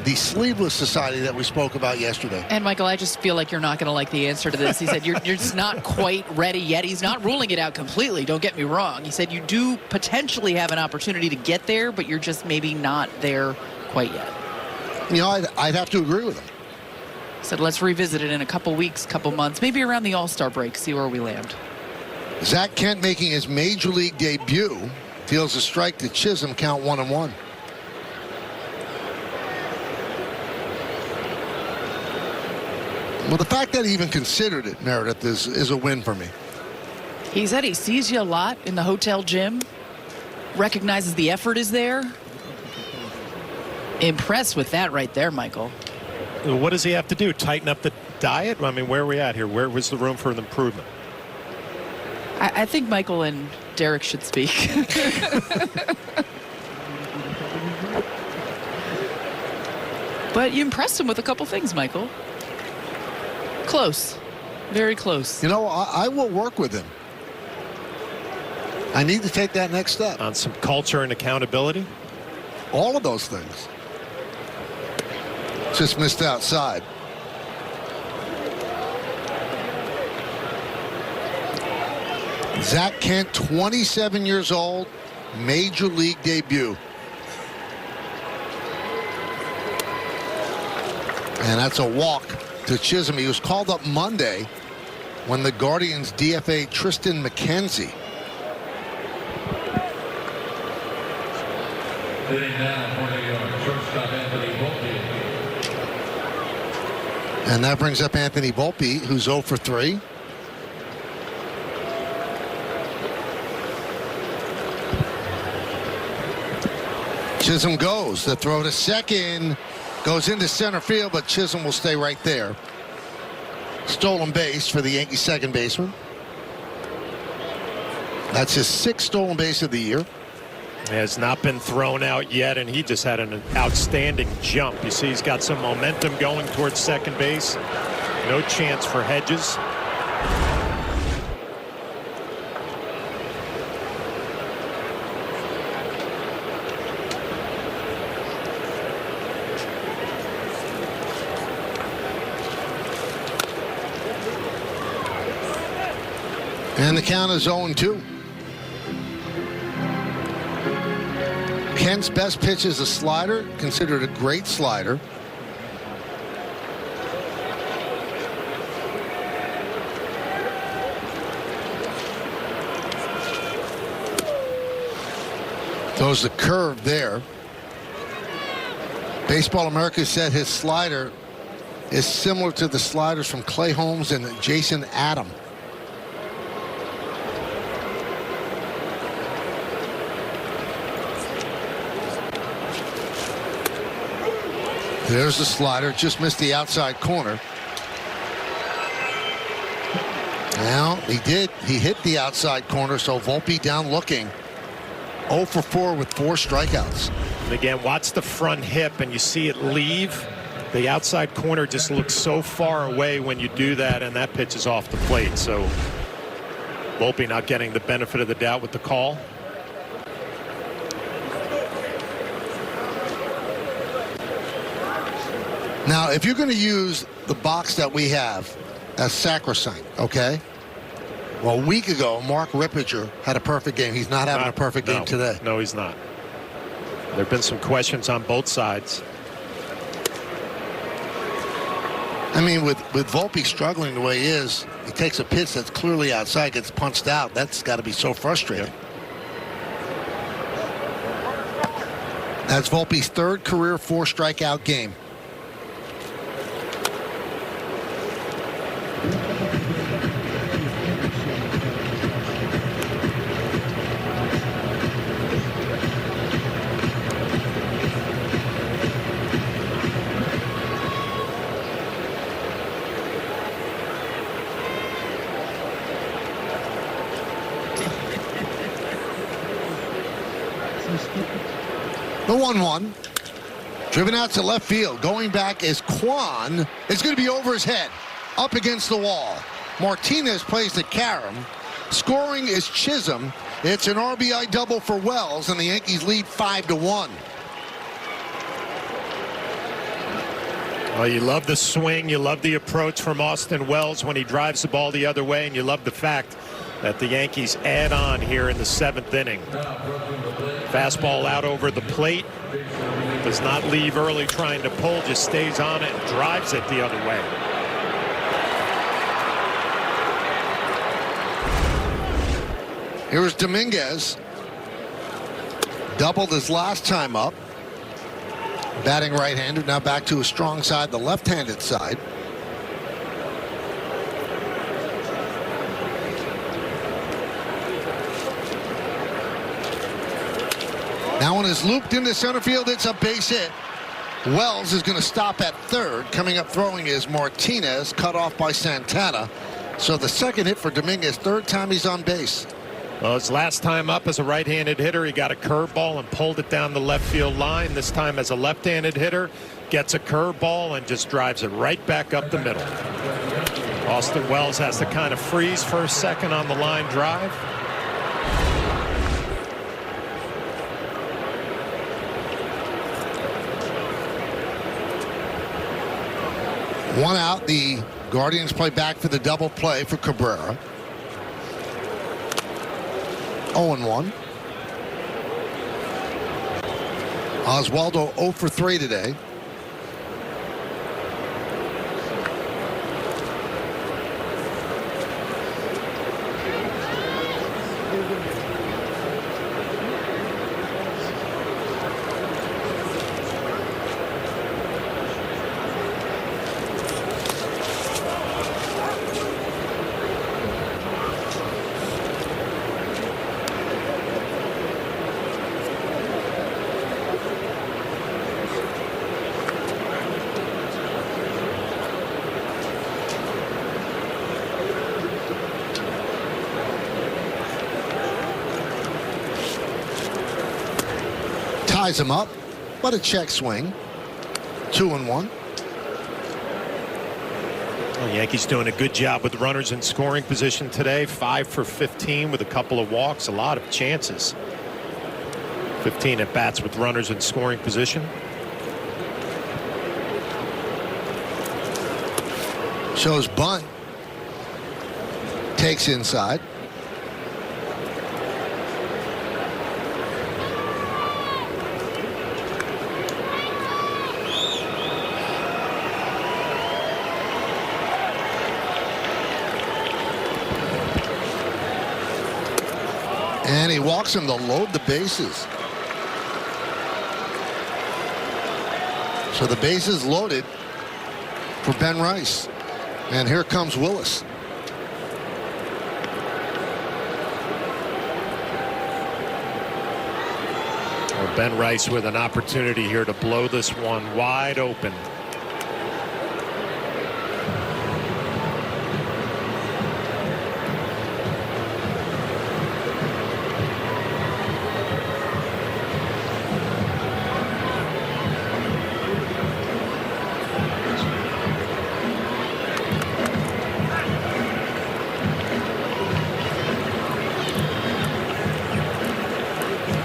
Sleeveless Society that we spoke about yesterday. And, Michael, I just feel like you're not going to like the answer to this. He said you're just not quite ready yet. He's not ruling it out completely, don't get me wrong. He said you do potentially have an opportunity to get there, but you're just maybe not there quite yet. You know, I'd have to agree with him. Said let's revisit it in a couple weeks, couple months, maybe around the All-Star break, see where we land. Zach Kent making his major league debut. Deals a strike to Chisholm, count 1-1. Well, the fact that he even considered it, Meredith, is a win for me. He said he sees you a lot in the hotel gym, recognizes the effort is there. Impressed with that right there, Michael. What does he have to do? Tighten up the diet? I mean, where are we at here? Where was the room for an improvement? I think Michael and Derek should speak. But you impressed him with a couple things, Michael. Close. Very close. You know, I will work with him. I need to take that next step. On some culture and accountability? All of those things. Just missed outside. Zach Kent, 27 years old, major league debut. And that's a walk to Chisholm. He was called up Monday when the Guardians DFA Tristan McKenzie. Sitting down for the shortstop, Anthony Volpe. And that brings up Anthony Volpe, who's 0 for 3. Chisholm goes. The throw to second goes into center field, but Chisholm will stay right there. Stolen base for the Yankees second baseman. That's his 6th stolen base of the year. Has not been thrown out yet, and he just had an outstanding jump. You see he's got some momentum going towards second base. No chance for Hedges. And the count is 0-2. Kent's best pitch is a slider, considered a great slider. Throws the curve there. Baseball America said his slider is similar to the sliders from Clay Holmes and Jason Adam. There's the slider, just missed the outside corner. Now he hit the outside corner, so Volpe down looking. 0 for 4 with 4 strikeouts. And again, watch the front hip and you see it leave. The outside corner just looks so far away when you do that, and that pitch is off the plate. So Volpe not getting the benefit of the doubt with the call. Now, if you're going to use the box that we have as sacrosanct, okay? Well, a week ago, Mark Rippinger had a perfect game. He's not having a perfect game today. No, he's not. There have been some questions on both sides. I mean, with Volpe struggling the way he is, he takes a pitch that's clearly outside, gets punched out. That's got to be so frustrating. Yep. That's Volpe's 3rd career 4-strikeout game. The 1-1. Driven out to left field. Going back is Kwan. It's going to be over his head. Up against the wall. Martinez plays to Karam. Scoring is Chisholm. It's an RBI double for Wells, and the Yankees lead 5-1. Well, you love the swing. You love the approach from Austin Wells when he drives the ball the other way, and you love the fact that the Yankees add on here in the 7th inning. Fastball out over the plate. Does not leave early trying to pull, just stays on it and drives it the other way. Here's Dominguez. Doubled his last time up. Batting right-handed, now back to his strong side, the left-handed side. That one is looped into center field. It's a base hit. Wells is going to stop at 3rd. Coming up throwing is Martinez, cut off by Santana. So the 2nd hit for Dominguez, 3rd time he's on base. Well, his last time up as a right-handed hitter, he got a curveball and pulled it down the left field line. This time as a left-handed hitter, gets a curveball and just drives it right back up the middle. Austin Wells has to kind of freeze for a second on the line drive. One out. The Guardians play back for the double play for Cabrera. 0-1. Oswaldo 0 for 3 today. Ties him up, but a check swing. 2-1. Well, Yankees doing a good job with runners in scoring position today. 5 for 15 with a couple of walks, a lot of chances. 15 at bats with runners in scoring position. Shows bunt. Takes inside. walks him to load the bases. So the bases loaded for Ben Rice. And here comes Willis. Well, Ben Rice with an opportunity here to blow this one wide open.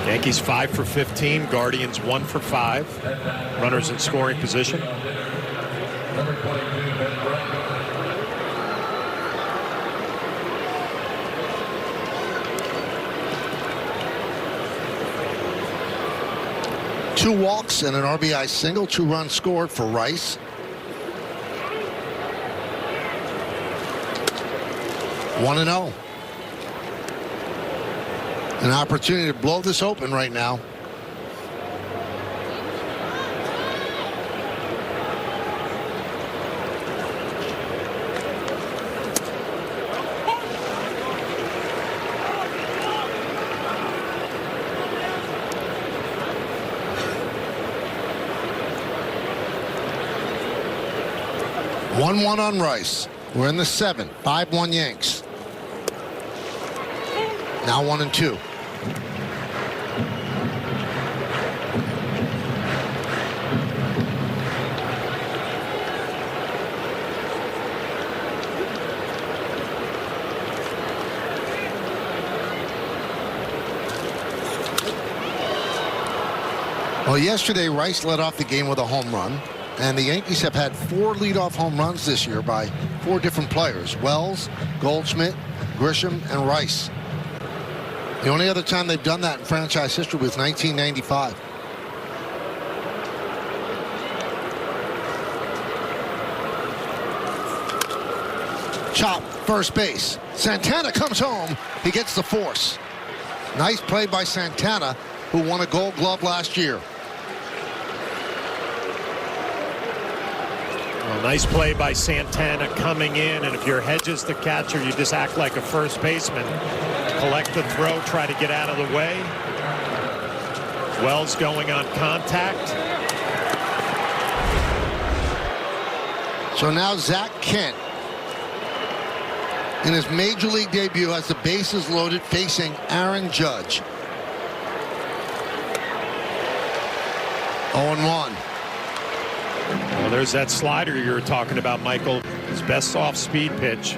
Yankees 5 for 15, Guardians 1 for 5. Runners in scoring position. Number 22, Ben Bryant. Two walks and an RBI single, 2 runs scored for Rice. One and 0. An opportunity to blow this open right now. One on Rice. We're in the 7th. 5-1 Yanks. Now 1-2. Well, yesterday, Rice led off the game with a home run, and the Yankees have had 4 leadoff home runs this year by 4 different players: Wells, Goldschmidt, Grisham, and Rice. The only other time they've done that in franchise history was 1995. Chop, first base. Santana comes home. He gets the force. Nice play by Santana, who won a Gold Glove last year. Well, nice play by Santana coming in, and if you're Hedges the catcher, you just act like a first baseman. Collect the throw, try to get out of the way. Wells going on contact. So now Zach Kent, in his major league debut, has the bases loaded facing Aaron Judge. 0-1. Well, there's that slider you were talking about, Michael. His best off-speed pitch.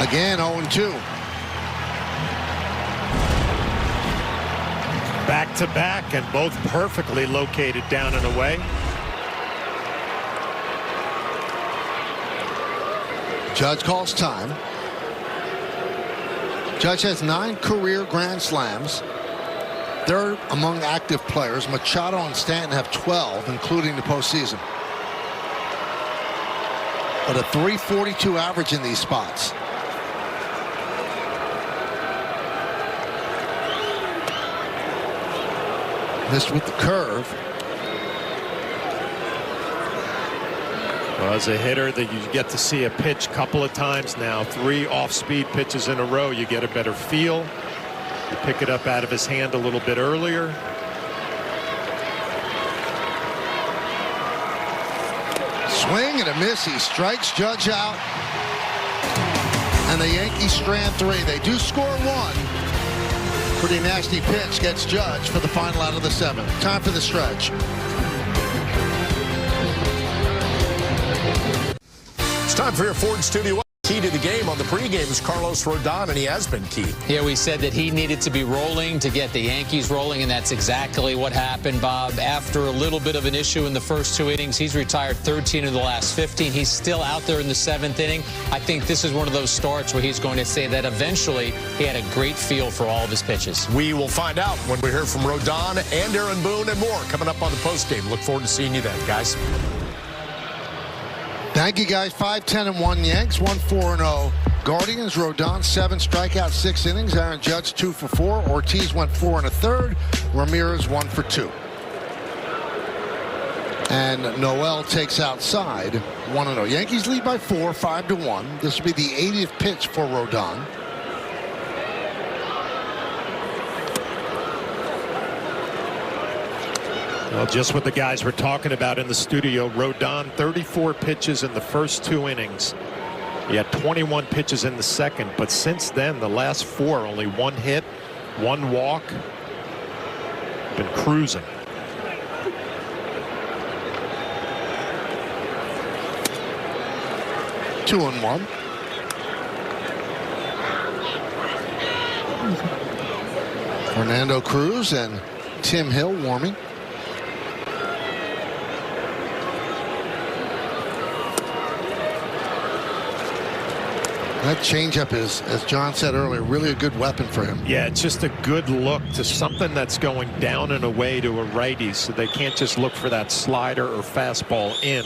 Again, 0-2. Back-to-back, and both perfectly located down and away. Judge calls time. Judge has 9 career grand slams. Third among active players. Machado and Stanton have 12, including the postseason. But a .342 average in these spots. Missed with the curve. Well, as a hitter, that you get to see a pitch a couple of times now, 3 off-speed pitches in a row, you get a better feel. You pick it up out of his hand a little bit earlier. Swing and a miss. He strikes Judge out. And the Yankees strand 3. They do score 1. Pretty nasty pitch gets Judge for the final out of the 7th. Time for the stretch. It's time for your Ford Studio key to the game on the pregame is Carlos Rodon, and he has been key. Yeah, we said that he needed to be rolling to get the Yankees rolling, and that's exactly what happened, Bob. After a little bit of an issue in the first 2 innings, he's retired 13 of the last 15. He's still out there in the 7th inning. I think this is one of those starts where he's going to say that eventually he had a great feel for all of his pitches. We will find out when we hear from Rodon and Aaron Boone and more coming up on the postgame. Look forward to seeing you then, guys. Thank you, guys. 5-10-1 Yanks, 1-4-0 Guardians. Rodon, 7 strikeouts, 6 innings. Aaron Judge, 2 for 4. Ortiz went 4 1/3. Ramirez, 1 for 2. And Noel takes outside, 1-0. Yankees lead by 4, 5-1. This will be the 80th pitch for Rodon. Well, just what the guys were talking about in the studio. Rodon, 34 pitches in the first 2 innings. He had 21 pitches in the second, but since then, the last 4, only 1 hit, 1 walk. Been cruising. Two and 1. Fernando Cruz and Tim Hill warming. That changeup is, as John said earlier, really a good weapon for him. Yeah, it's just a good look to something that's going down and away to a righty, so they can't just look for that slider or fastball in.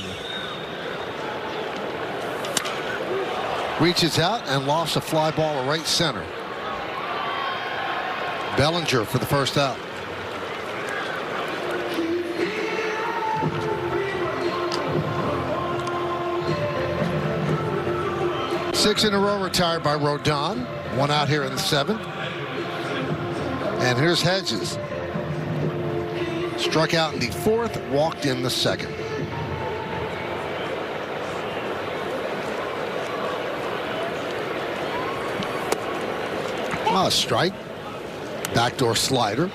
Reaches out and lofts a fly ball to right center. Bellinger for the first out. Six in a row retired by Rodon. 1 out here in the 7th. And here's Hedges. Struck out in the 4th, walked in the 2nd. A strike. Backdoor slider.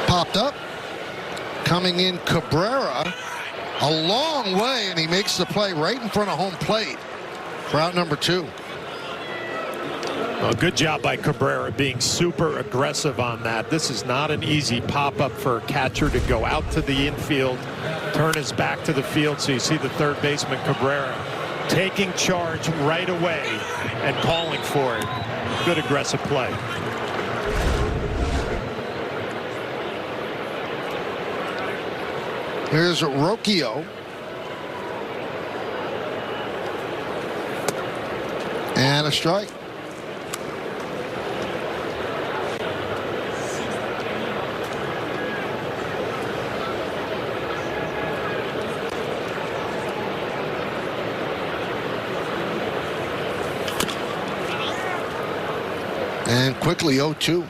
Popped up. Coming in Cabrera a long way, and he makes the play right in front of home plate for out number 2. Well, good job by Cabrera being super aggressive on that. This is not an easy pop-up for a catcher to go out to the infield, turn his back to the field. So you see the third baseman, Cabrera, taking charge right away and calling for it. Good aggressive play. Here's Rocchio. And a strike. And quickly 0-2.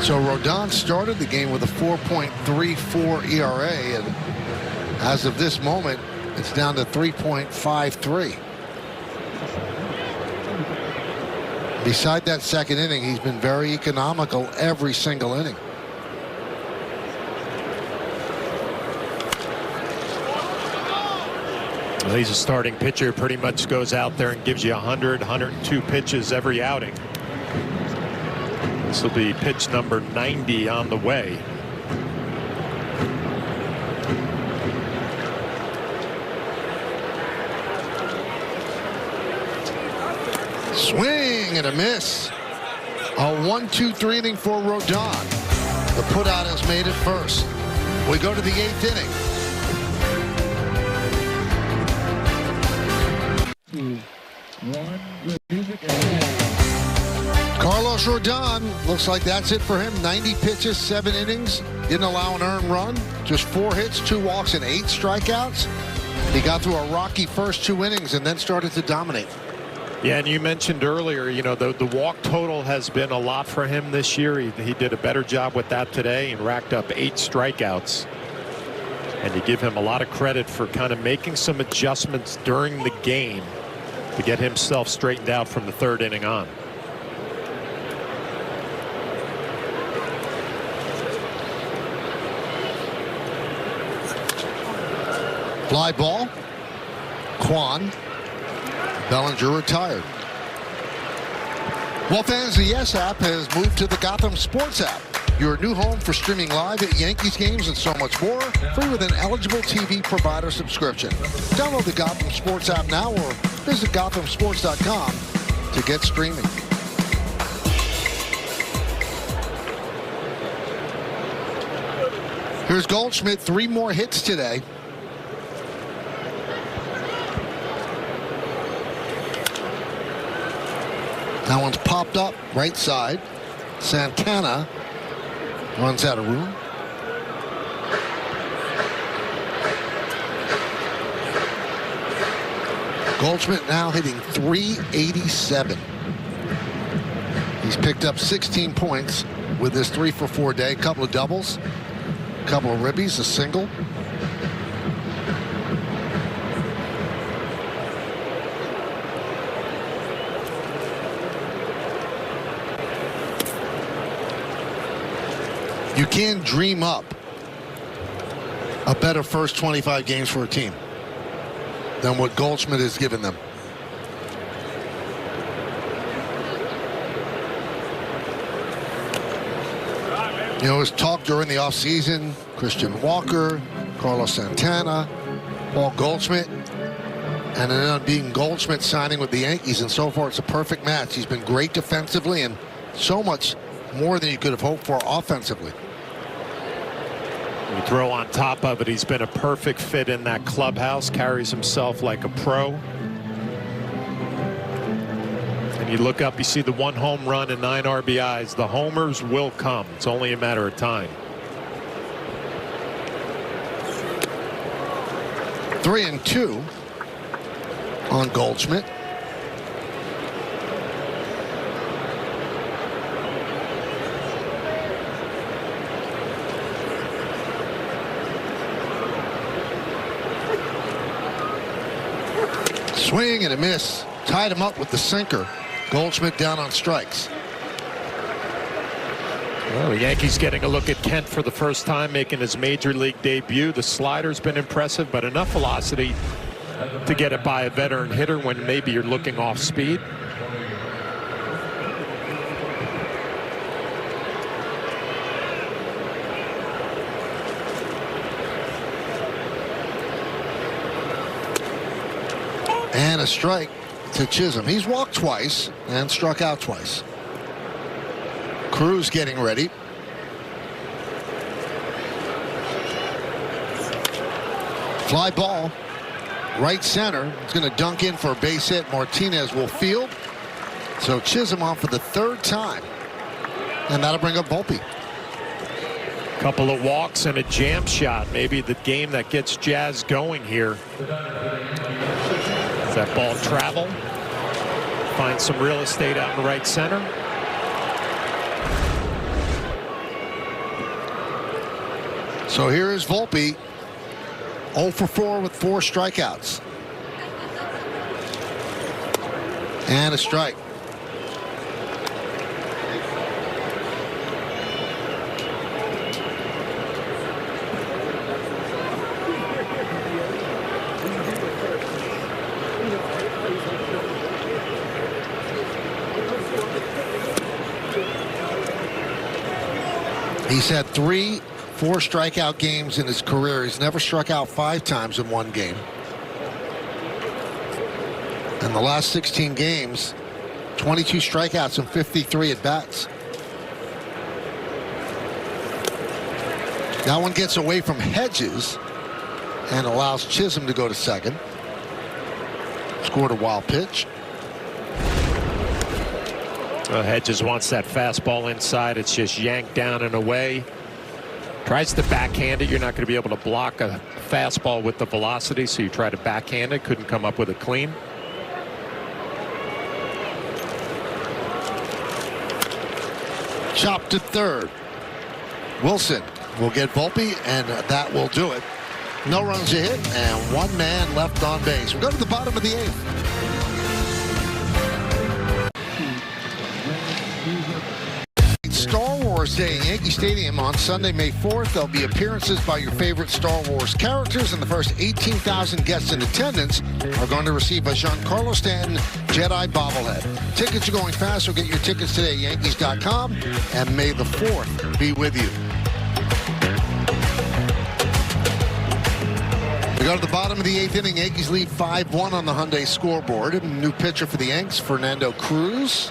So Rodon started the game with a 4.34 ERA, and as of this moment, it's down to 3.53. Beside that second inning, he's been very economical every single inning. Well, he's a starting pitcher, pretty much goes out there and gives you 100, 102 pitches every outing. This will be pitch number 90 on the way. Swing and a miss. A 1-2-3 inning for Rodon. The putout has made it first. We go to the 8th inning. Carlos Carlos Rodon, looks like that's it for him. 90 pitches, 7 innings. Didn't allow an earned run. Just 4 hits, 2 walks, and 8 strikeouts. He got through a rocky first 2 innings and then started to dominate. Yeah, and you mentioned earlier, you know, the walk total has been a lot for him this year. He did a better job with that today and racked up 8 strikeouts. And you give him a lot of credit for kind of making some adjustments during the game to get himself straightened out from the 3rd inning on. Fly ball. Kwan. Bellinger retired. Well, fans, the Yes app has moved to the Gotham Sports app. Your new home for streaming live at Yankees games and so much more, free with an eligible TV provider subscription. Download the Gotham Sports app now or visit GothamSports.com to get streaming. Here's Goldschmidt, 3 more hits today. That one's popped up right side. Santana runs out of room. Goldschmidt now hitting .387. He's picked up 16 points with his 3-for-4 day. A couple of doubles, a couple of ribbies, a single. You can dream up a better first 25 games for a team than what Goldschmidt has given them. You know, it was talk during the offseason, Christian Walker, Carlos Santana, Paul Goldschmidt, and it ended up being Goldschmidt signing with the Yankees, and so far it's a perfect match. He's been great defensively and so much more than you could have hoped for offensively. You throw on top of it, he's been a perfect fit in that clubhouse, carries himself like a pro. And you look up, you see the 1 home run and 9 RBIs. The homers will come. It's only a matter of time. 3-2 on Goldschmidt. Swing and a miss. Tied him up with the sinker. Goldschmidt down on strikes. Well, the Yankees getting a look at Kent for the first time, making his major league debut. The slider's been impressive, but enough velocity to get it by a veteran hitter when maybe you're looking off speed. And a strike to Chisholm. He's walked twice and struck out twice. Cruz getting ready. Fly ball. Right center. It's going to dunk in for a base hit. Martinez will field. So Chisholm on for the 3rd time. And that'll bring up Volpe. Couple of walks and a jam shot. Maybe the game that gets Jazz going here. Does that ball travel? Find some real estate out in right center. So here is Volpe. 0-for-4 with 4 strikeouts. And a strike. He's had 3 4-strikeout games in his career. He's never struck out 5 times in one game. In the last 16 games, 22 strikeouts and 53 at-bats. That one gets away from Hedges and allows Chisholm to go to second. Scored a wild pitch. Well, Hedges wants that fastball inside. It's just yanked down and away. Tries to backhand it. You're not going to be able to block a fastball with the velocity, so you try to backhand it. Couldn't come up with a clean. Chop to third. Wilson will get Volpe, and that will do it. No runs a hit, and one man left on base. We'll go to the bottom of the eighth. Star Wars Day in Yankee Stadium on Sunday, May 4th. There'll be appearances by your favorite Star Wars characters, and the first 18,000 guests in attendance are going to receive a Giancarlo Stanton Jedi bobblehead. Tickets are going fast, so get your tickets today at Yankees.com, and May the 4th be with you. We go to the bottom of the eighth inning. Yankees lead 5-1 on the Hyundai scoreboard. A new pitcher for the Yanks, Fernando Cruz.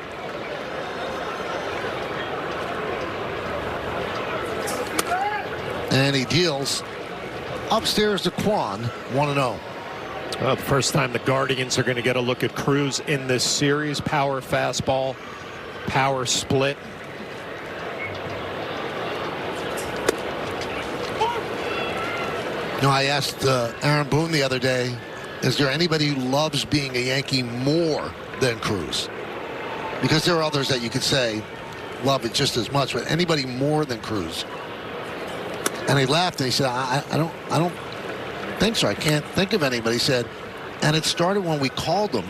And he deals upstairs to Kwan, 1-0. Well, the first time the Guardians are going to get a look at Cruz in this series. Power fastball, power split. I asked Aaron Boone the other day, is there anybody who loves being a Yankee more than Cruz? Because there are others that you could say love it just as much, but anybody more than Cruz? And he laughed and he said, I don't think so. I can't think of anybody. He said, and it started when we called him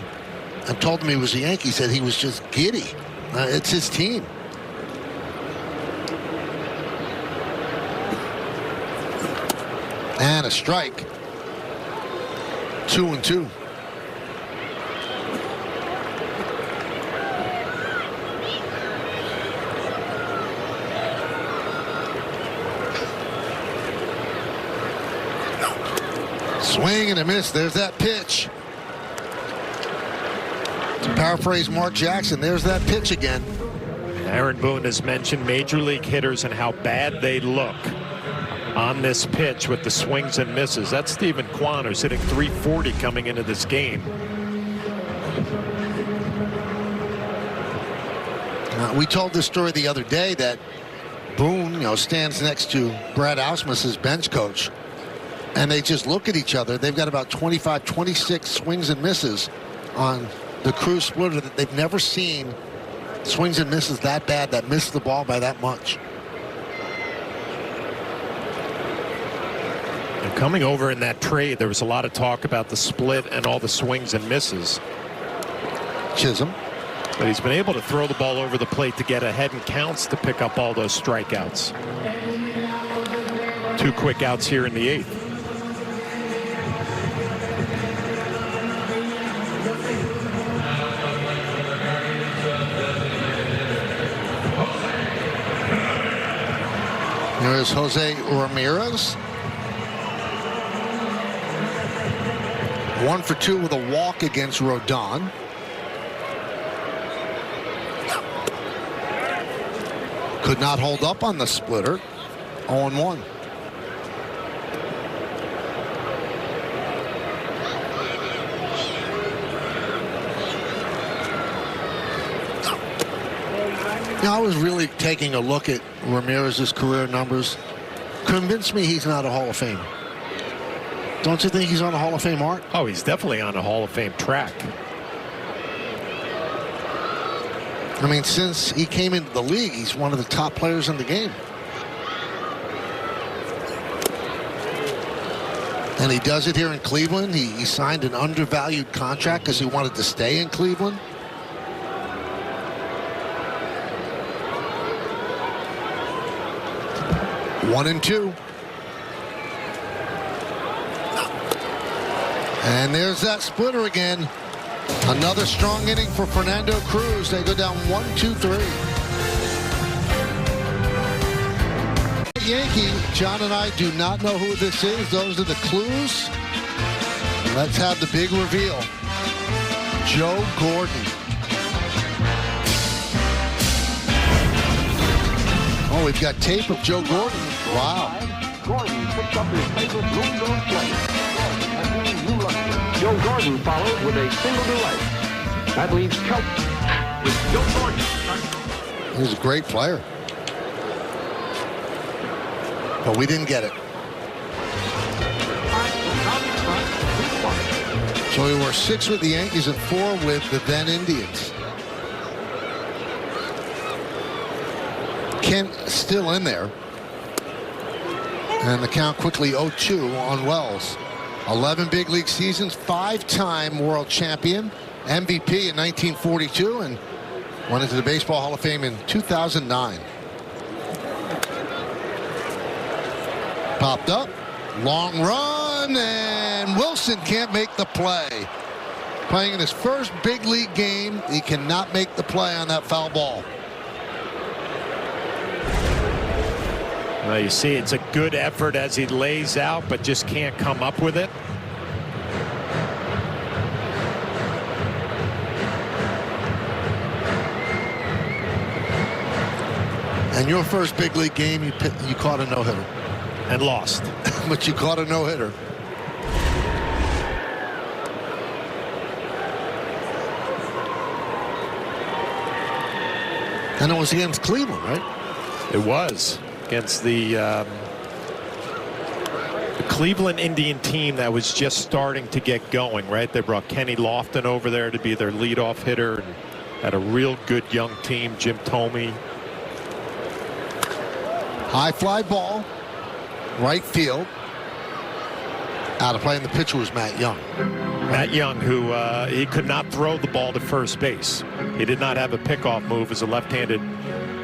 and told him he was a Yankee. He said he was just giddy. It's his team. And a strike. 2-2. Swing and a miss. There's that pitch. To paraphrase Mark Jackson, there's that pitch again. Aaron Boone has mentioned major league hitters and how bad they look on this pitch with the swings and misses. That's Stephen Kwan, who's hitting .340 coming into this game. We told this story the other day that Boone, stands next to Brad Ausmus, his bench coach, and they just look at each other. They've got about 25, 26 swings and misses on the Cruz splitter. That they've never seen swings and misses that bad, that missed the ball by that much. And coming over in that trade, there was a lot of talk about the split and all the swings and misses. Chisholm. But he's been able to throw the ball over the plate to get ahead in counts to pick up all those strikeouts. 2 quick outs here in the eighth. There's Jose Ramirez. 1 for 2 with a walk against Rodon. Could not hold up on the splitter. 0-1. I was really taking a look at Ramirez's career numbers. Convinced me he's not a Hall of Fame. Don't you think he's on a Hall of Fame, Art? Oh, he's definitely on a Hall of Fame track. I mean, since he came into the league, he's one of the top players in the game. And he does it here in Cleveland. He signed an undervalued contract because he wanted to stay in Cleveland. One and 2. And there's that splitter again. Another strong inning for Fernando Cruz. They go down 1-2-3. Yankee, John and I do not know who this is. Those are the clues. Let's have the big reveal. Joe Gordon. Oh, we've got tape of Joe Gordon. Wow. Gordon picks up his favorite New York play. Joe Gordon follows with a single delay. That leaves Kelp with Joe Gordon. He's a great player. But we didn't get it. So we were 6 with the Yankees and 4 with the then Indians. Kent still in there. And the count quickly 0-2 on Wells. 11 big league seasons, 5-time world champion, MVP in 1942, and went into the Baseball Hall of Fame in 2009. Popped up, long run, and Wilson can't make the play. Playing in his first big league game, he cannot make the play on that foul ball. Well, you see, it's a good effort as he lays out, but just can't come up with it. And your first big league game, you caught a no-hitter. And lost. But you caught a no-hitter. And it was against Cleveland, right? It was against the Cleveland Indian team that was just starting to get going, right? They brought Kenny Lofton over there to be their leadoff hitter and had a real good young team. Jim Thome. High fly ball, right field. Out of play, and the pitcher was Matt Young. Matt Young, who he could not throw the ball to first base. He did not have a pickoff move as a left-handed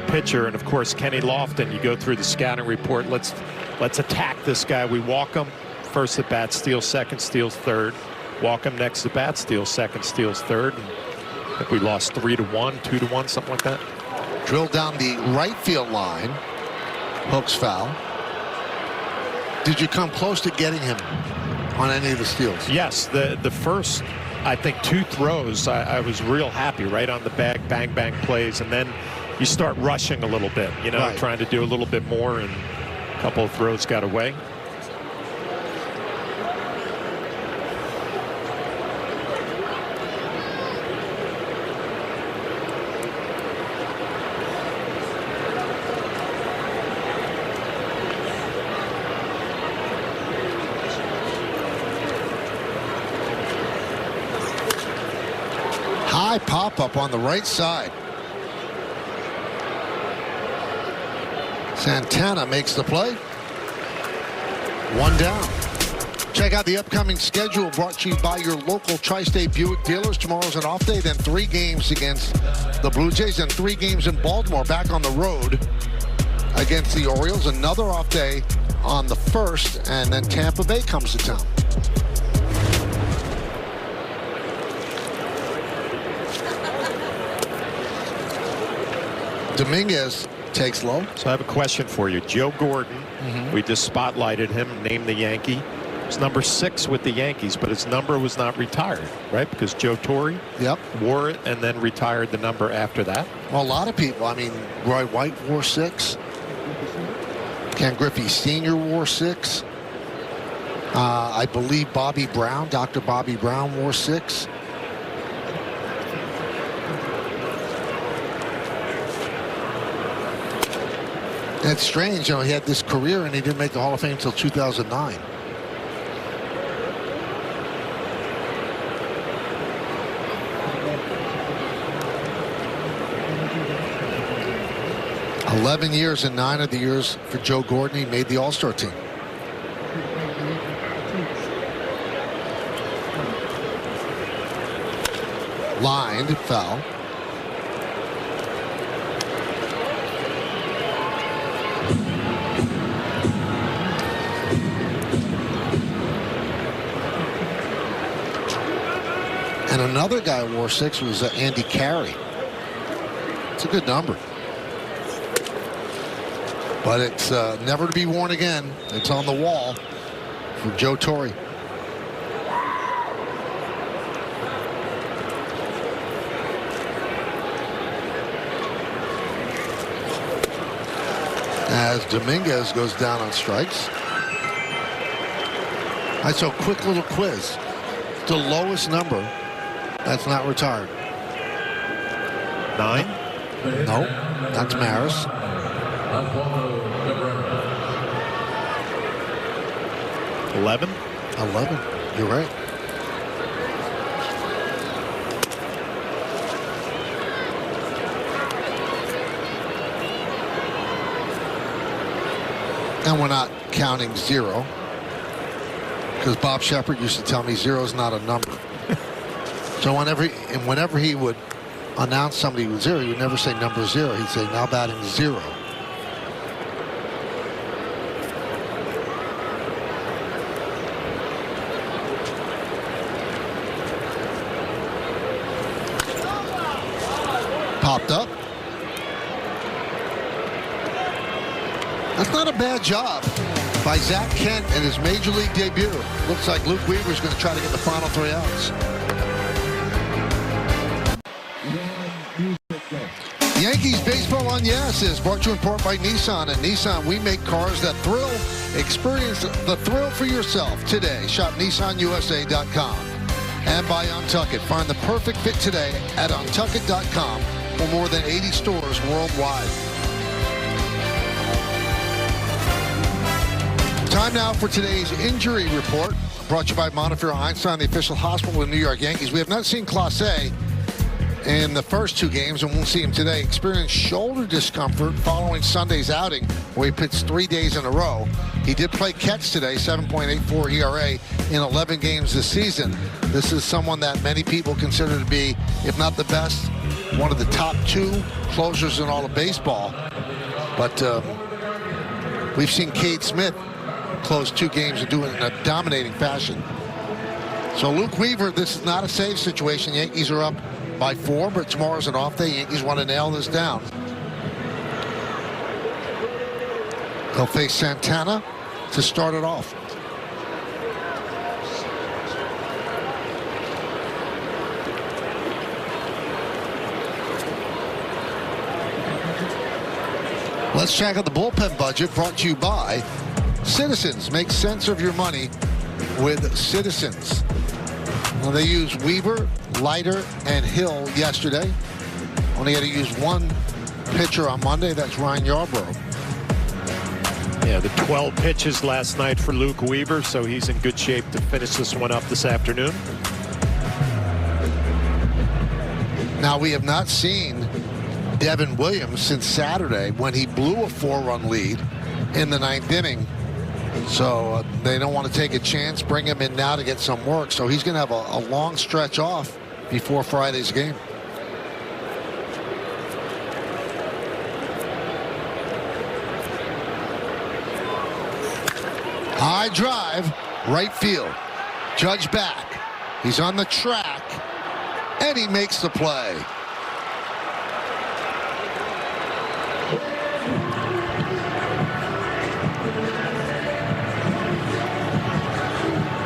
pitcher. And of course, Kenny Lofton, you go through the scouting report. Let's attack this guy. We walk him. First at bat, steals second, steals third. Walk him next at bat, steals second, steals third. And I think we lost 3-1, 2-1, something like that. Drilled down the right field line. Hooks foul. Did you come close to getting him on any of the steals? Yes, the first, I think, 2 throws, I was real happy, right on the bag, bang, bang plays, and then you start rushing a little bit, you know, right. Trying to do a little bit more, and a couple of throws got away. High pop-up on the right side. Santana makes the play. 1 down. Check out the upcoming schedule brought to you by your local Tri-State Buick dealers. Tomorrow's an off day, then 3 games against the Blue Jays, and 3 games in Baltimore, back on the road against the Orioles. Another off day on the 1st, and then Tampa Bay comes to town. Dominguez takes low. So I have a question for you. Joe Gordon, we just spotlighted him, named the Yankee. He's number 6 with the Yankees, but his number was not retired, right? Because Joe Torre wore it and then retired the number after that. Well, a lot of people. I mean, Roy White wore 6. Ken Griffey Sr. wore 6. I believe Bobby Brown, Dr. Bobby Brown, wore 6. And it's strange, you know, he had this career and he didn't make the Hall of Fame until 2009. "11 years and 9 of the years for Joe Gordon, he made the All-Star team." Lined, foul. And another guy who wore 6 was Andy Carey. It's a good number. But it's never to be worn again. It's on the wall for Joe Torre. As Dominguez goes down on strikes. All right, so quick little quiz. The lowest number that's not retired. 9? No, that's Maris. 11. 11. You're right. And we're not counting 0, because Bob Shepard used to tell me 0 is not a number. So whenever he would announce somebody with 0, he would never say number 0. He'd say now batting 0. Popped up. That's not a bad job by Zach Kent in his major league debut. Looks like Luke Weaver's going to try to get the final 3 outs. Yankees baseball on Yes is brought to you in part by Nissan. At Nissan, we make cars that thrill. Experience the thrill for yourself today. Shop NissanUSA.com. And by Untuckit. Find the perfect fit today at Untuckit.com for more than 80 stores worldwide. Time now for today's injury report, brought to you by Montefiore Einstein, the official hospital of the New York Yankees. We have not seen Clase in the first 2 games, and we'll see him today. Experienced shoulder discomfort following Sunday's outing, where he pitched 3 days in a row. He did play catch today, 7.84 ERA in 11 games this season. This is someone that many people consider to be, if not the best, one of the top 2 closers in all of baseball. But we've seen Cade Smith close 2 games and do it in a dominating fashion. So Luke Weaver, this is not a save situation. Yankees are up by 4, but tomorrow's an off day. Yankees want to nail this down. They'll face Santana to start it off. Let's check out the bullpen budget, brought to you by Citizens. Make sense of your money with Citizens. Well, they used Weaver, Leiter, and Hill yesterday. Only had to use 1 pitcher on Monday. That's Ryan Yarbrough. Yeah, the 12 pitches last night for Luke Weaver, so he's in good shape to finish this one up this afternoon. Now, we have not seen Devin Williams since Saturday when he blew a 4-run lead in the 9th inning. So they don't want to take a chance, bring him in now to get some work. So he's going to have a long stretch off before Friday's game. High drive, right field. Judge back. He's on the track, and he makes the play.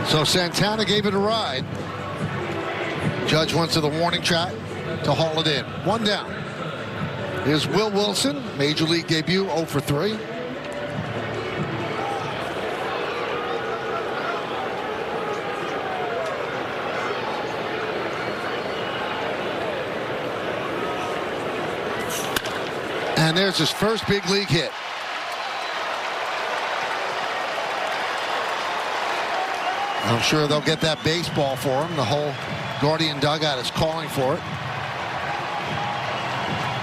So Santana gave it a ride. Judge went to the warning track to haul it in. 1 down. Here's Will Wilson, major league debut, 0 for 3. And there's his first big league hit. I'm sure they'll get that baseball for him. The whole Guardian dugout is calling for it.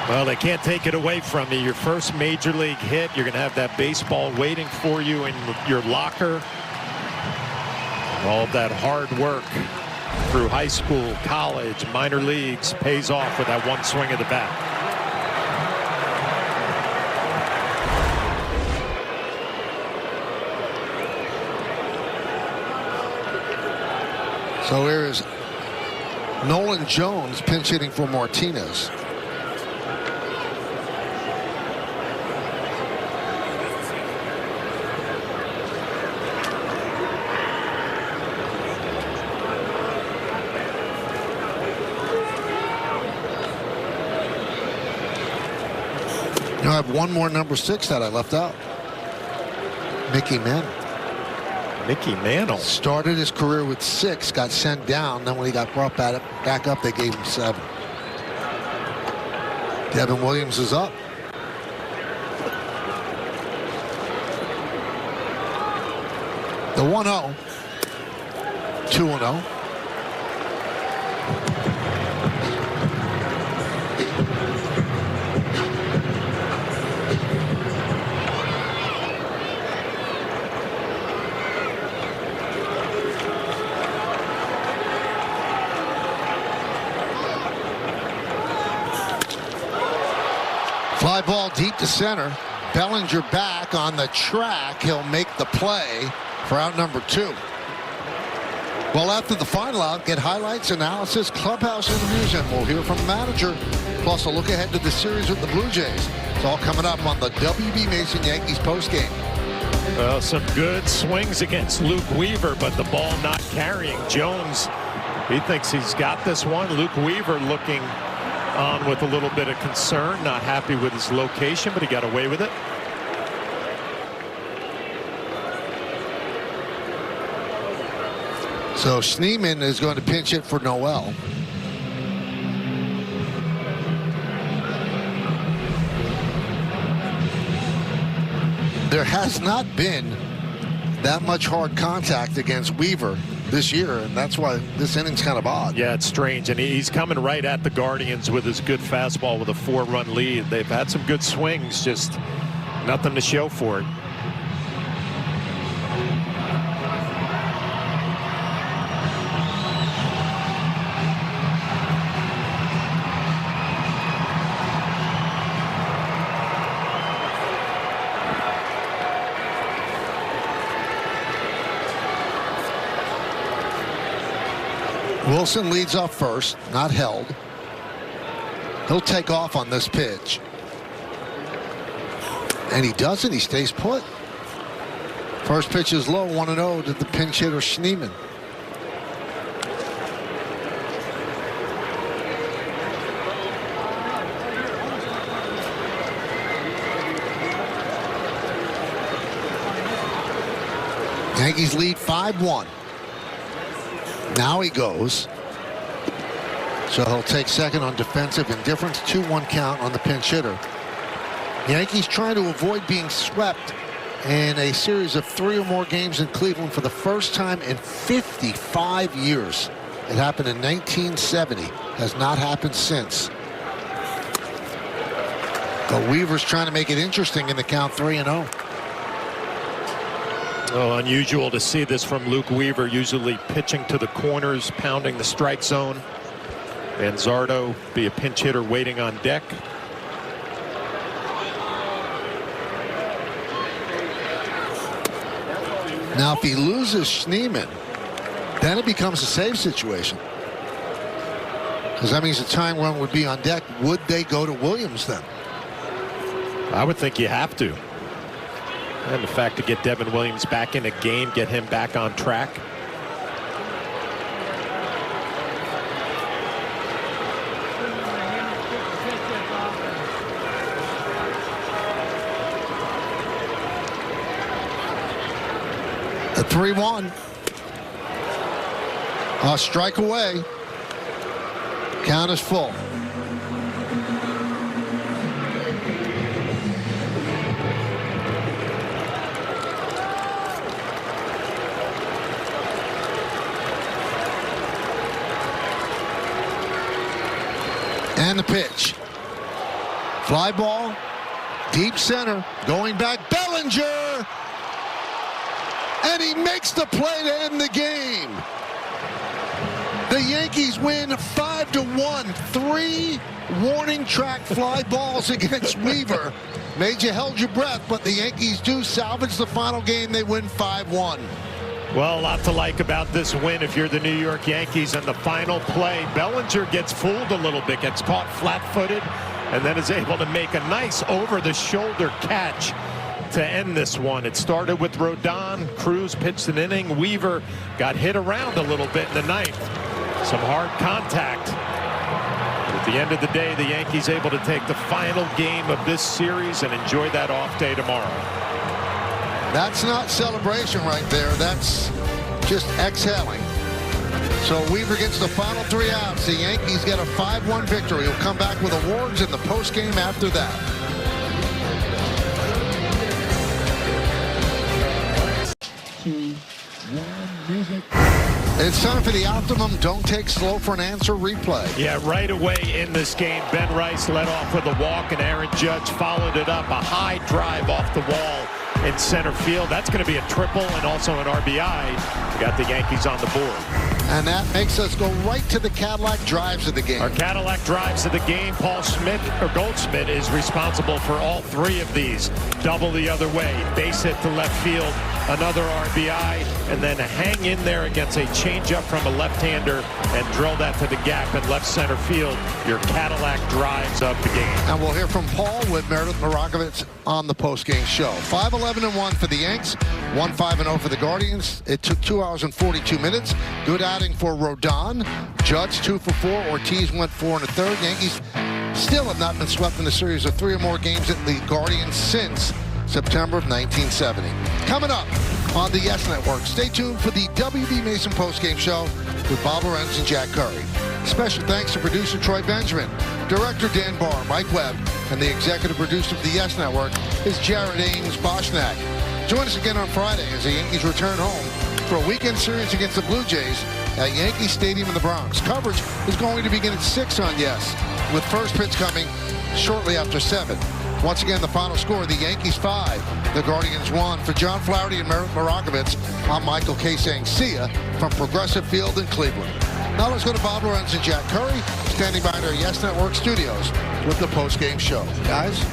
Well, they can't take it away from you. Your first major league hit, you're going to have that baseball waiting for you in your locker. All of that hard work through high school, college, minor leagues pays off with that 1 swing of the bat. So here is Nolan Jones pinch hitting for Martinez. You know, I have one more number 6 that I left out. Mickey Mantle. Mickey Mantle started his career with 6, got sent down. Then when he got brought back up, they gave him 7. Devin Williams is up. The 1-0. 2-0. Fly ball deep to center. Bellinger back on the track. He'll make the play for out number 2. Well, after the final out, get highlights, analysis, clubhouse interviews, and we'll hear from the manager. Plus, a look ahead to the series with the Blue Jays. It's all coming up on the W.B. Mason Yankees postgame. Well, some good swings against Luke Weaver, but the ball not carrying. Jones, he thinks he's got this one. Luke Weaver looking on with a little bit of concern, not happy with his location, but he got away with it. So Schneemann is going to pinch hit for Noel. There has not been that much hard contact against Weaver this year, and that's why this inning's kind of odd. Yeah, it's strange, and he's coming right at the Guardians with his good fastball with a 4-run lead. They've had some good swings, just nothing to show for it. Wilson leads off first, not held. He'll take off on this pitch. And he doesn't. He stays put. First pitch is low, 1-0 to the pinch hitter Schneemann. Yankees lead 5-1. Now he goes. So he'll take second on defensive indifference. 2-1 count on the pinch hitter. Yankees trying to avoid being swept in a series of 3 or more games in Cleveland for the first time in 55 years. It happened in 1970. Has not happened since. But Weaver's trying to make it interesting in the count 3-0. Well, unusual to see this from Luke Weaver, usually pitching to the corners, pounding the strike zone. And Zardo be a pinch hitter waiting on deck. Now, if he loses Schneemann, then it becomes a save situation. Because that means the tying run would be on deck. Would they go to Williams then? I would think you have to. And the fact to get Devin Williams back in a game, get him back on track. The 3-1. A strike away. Count is full. And the pitch. Fly ball. Deep center. Going back. Bellinger. And he makes the play to end the game. The Yankees win 5-1. 3 warning track fly balls against Weaver. Made you held your breath, but the Yankees do salvage the final game. They win 5-1. Well, a lot to like about this win if you're the New York Yankees. And the final play, Bellinger gets fooled a little bit, gets caught flat-footed, and then is able to make a nice over-the-shoulder catch to end this one. It started with Rodon. Cruz pitched an inning. Weaver got hit around a little bit in the ninth. Some hard contact. But at the end of the day, the Yankees able to take the final game of this series and enjoy that off day tomorrow. That's not celebration right there. That's just exhaling. So Weaver gets the final 3 outs. The Yankees get a 5-1 victory. He'll come back with awards in the postgame after that. It's time for the Optimum Don't Take Slow for an Answer replay. Yeah, right away in this game, Ben Rice led off with a walk, and Aaron Judge followed it up. A high drive off the wall in center field. That's going to be a triple and also an RBI. We got the Yankees on the board. And that makes us go right to the Cadillac drives of the game. Our Cadillac drives of the game. Paul Schmidt, or Goldschmidt, is responsible for all 3 of these. Double the other way, base hit to left field, another RBI, and then hang in there against a changeup from a left-hander and drill that to the gap in left center field. Your Cadillac drives of the game. And we'll hear from Paul with Meredith Morakovitz on the postgame show. 5-11-1 for the Yanks, 1-5-0 for the Guardians. It took 2 hours and 42 minutes. Good outing for Rodon. Judge 2 for 4. Ortiz went 4 1/3. Yankees still have not been swept in a series of 3 or more games at the Guardians since September of 1970. Coming up on the Yes Network, stay tuned for the WB Mason postgame show with Bob Lorenz and Jack Curry. Special thanks to producer Troy Benjamin, director Dan Barr, Mike Webb, and the executive producer of the Yes Network is Jared Ames Boschnack. Join us again on Friday as the Yankees return home for a weekend series against the Blue Jays at Yankee Stadium in the Bronx. Coverage is going to begin at 6 on Yes, with first pitch coming shortly after 7. Once again, the final score, the Yankees 5, the Guardians 1. For John Flaherty and Meredith Morakovitz, I'm Michael K. saying see ya from Progressive Field in Cleveland. Now let's go to Bob Lorenz and Jack Curry, standing by in our Yes Network studios with the postgame show. Guys?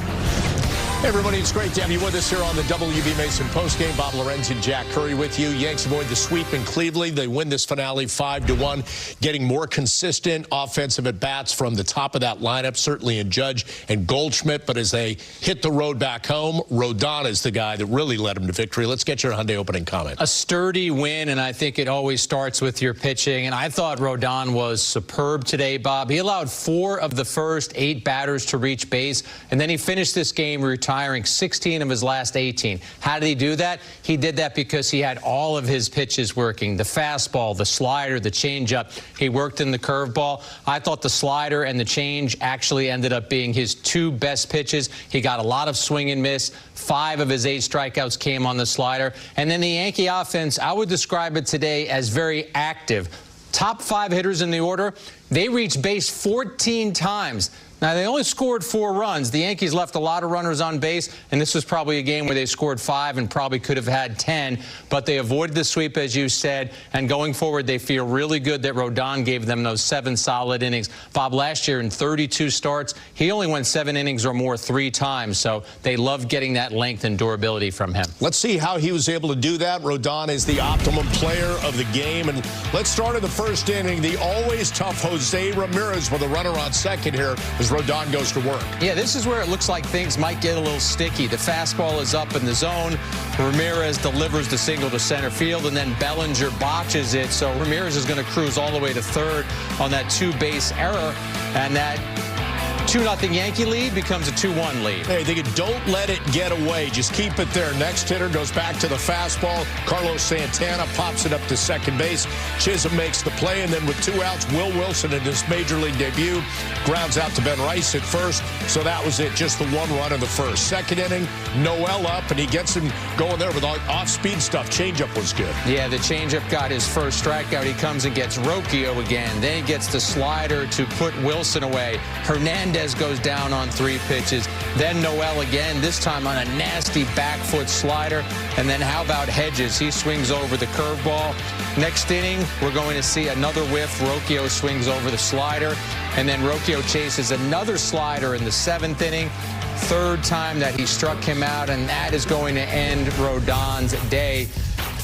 Hey everybody, it's great to have you with us here on the WB Mason postgame. Bob Lorenz and Jack Curry with you. Yanks avoid the sweep in Cleveland. They win this finale 5-1, getting more consistent offensive at-bats from the top of that lineup, certainly in Judge and Goldschmidt. But as they hit the road back home, Rodon is the guy that really led them to victory. Let's get your Hyundai opening comment. A sturdy win, and I think it always starts with your pitching. And I thought Rodon was superb today, Bob. He allowed 4 of the first 8 batters to reach base, and then he finished this game retiring 16 of his last 18. How did he do that? He did that because he had all of his pitches working. The fastball, the slider, the changeup. He worked in the curveball. I thought the slider and the change actually ended up being his 2 best pitches. He got a lot of swing and miss. 5 of his 8 strikeouts came on the slider. And then the Yankee offense, I would describe it today as very active. Top 5 hitters in the order. They reached base 14 times. Now, they only scored 4 runs. The Yankees left a lot of runners on base, and this was probably a game where they scored 5 and probably could have had 10, but they avoided the sweep, as you said, and going forward, they feel really good that Rodon gave them those 7 solid innings. Bob, last year in 32 starts, he only went 7 innings or more 3 times, so they love getting that length and durability from him. Let's see how he was able to do that. Rodon is the optimum player of the game, and let's start in the first inning. The always tough Jose Ramirez with a runner on second here as Rodon goes to work. Yeah, this is where it looks like things might get a little sticky. The fastball is up in the zone. Ramirez delivers the single to center field, and then Bellinger botches it. So Ramirez is going to cruise all the way to third on that 2-base error, and that 2-0 Yankee lead becomes a 2-1 lead. Hey, they don't let it get away. Just keep it there. Next hitter goes back to the fastball. Carlos Santana pops it up to second base. Chisholm makes the play, and then with 2 outs, Will Wilson in his major league debut grounds out to Ben Rice at first. So that was it, just the 1 run in the first. Second inning, Noel up, and he gets him going there with off-speed stuff. Changeup was good. Yeah, the changeup got his first strikeout. He comes and gets Rocchio again. Then he gets the slider to put Wilson away. Hernandez goes down on 3 pitches. Then Noel again, this time on a nasty back foot slider. And then how about Hedges? He swings over the curveball. Next inning, we're going to see another whiff. Rocchio swings over the slider. And then Rocchio chases another slider in the 7th inning. 3rd time that he struck him out, and that is going to end Rodon's day.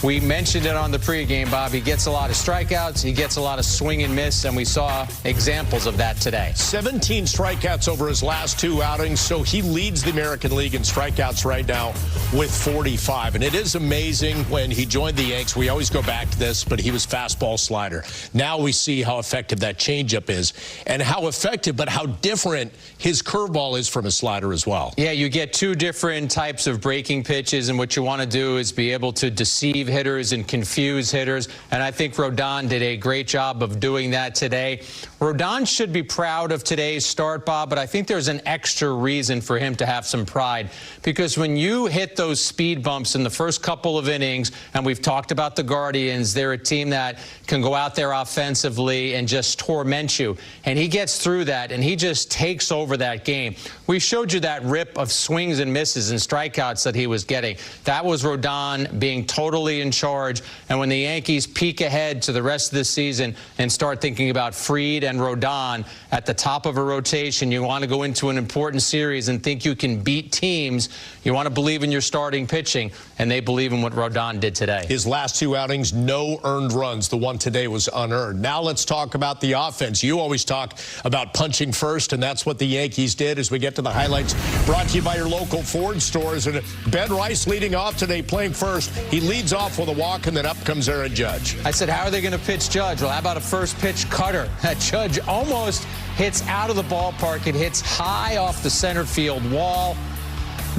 We mentioned it on the pregame, Bob. He gets a lot of strikeouts. He gets a lot of swing and miss, and we saw examples of that today. 17 strikeouts over his last 2 outings, so he leads the American League in strikeouts right now with 45. And it is amazing when he joined the Yanks. We always go back to this, but he was fastball slider. Now we see how effective that changeup is, and how effective, but how different his curveball is from his slider as well. Yeah, you get 2 different types of breaking pitches, and what you want to do is be able to deceive hitters and confuse hitters, and I think Rodon did a great job of doing that today. Rodon should be proud of today's start, Bob, but I think there's an extra reason for him to have some pride, because when you hit those speed bumps in the first couple of innings, and we've talked about the Guardians, they're a team that can go out there offensively and just torment you, and he gets through that, and he just takes over that game. We showed you that rip of swings and misses and strikeouts that he was getting. That was Rodon being totally in charge, and when the Yankees peek ahead to the rest of the season and start thinking about Fried and Rodon at the top of a rotation, you want to go into an important series and think you can beat teams. You want to believe in your starting pitching, and they believe in what Rodon did today. His last two outings, no earned runs. The one today was unearned. Now let's talk about the offense. You always talk about punching first, and that's what the Yankees did. As we get to the highlights, brought to you by your local Ford stores. And Ben Rice leading off today, playing first. He leads off with a walk, and then up comes Aaron Judge. I said, how are they going to pitch Judge? Well, how about a first pitch cutter? That Judge almost hits out of the ballpark. It hits high off the center field wall.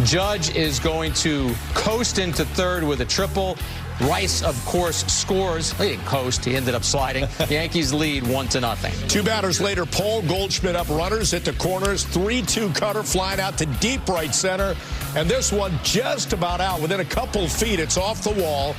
Judge is going to coast into third with a triple. Rice, of course, scores. He didn't coast. He ended up sliding. The Yankees lead 1-0. Two batters later, Paul Goldschmidt up runners at the corners. 3-2 cutter flying out to deep right center. And this one just about out. Within a couple feet, it's off the wall.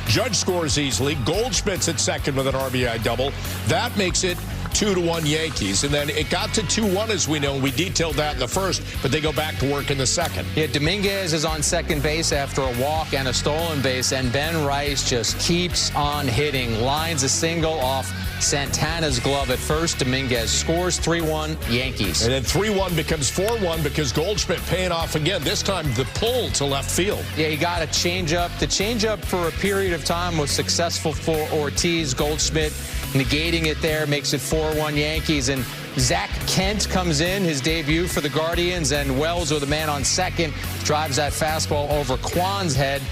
Judge scores easily. Goldschmidt's at second with an RBI double. That makes it 2-1 Yankees. And then it got to 2-1, as we know. We detailed that in the first, but they go back to work in the second. Yeah, Dominguez is on second base after a walk and a stolen base, and Ben Rice just keeps on hitting. Lines a single off Santana's glove at first. Dominguez scores 3-1 Yankees. And then 3-1 becomes 4-1 because Goldschmidt paying off again. This time the pull to left field. Yeah, he got a changeup. The changeup for a period of time was successful for Ortiz. Goldschmidt negating it there makes it 4-1 Yankees. And Zach Kent comes in, his debut for the Guardians, and Wells, with a man on second, drives that fastball over Kwan's head.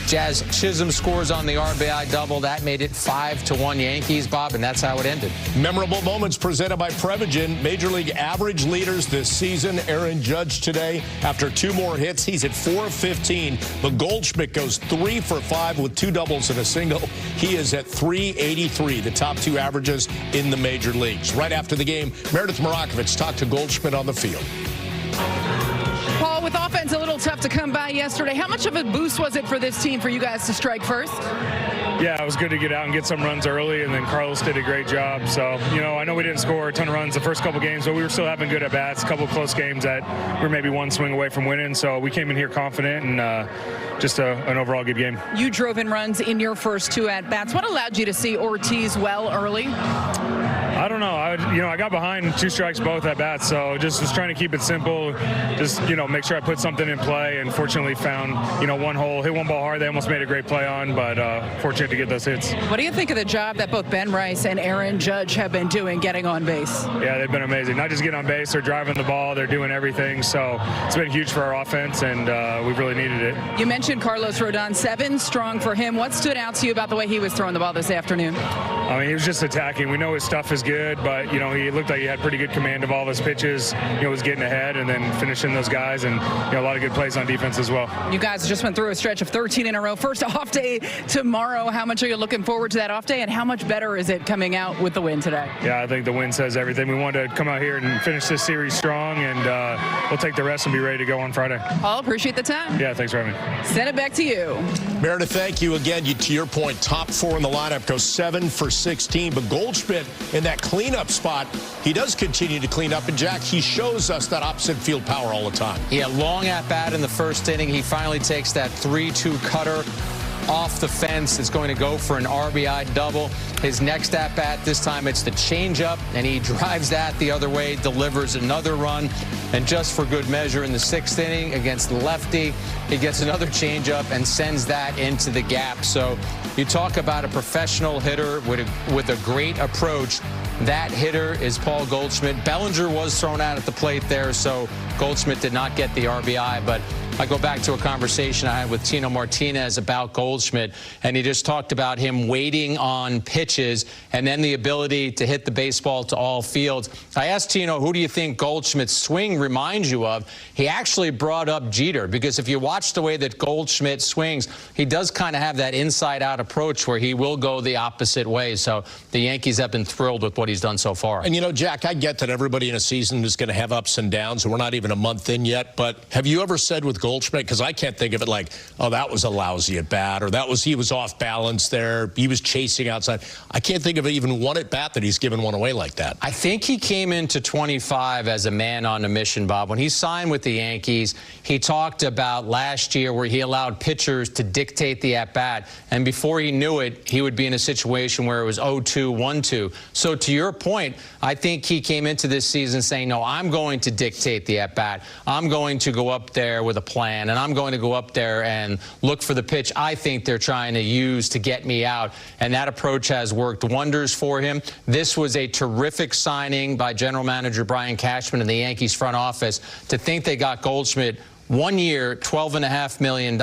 Jazz Chisholm scores on the RBI double. That made it 5-1 Yankees, Bob, and that's how it ended. Memorable moments presented by Prevagen. Major League average leaders this season. Aaron Judge today, after two more hits, he's at 415. But Goldschmidt goes 3 for 5 with 2 doubles and a single. He is at 383, the top 2 averages in the major leagues. Right after the game, Meredith Marakovich talked to Goldschmidt on the field. Paul, with offense a little tough to come by yesterday, how much of a boost was it for this team for you guys to strike first? Yeah, it was good to get out and get some runs early, and then Carlos did a great job. So, you know, I know we didn't score a ton of runs the first couple games, but we were still having good at-bats, a couple of close games that we were maybe one swing away from winning. So we came in here confident and just an overall good game. You drove in runs in your first 2 at-bats. What allowed you to see Ortiz well early? I don't know. I got behind 2 strikes both at bats, so just was trying to keep it simple. Just, make sure I put something in play, and fortunately found, one hole, hit one ball hard. They almost made a great play on, but fortunate to get those hits. What do you think of the job that both Ben Rice and Aaron Judge have been doing getting on base? Yeah, they've been amazing. Not just getting on base, they're driving the ball, they're doing everything. So it's been huge for our offense, and we've really needed it. You mentioned Carlos Rodon, 7 strong for him. What stood out to you about the way he was throwing the ball this afternoon? I mean, he was just attacking. We know his stuff is good, but, he looked like he had pretty good command of all of his pitches. Was getting ahead and then finishing those guys, and, a lot of good plays on defense as well. You guys just went through a stretch of 13 in a row. First off day tomorrow. How much are you looking forward to that off day, and how much better is it coming out with the win today? Yeah, I think the win says everything. We wanted to come out here and finish this series strong, and we'll take the rest and be ready to go on Friday. Paul, appreciate the time. Yeah, thanks for having me. Send it back to you. Meredith, thank you again. To your point, top 4 in the lineup, goes 7 for 16. But Goldschmidt in that cleanup spot, he does continue to clean up. And, Jack, he shows us that opposite field power all the time. Yeah, long at-bat in the first inning. He finally takes that 3-2 cutter off the fence. It's going to go for an RBI double. His next at-bat, this time it's the changeup, and he drives that the other way, delivers another run. And just for good measure, in the 6th inning against the lefty, he gets another changeup and sends that into the gap. So you talk about a professional hitter with a great approach. That hitter is Paul Goldschmidt. Bellinger was thrown out at the plate there, so Goldschmidt did not get the RBI, but I go back to a conversation I had with Tino Martinez about Goldschmidt, and he just talked about him waiting on pitches and then the ability to hit the baseball to all fields. I asked Tino, who do you think Goldschmidt's swing reminds you of? He actually brought up Jeter, because if you watch the way that Goldschmidt swings, he does kind of have that inside-out approach where he will go the opposite way. So the Yankees have been thrilled with what he's done so far. And, you know, Jack, I get that everybody in a season is going to have ups and downs, and we're not even a month in yet, but have you ever said with Goldschmidt, because I can't think of it like, oh, that was a lousy at bat, or he was off balance there, he was chasing outside. I can't think of even one at bat that he's given one away like that. I think he came into 25 as a man on a mission, Bob. When he signed with the Yankees, he talked about last year where he allowed pitchers to dictate the at-bat, and before he knew it, he would be in a situation where it was 0-2, 1-2. So to your point, I think he came into this season saying, no, I'm going to dictate the at-bat. I'm going to go up there with a plan, and I'm going to go up there and look for the pitch I think they're trying to use to get me out. And that approach has worked wonders for him. This was a terrific signing by general manager Brian Cashman and the Yankees front office. To think they got Goldschmidt 1 year, $12.5 million,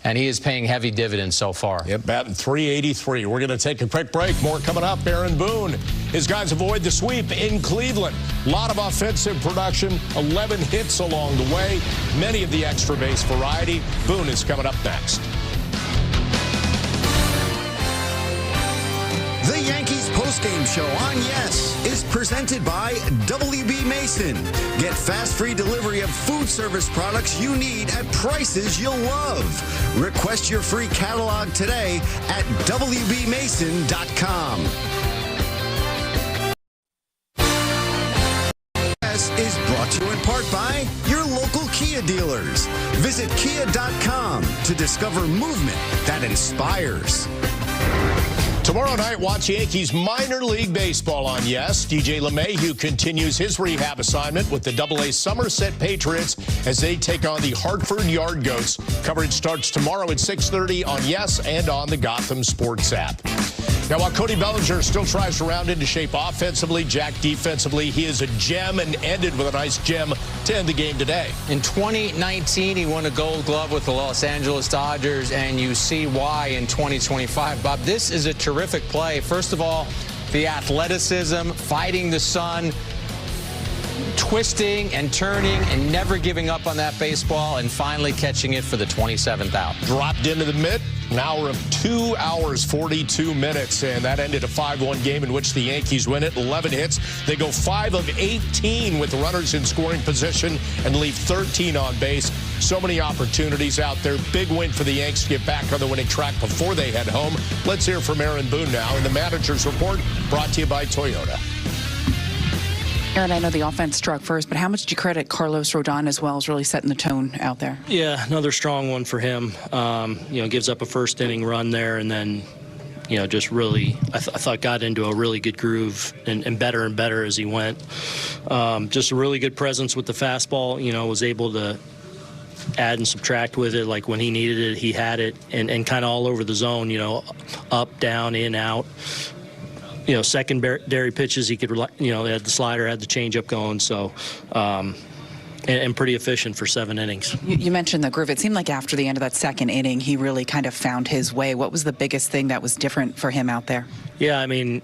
and he is paying heavy dividends so far. Yep, batting .383. We're going to take a quick break. More coming up. Aaron Boone. His guys avoid the sweep in Cleveland. A lot of offensive production, 11 hits along the way, many of the extra base variety. Boone is coming up next. The Yankees postgame show on Yes is presented by WB Mason. Get fast free delivery of food service products you need at prices you'll love. Request your free catalog today at WBMason.com. Yes is brought to you in part by your local Kia dealers. Visit Kia.com to discover movement that inspires. Tomorrow night, watch Yankees minor league baseball on Yes. DJ LeMahieu continues his rehab assignment with the AA Somerset Patriots as they take on the Hartford Yard Goats. Coverage starts tomorrow at 6:30 on Yes and on the Gotham Sports app. Now, while Cody Bellinger still tries to round into shape offensively, Jack defensively, he is a gem and ended with a nice gem to end the game today. In 2019, he won a Gold Glove with the Los Angeles Dodgers, and you see why in 2025. Bob, this is a terrific play. First of all, the athleticism, fighting the sun, twisting and turning and never giving up on that baseball, and finally catching it for the 27th out. Dropped into the mitt. An hour of 2 hours, 42 minutes, and that ended a 5-1 game in which the Yankees win it. 11 hits. They go 5 of 18 with runners in scoring position and leave 13 on base. So many opportunities out there. Big win for the Yanks to get back on the winning track before they head home. Let's hear from Aaron Boone now in the manager's report, brought to you by Toyota. Aaron, I know the offense struck first, but how much do you credit Carlos Rodon as well as really setting the tone out there? Yeah, another strong one for him. Gives up a first inning run there, and then, just really, I thought got into a really good groove and better as he went. Just a really good presence with the fastball. Was able to add and subtract with it. Like when he needed it, he had it, and kind of all over the zone. Up, down, in, out. Secondary pitches, he could, he had the slider, had the changeup going, so, and pretty efficient for 7 innings. You mentioned the groove. It seemed like after the end of that second inning, he really kind of found his way. What was the biggest thing that was different for him out there? Yeah, I mean,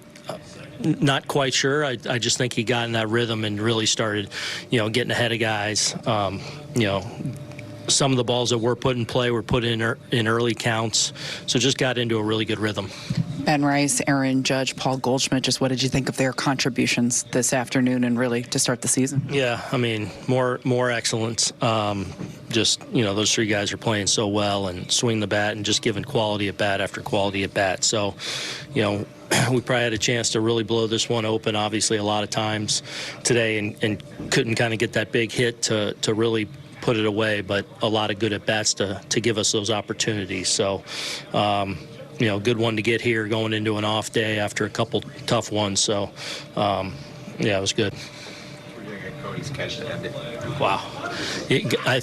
not quite sure. I just think he got in that rhythm and really started, getting ahead of guys. Some of the balls that were put in play were put in early counts, so just got into a really good rhythm. Ben Rice, Aaron Judge, Paul Goldschmidt, just what did you think of their contributions this afternoon and really to start the season? Yeah, I mean, more excellence. Those 3 guys are playing so well and swing the bat and just giving quality at bat after quality at bat. So, we probably had a chance to really blow this one open, obviously, a lot of times today, and couldn't kind of get that big hit to really put it away, but a lot of good at bats to give us those opportunities. So, good one to get here going into an off day after a couple tough ones. So, it was good. Cody's catch to end it. Wow. I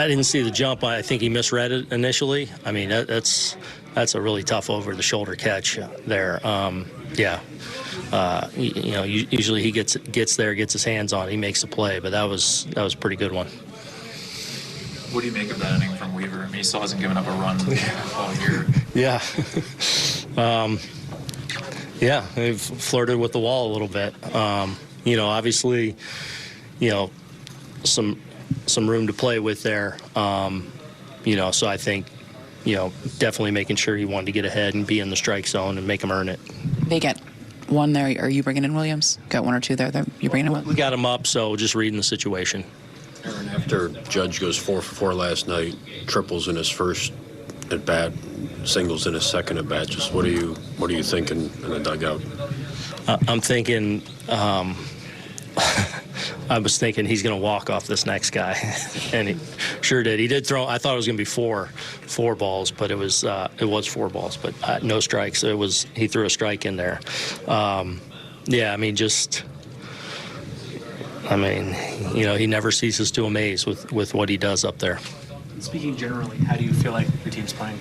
didn't see the jump. I think he misread it initially. I mean, that's a really tough over-the-shoulder catch there. Usually he gets there, gets his hands on it, he makes the play, but that was a pretty good one. What do you make of that inning from Weaver? I mean, he still hasn't given up a run all year. Yeah. Yeah, they've flirted with the wall a little bit. Obviously, some room to play with there. So I think, definitely making sure he wanted to get ahead and be in the strike zone and make him earn it. They get one there. Are you bringing in Williams? Got one or two there? You bringing him up? We got him up, so just reading the situation. Aaron, after Judge goes 4 for 4 last night, triples in his first at bat, singles in his second at bat, just what are you thinking in the dugout? I'm thinking. I was thinking he's going to walk off this next guy, and he sure did. He did throw. I thought it was going to be four balls, but it was 4 balls, but no strikes. He threw a strike in there. He never ceases to amaze with what he does up there. Speaking generally, how do you feel like your team's playing?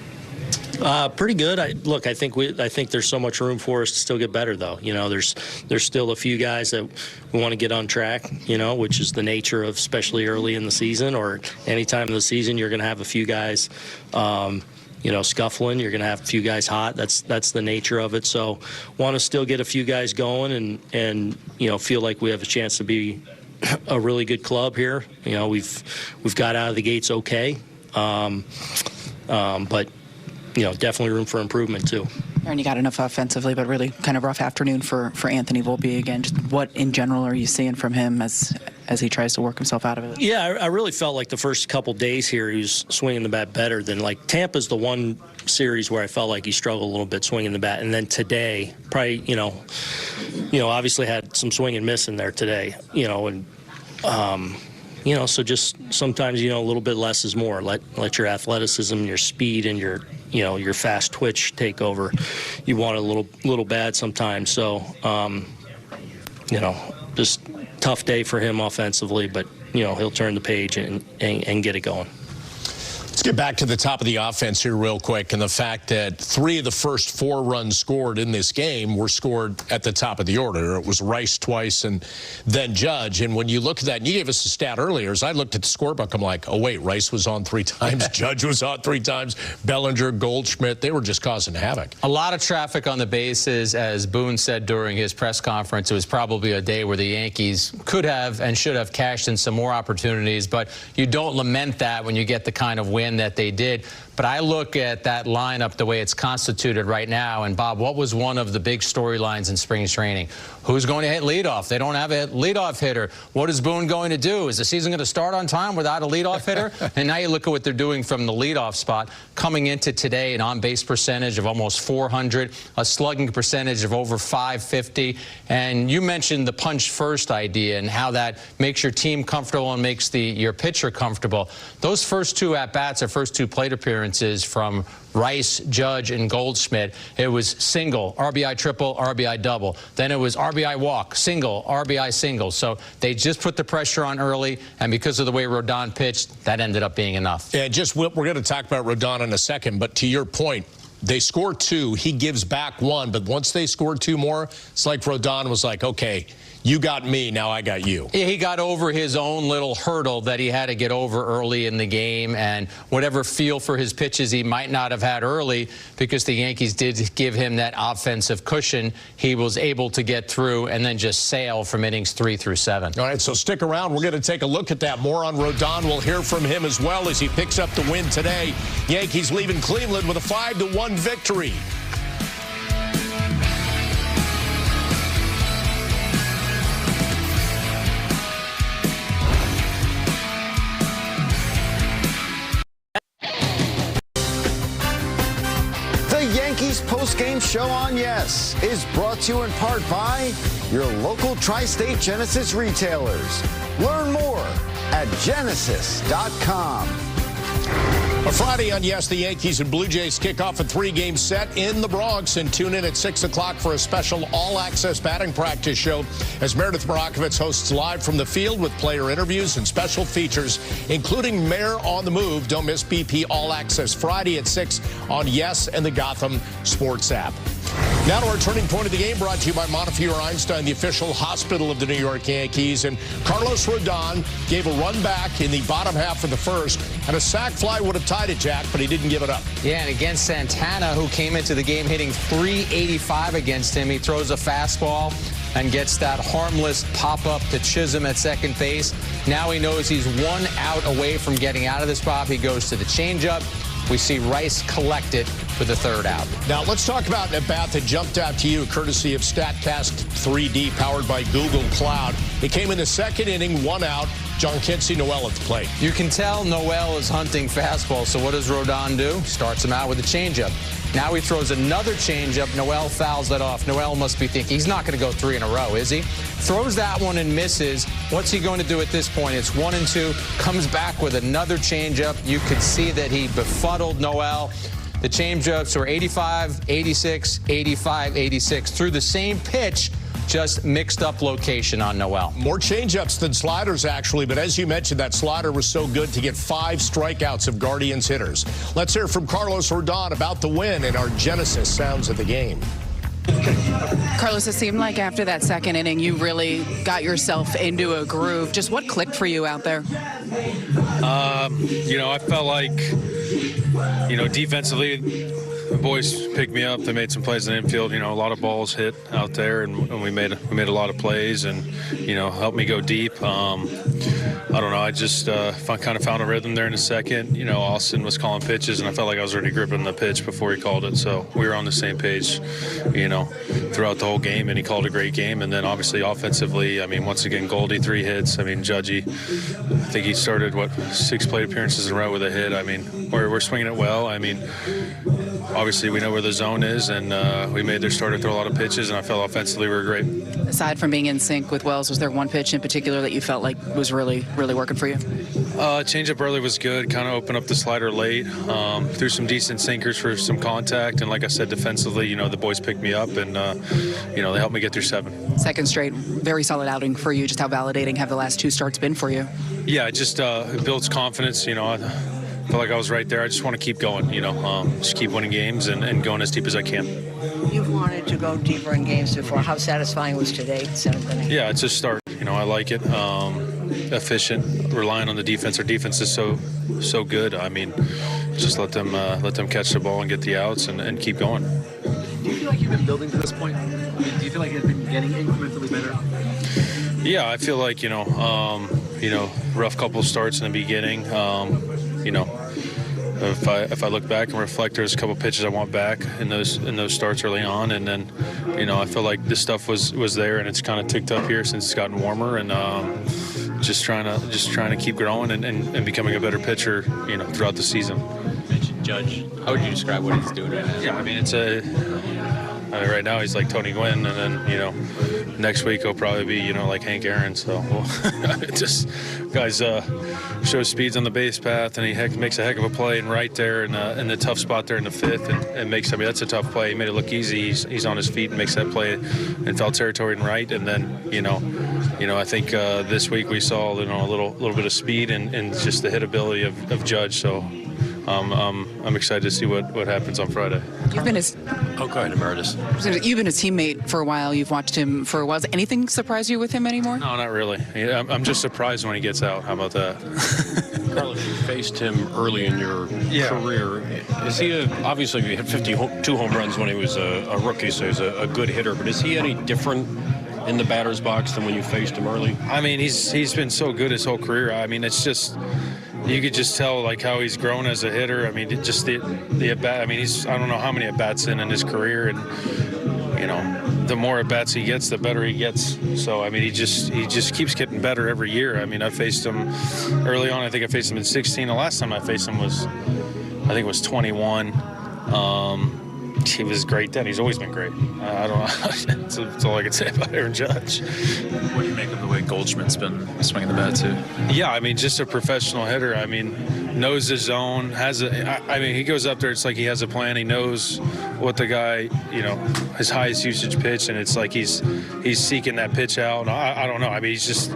Pretty good. I think there's so much room for us to still get better, though. There's still a few guys that we want to get on track. Which is the nature of, especially early in the season or any time in the season, you're going to have a few guys, scuffling. You're going to have a few guys hot. That's the nature of it. So, want to still get a few guys going and feel like we have a chance to be a really good club here. We've got out of the gates okay, but. Definitely room for improvement, too. Aaron, you got enough offensively, but really kind of rough afternoon for Anthony Volpe again. Just what, in general, are you seeing from him as he tries to work himself out of it? Yeah, I really felt like the first couple days here he was swinging the bat better than, like, Tampa's the one series where I felt like he struggled a little bit swinging the bat. And then today, probably, obviously had some swing and miss in there today, so just sometimes, a little bit less is more. Let your athleticism, your speed, and your fast twitch take over. You want a little bad sometimes. So, just tough day for him offensively, but, he'll turn the page and get it going. Let's get back to the top of the offense here real quick, and the fact that 3 of the first 4 runs scored in this game were scored at the top of the order. It was Rice twice and then Judge. And when you look at that, and you gave us a stat earlier, as I looked at the scorebook, I'm like, oh, wait, Rice was on 3 times, Judge was on 3 times, Bellinger, Goldschmidt, they were just causing havoc. A lot of traffic on the bases. As Boone said during his press conference, it was probably a day where the Yankees could have and should have cashed in some more opportunities, but you don't lament that when you get the kind of win that they did. But I look at that lineup the way it's constituted right now, and Bob, what was one of the big storylines in spring training? Who's going to hit leadoff? They don't have a leadoff hitter. What is Boone going to do? Is the season going to start on time without a leadoff hitter? And now you look at what they're doing from the leadoff spot, coming into today an on-base percentage of almost 400, a slugging percentage of over 550. And you mentioned the punch first idea and how that makes your team comfortable and makes your pitcher comfortable. Those first 2 at-bats, or first 2 plate appearances from Rice, Judge, and Goldschmidt, it was single, RBI triple, RBI double. Then it was RBI walk, single, RBI single. So they just put the pressure on early, and because of the way Rodon pitched, that ended up being enough. Yeah, we're going to talk about Rodon in a second, but to your point, they score 2, he gives back 1, but once they scored 2 more, it's like Rodon was like, okay, you got me, now I got you. Yeah, he got over his own little hurdle that he had to get over early in the game, and whatever feel for his pitches he might not have had early, because the Yankees did give him that offensive cushion, he was able to get through and then just sail from innings 3 through 7. All right, so stick around. We're going to take a look at that. More on Rodon. We'll hear from him as well as he picks up the win today. Yankees leaving Cleveland with a 5-1 victory. Yankees post-game show on Yes is brought to you in part by your local tri-state Genesis retailers. Learn more at genesis.com. A Friday on Yes, the Yankees and Blue Jays kick off a 3-game set in the Bronx, and tune in at 6 o'clock for a special all-access batting practice show as Meredith Marakovitz hosts live from the field with player interviews and special features, including Mayor on the Move. Don't miss BP All Access Friday at 6 on Yes and the Gotham Sports app. Now to our turning point of the game, brought to you by Montefiore Einstein, the official hospital of the New York Yankees. And Carlos Rodon gave a run back in the bottom half of the first, and a sac fly would have tied it, Jack, but he didn't give it up. Yeah, and against Santana, who came into the game hitting .385 against him, he throws a fastball and gets that harmless pop-up to Chisholm at second base. Now he knows he's 1 out away from getting out of this spot. He goes to the changeup. We see Rice collect it for the third out. Now, let's talk about an at-bat that jumped out to you, courtesy of StatCast 3D, powered by Google Cloud. It came in the second inning, 1 out. Jankinsey Noel at the plate. You can tell Noel is hunting fastball, so what does Rodon do? Starts him out with a changeup. Now he throws another changeup. Noel fouls that off. Noel must be thinking he's not going to go 3 in a row, is he? Throws that one and misses. What's he going to do at this point? It's 1-2. Comes back with another changeup. You could see that he befuddled Noel. The changeups were 85, 86, 85, 86 through the same pitch. Just mixed up location on Noel. More changeups than sliders, actually, but as you mentioned, that slider was so good to get 5 strikeouts of Guardians hitters. Let's hear from Carlos Rodon about the win in our Genesis Sounds of the Game. Carlos, it seemed like after that second inning, you really got yourself into a groove. Just what clicked for you out there? I felt like, defensively, the boys picked me up. They made some plays in the infield. A lot of balls hit out there, and we made a lot of plays, and helped me go deep. I don't know. I just kind of found a rhythm there in a second. Austin was calling pitches, and I felt like I was already gripping the pitch before he called it. So we were on the same page, throughout the whole game, and he called a great game. And then obviously offensively, once again, Goldie 3 hits. Judgy, I think he started 6 plate appearances in a row with a hit. We're swinging it well. Obviously, we know where the zone is, and we made their starter throw a lot of pitches, and I felt offensively we were great. Aside from being in sync with Wells, was there one pitch in particular that you felt like was really, really working for you? Changeup early was good. Kind of opened up the slider late. Threw some decent sinkers for some contact, and like I said, defensively, the boys picked me up, and they helped me get through 7. Second straight, very solid outing for you. Just how validating have the last 2 starts been for you? Yeah, it just builds confidence. I feel like I was right there. I just want to keep going, just keep winning games and going as deep as I can. You've wanted to go deeper in games before. How satisfying was today, 7th inning? Yeah, it's a start. I like it. Efficient, relying on the defense. Our defense is so good. Just let them catch the ball and get the outs and keep going. Do you feel like you've been building to this point? Do you feel like it's been getting incrementally better? Yeah, I feel like, rough couple starts in the beginning. If I look back and reflect, there's a couple pitches I want back in those starts early on, and then I feel like this stuff was there, and it's kind of ticked up here since it's gotten warmer, and just trying to keep growing and becoming a better pitcher throughout the season. You mentioned Judge. How would you describe what he's doing right now? Yeah, right now he's like Tony Gwynn, and then next week he'll probably be like Hank Aaron. So just guys shows speeds on the base path, and he makes a heck of a play and right there in the tough spot there in the 5th, and makes. That's a tough play. He made it look easy. He's on his feet and makes that play in foul territory and right, and then I think this week we saw a little bit of speed and just the hit ability of Judge. So. I'm excited to see what happens on Friday. You've been his. Oh, go ahead, Emeritus. You've been his teammate for a while. You've watched him for a while. Does anything surprise you with him anymore? No, not really. I'm just surprised when he gets out. How about that? Carlos, you faced him early in your career. Is he obviously he hit 52 home runs when he was a rookie, so he's a good hitter. But is he any different in the batter's box than when you faced him early? He's been so good his whole career. It's just. You could just tell how he's grown as a hitter. Just the at bat. I don't know how many at bats in his career, and the more at bats he gets, the better he gets. So he just keeps getting better every year. I faced him early on. I think I faced him in 16. The last time I faced him was 21. He was great then. He's always been great. I don't know. That's all I can say about Aaron Judge. What do you make of the way Goldschmidt's been swinging the bat too? Yeah, just a professional hitter. Knows his zone. He goes up there. It's like he has a plan. He knows what the guy, his highest usage pitch, and it's like he's seeking that pitch out. I don't know. He's just.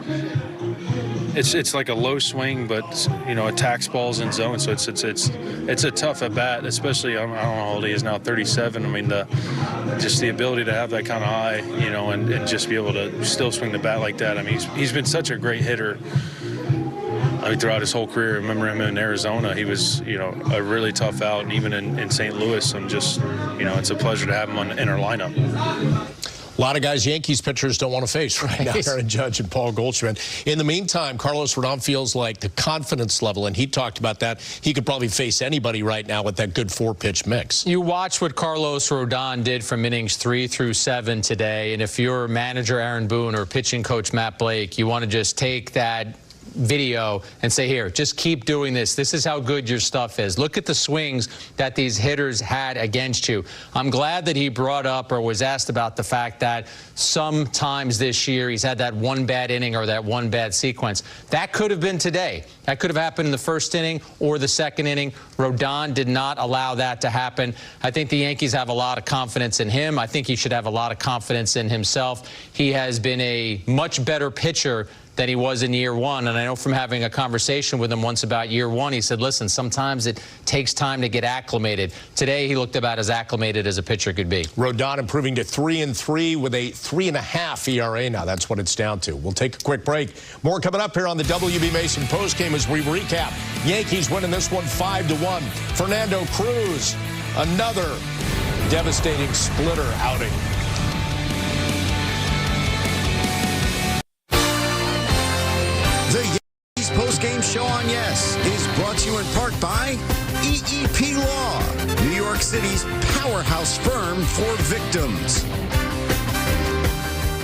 it's like a low swing, but attacks balls in zone. So it's a tough at bat, especially I don't know how old he is now, 37. I mean, just the ability to have that kind of eye, and just be able to still swing the bat like that. I mean, he's been such a great hitter. I mean, throughout his whole career. I remember him in Arizona. He was, a really tough out, and even in St. Louis. I'm just, it's a pleasure to have him in our lineup. A lot of guys Yankees pitchers don't want to face right now, Aaron Judge and Paul Goldschmidt. In the meantime, Carlos Rodon feels like the confidence level, and he talked about that, he could probably face anybody right now with that good 4-pitch mix. You watch what Carlos Rodon did from innings 3 through 7 today, and if you're manager Aaron Boone or pitching coach Matt Blake, you want to just take that video and say, here, just keep doing this. This is how good your stuff is. Look at the swings that these hitters had against you. I'm glad that he brought up or was asked about the fact that sometimes this year he's had that one bad inning or that one bad sequence. That could have been today. That could have happened in the first inning or the second inning. Rodon did not allow that to happen. I think the Yankees have a lot of confidence in him. I think he should have a lot of confidence in himself. He has been a much better pitcher than he was in year 1. And I know from having a conversation with him once about year 1, he said, listen, sometimes it takes time to get acclimated. Today, he looked about as acclimated as a pitcher could be. Rodon improving to 3-3 with a 3.5 ERA now. That's what it's down to. We'll take a quick break. More coming up here on the WB Mason postgame as we recap. Yankees winning this one 5-1. Fernando Cruz, another devastating splitter outing. The Yankees postgame show on Yes is brought to you in part by EEP Law, New York City's powerhouse firm for victims.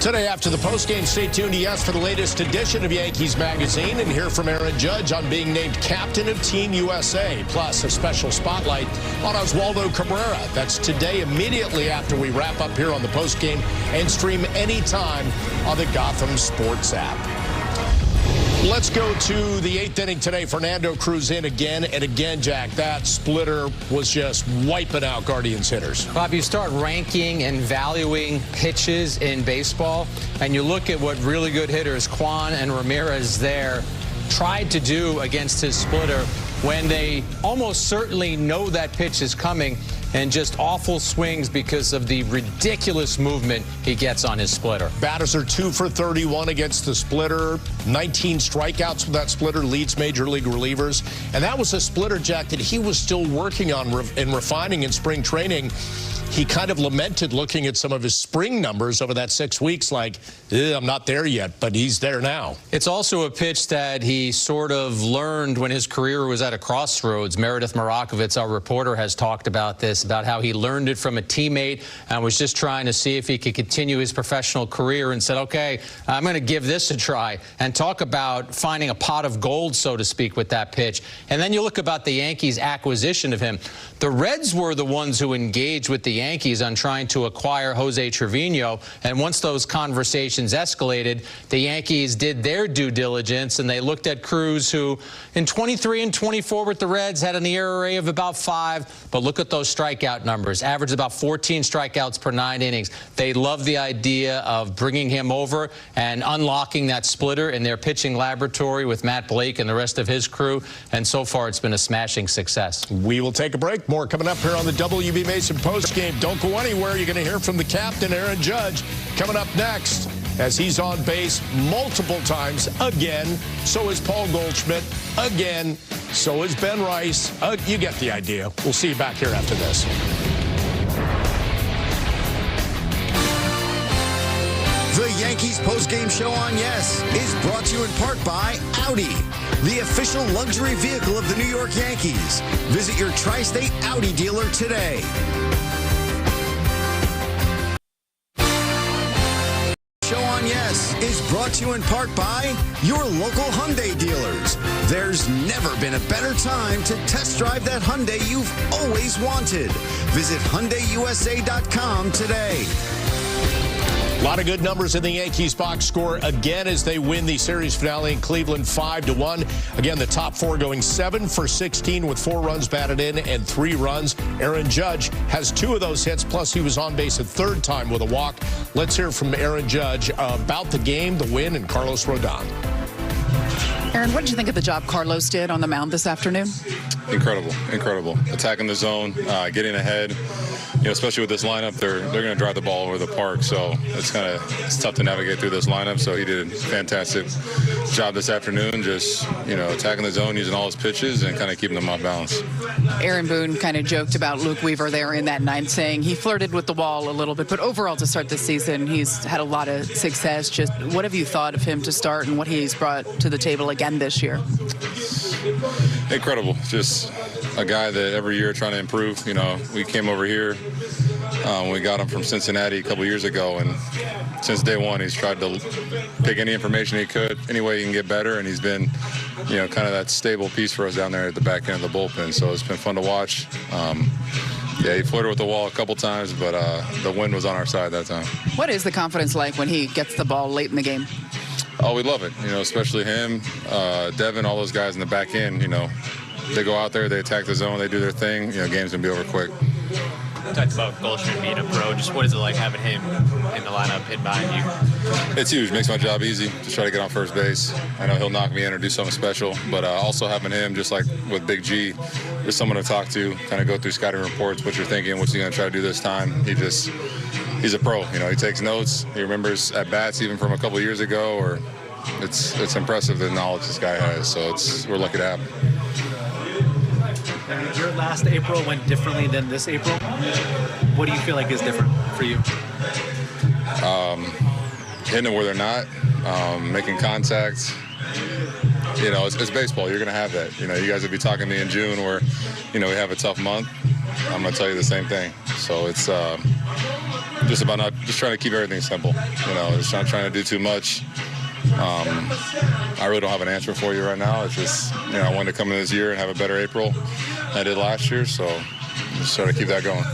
Today after the postgame, stay tuned to Yes for the latest edition of Yankees Magazine and hear from Aaron Judge on being named captain of Team USA, plus a special spotlight on Oswaldo Cabrera. That's today immediately after we wrap up here on the postgame and stream anytime on the Gotham Sports app. Let's go to the 8th inning today. Fernando Cruz in again and again, Jack. That splitter was just wiping out Guardians hitters. Bob, you start ranking and valuing pitches in baseball, and you look at what really good hitters, Kwan and Ramirez there, tried to do against his splitter when they almost certainly know that pitch is coming, and just awful swings because of the ridiculous movement he gets on his splitter. Batters are 2 for 31 against the splitter. 19 strikeouts with that splitter, leads major league relievers. And that was a splitter, Jack, that he was still working on and refining in spring training. He kind of lamented looking at some of his spring numbers over that 6 weeks like, I'm not there yet, but he's there now. It's also a pitch that he sort of learned when his career was at a crossroads. Meredith Marakovitz, our reporter, has talked about this, about how he learned it from a teammate and was just trying to see if he could continue his professional career and said, okay, I'm going to give this a try, and talk about finding a pot of gold, so to speak, with that pitch. And then you look about the Yankees' acquisition of him. The Reds were the ones who engaged with the Yankees on trying to acquire Jose Trevino, and once those conversations escalated, the Yankees did their due diligence and they looked at Cruz, who in 23 and 24 with the Reds had an ERA of about 5, but look at those strikeout numbers, averaged about 14 strikeouts per 9 innings. They love the idea of bringing him over and unlocking that splitter in their pitching laboratory with Matt Blake and the rest of his crew, and so far it's been a smashing success. We will take a break. More coming up here on the WB Mason postgame. Don't go anywhere. You're going to hear from the captain, Aaron Judge, coming up next, as he's on base multiple times again. So is Paul Goldschmidt again. So is Ben Rice. You get the idea. We'll see you back here after this. The Yankees postgame show on Yes is brought to you in part by Audi, the official luxury vehicle of the New York Yankees. Visit your tri-state Audi dealer today. Show on Yes is brought to you in part by your local Hyundai dealers. There's never been a better time to test drive that Hyundai you've always wanted. Visit HyundaiUSA.com today. A lot of good numbers in the Yankees box score again as they win the series finale in Cleveland 5-1. Again, the top 4 going 7 for 16 with 4 runs batted in and 3 runs. Aaron Judge has 2 of those hits, plus he was on base a 3rd time with a walk. Let's hear from Aaron Judge about the game, the win, and Carlos Rodon. Aaron, what did you think of the job Carlos did on the mound this afternoon? Incredible, incredible. Attacking the zone, getting ahead. You know, especially with this lineup, they're going to drive the ball over the park. So it's tough to navigate through this lineup. So he did a fantastic job this afternoon, just attacking the zone, using all his pitches, and kind of keeping them off balance. Aaron Boone kind of joked about Luke Weaver there in that ninth, saying he flirted with the wall a little bit, but overall to start this season, he's had a lot of success. Just what have you thought of him to start and what he's brought to the table again this year? Incredible. Just a guy that every year trying to improve. We came over here when we got him from Cincinnati a couple years ago, and since day one he's tried to pick any information he could, any way he can get better, and he's been kind of that stable piece for us down there at the back end of the bullpen. So it's been fun to watch. He flirted with the wall a couple times, but the wind was on our side that time. What is the confidence like when he gets the ball late in the game? Oh, we love it. Especially him, Devin, all those guys in the back end. They go out there, they attack the zone, they do their thing. Game's gonna be over quick. You talked about Goldschmidt being a pro. Just what is it like having him in the lineup, hit behind you? It's huge. Makes my job easy. Just try to get on first base. I know he'll knock me in or do something special, but also having him, just like with Big G, there's someone to talk to, kind of go through scouting reports, what you're thinking, what's he gonna try to do this time. He's a pro. He takes notes. He remembers at bats even from a couple years ago. Or it's impressive the knowledge this guy has. So we're lucky to have him. Your last April went differently than this April. What do you feel like is different for you? Hitting them where they're not, making contact. It's baseball. You're going to have that. You guys will be talking to me in June where, we have a tough month. I'm going to tell you the same thing. So it's just about just trying to keep everything simple. Just not trying to do too much. I really don't have an answer for you right now. It's just, I wanted to come in this year and have a better April than I did last year. So just try to keep that going.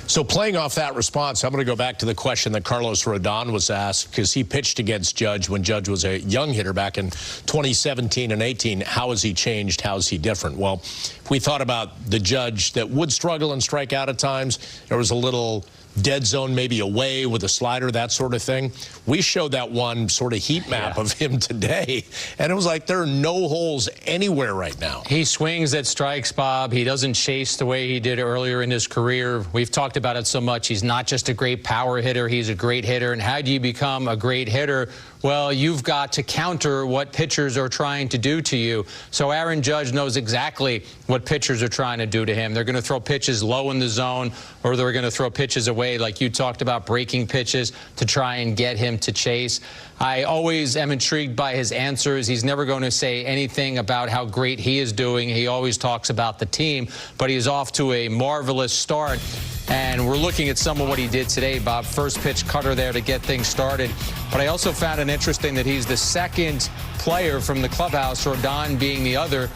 So playing off that response, I'm going to go back to the question that Carlos Rodon was asked, because he pitched against Judge when Judge was a young hitter back in 2017 and 18. How has he changed? How is he different? Well, if we thought about the Judge that would struggle and strike out at times, there was a little dead zone maybe away with a slider, that sort of thing. We showed that one sort of heat map of him today, and it was like there are no holes anywhere right now. He swings at strikes, Bob. He doesn't chase the way he did earlier in his career. We've talked about it so much. He's not just a great power hitter. He's a great hitter. And how do you become a great hitter? Well, you've got to counter what pitchers are trying to do to you. So Aaron Judge knows exactly what pitchers are trying to do to him. They're going to throw pitches low in the zone, or they're going to throw pitches away, like you talked about, breaking pitches to try and get him to chase. I always am intrigued by his answers. He's never going to say anything about how great he is doing. He always talks about the team, but he's off to a marvelous start. And we're looking at some of what he did today, Bob. First pitch cutter there to get things started. But I also found it interesting that he's the second player from the clubhouse, Rodon being the other,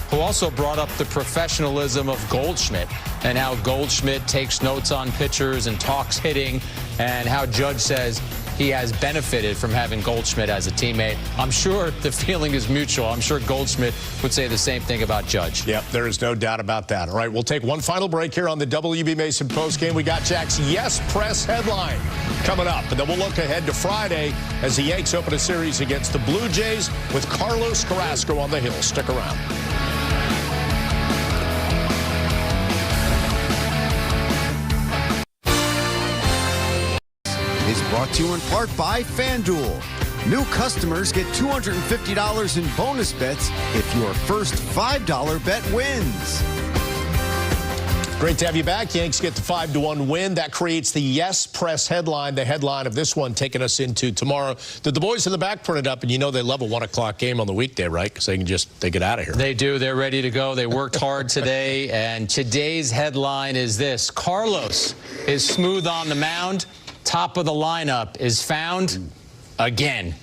who also brought up the professionalism of Goldschmidt and how Goldschmidt takes notes on pitchers and talks hitting, and how Judge says he has benefited from having Goldschmidt as a teammate. I'm sure the feeling is mutual. I'm sure Goldschmidt would say the same thing about Judge. Yep, there is no doubt about that. All right, we'll take one final break here on the WB Mason postgame. We got Jack's Yes Press headline coming up, and then we'll look ahead to Friday as the Yanks open a series against the Blue Jays with Carlos Carrasco on the hill. Stick around. Is brought to you in part by FanDuel. New customers get $250 in bonus bets if your first $5 bet wins. Great to have you back. Yanks get the 5-1 win. That creates the Yes Press headline, the headline of this one, taking us into tomorrow. Did the boys in the back print it up? And you know they love a 1 o'clock game on the weekday, right? Because they get out of here. They do. They're ready to go. They worked hard today. And today's headline is this: Carlos is smooth on the mound. Top of the lineup is found again.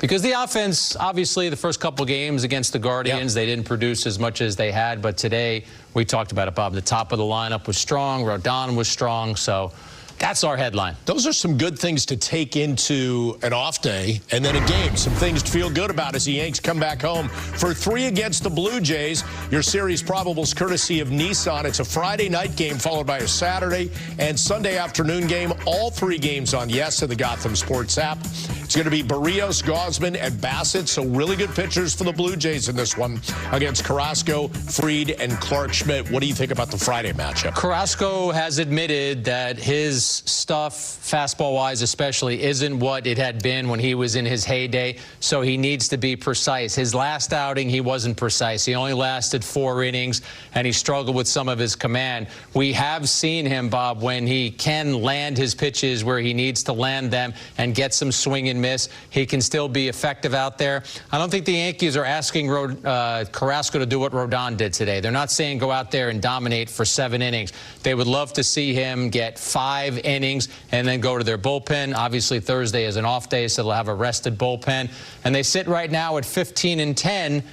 Because the offense, obviously, the first couple games against the Guardians, they didn't produce as much as they had. But today, we talked about it, Bob. The top of the lineup was strong. Rodon was strong. So That's our headline. Those are some good things to take into an off day and then a game. Some things to feel good about as the Yanks come back home for 3 against the Blue Jays. Your series probables courtesy of Nissan. It's a Friday night game followed by a Saturday and Sunday afternoon game. All 3 games on Yes and the Gotham Sports app. It's going to be Barrios, Gausman, and Bassett. So really good pitchers for the Blue Jays in this one against Carrasco, Fried, and Clark Schmidt. What do you think about the Friday matchup? Carrasco has admitted that his stuff, fastball-wise especially, isn't what it had been when he was in his heyday, so he needs to be precise. His last outing, he wasn't precise. He only lasted 4 innings, and he struggled with some of his command. We have seen him, Bob, when he can land his pitches where he needs to land them and get some swing and miss. He can still be effective out there. I don't think the Yankees are asking Carrasco to do what Rodon did today. They're not saying go out there and dominate for 7 innings. They would love to see him get 5 innings and then go to their bullpen. Obviously, Thursday is an off day, so they'll have a rested bullpen. And they sit right now at 15-10.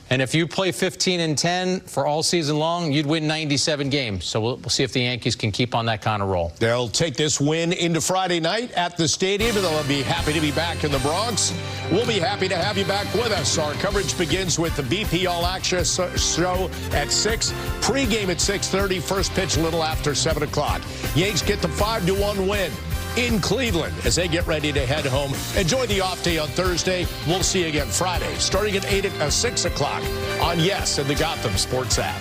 And if you play 15-10 for all season long, you'd win 97 games. So we'll see if the Yankees can keep on that kind of roll. They'll take this win into Friday night at the stadium, and they'll be happy to be back in the Bronx. We'll be happy to have you back with us. Our coverage begins with the BP All Access show at 6. Pre-game at 6:30. First pitch a little after 7 o'clock. Yanks get the 5-1 win in Cleveland as they get ready to head home. Enjoy the off day on Thursday. We'll see you again Friday, starting at 6 o'clock on Yes and the Gotham Sports app.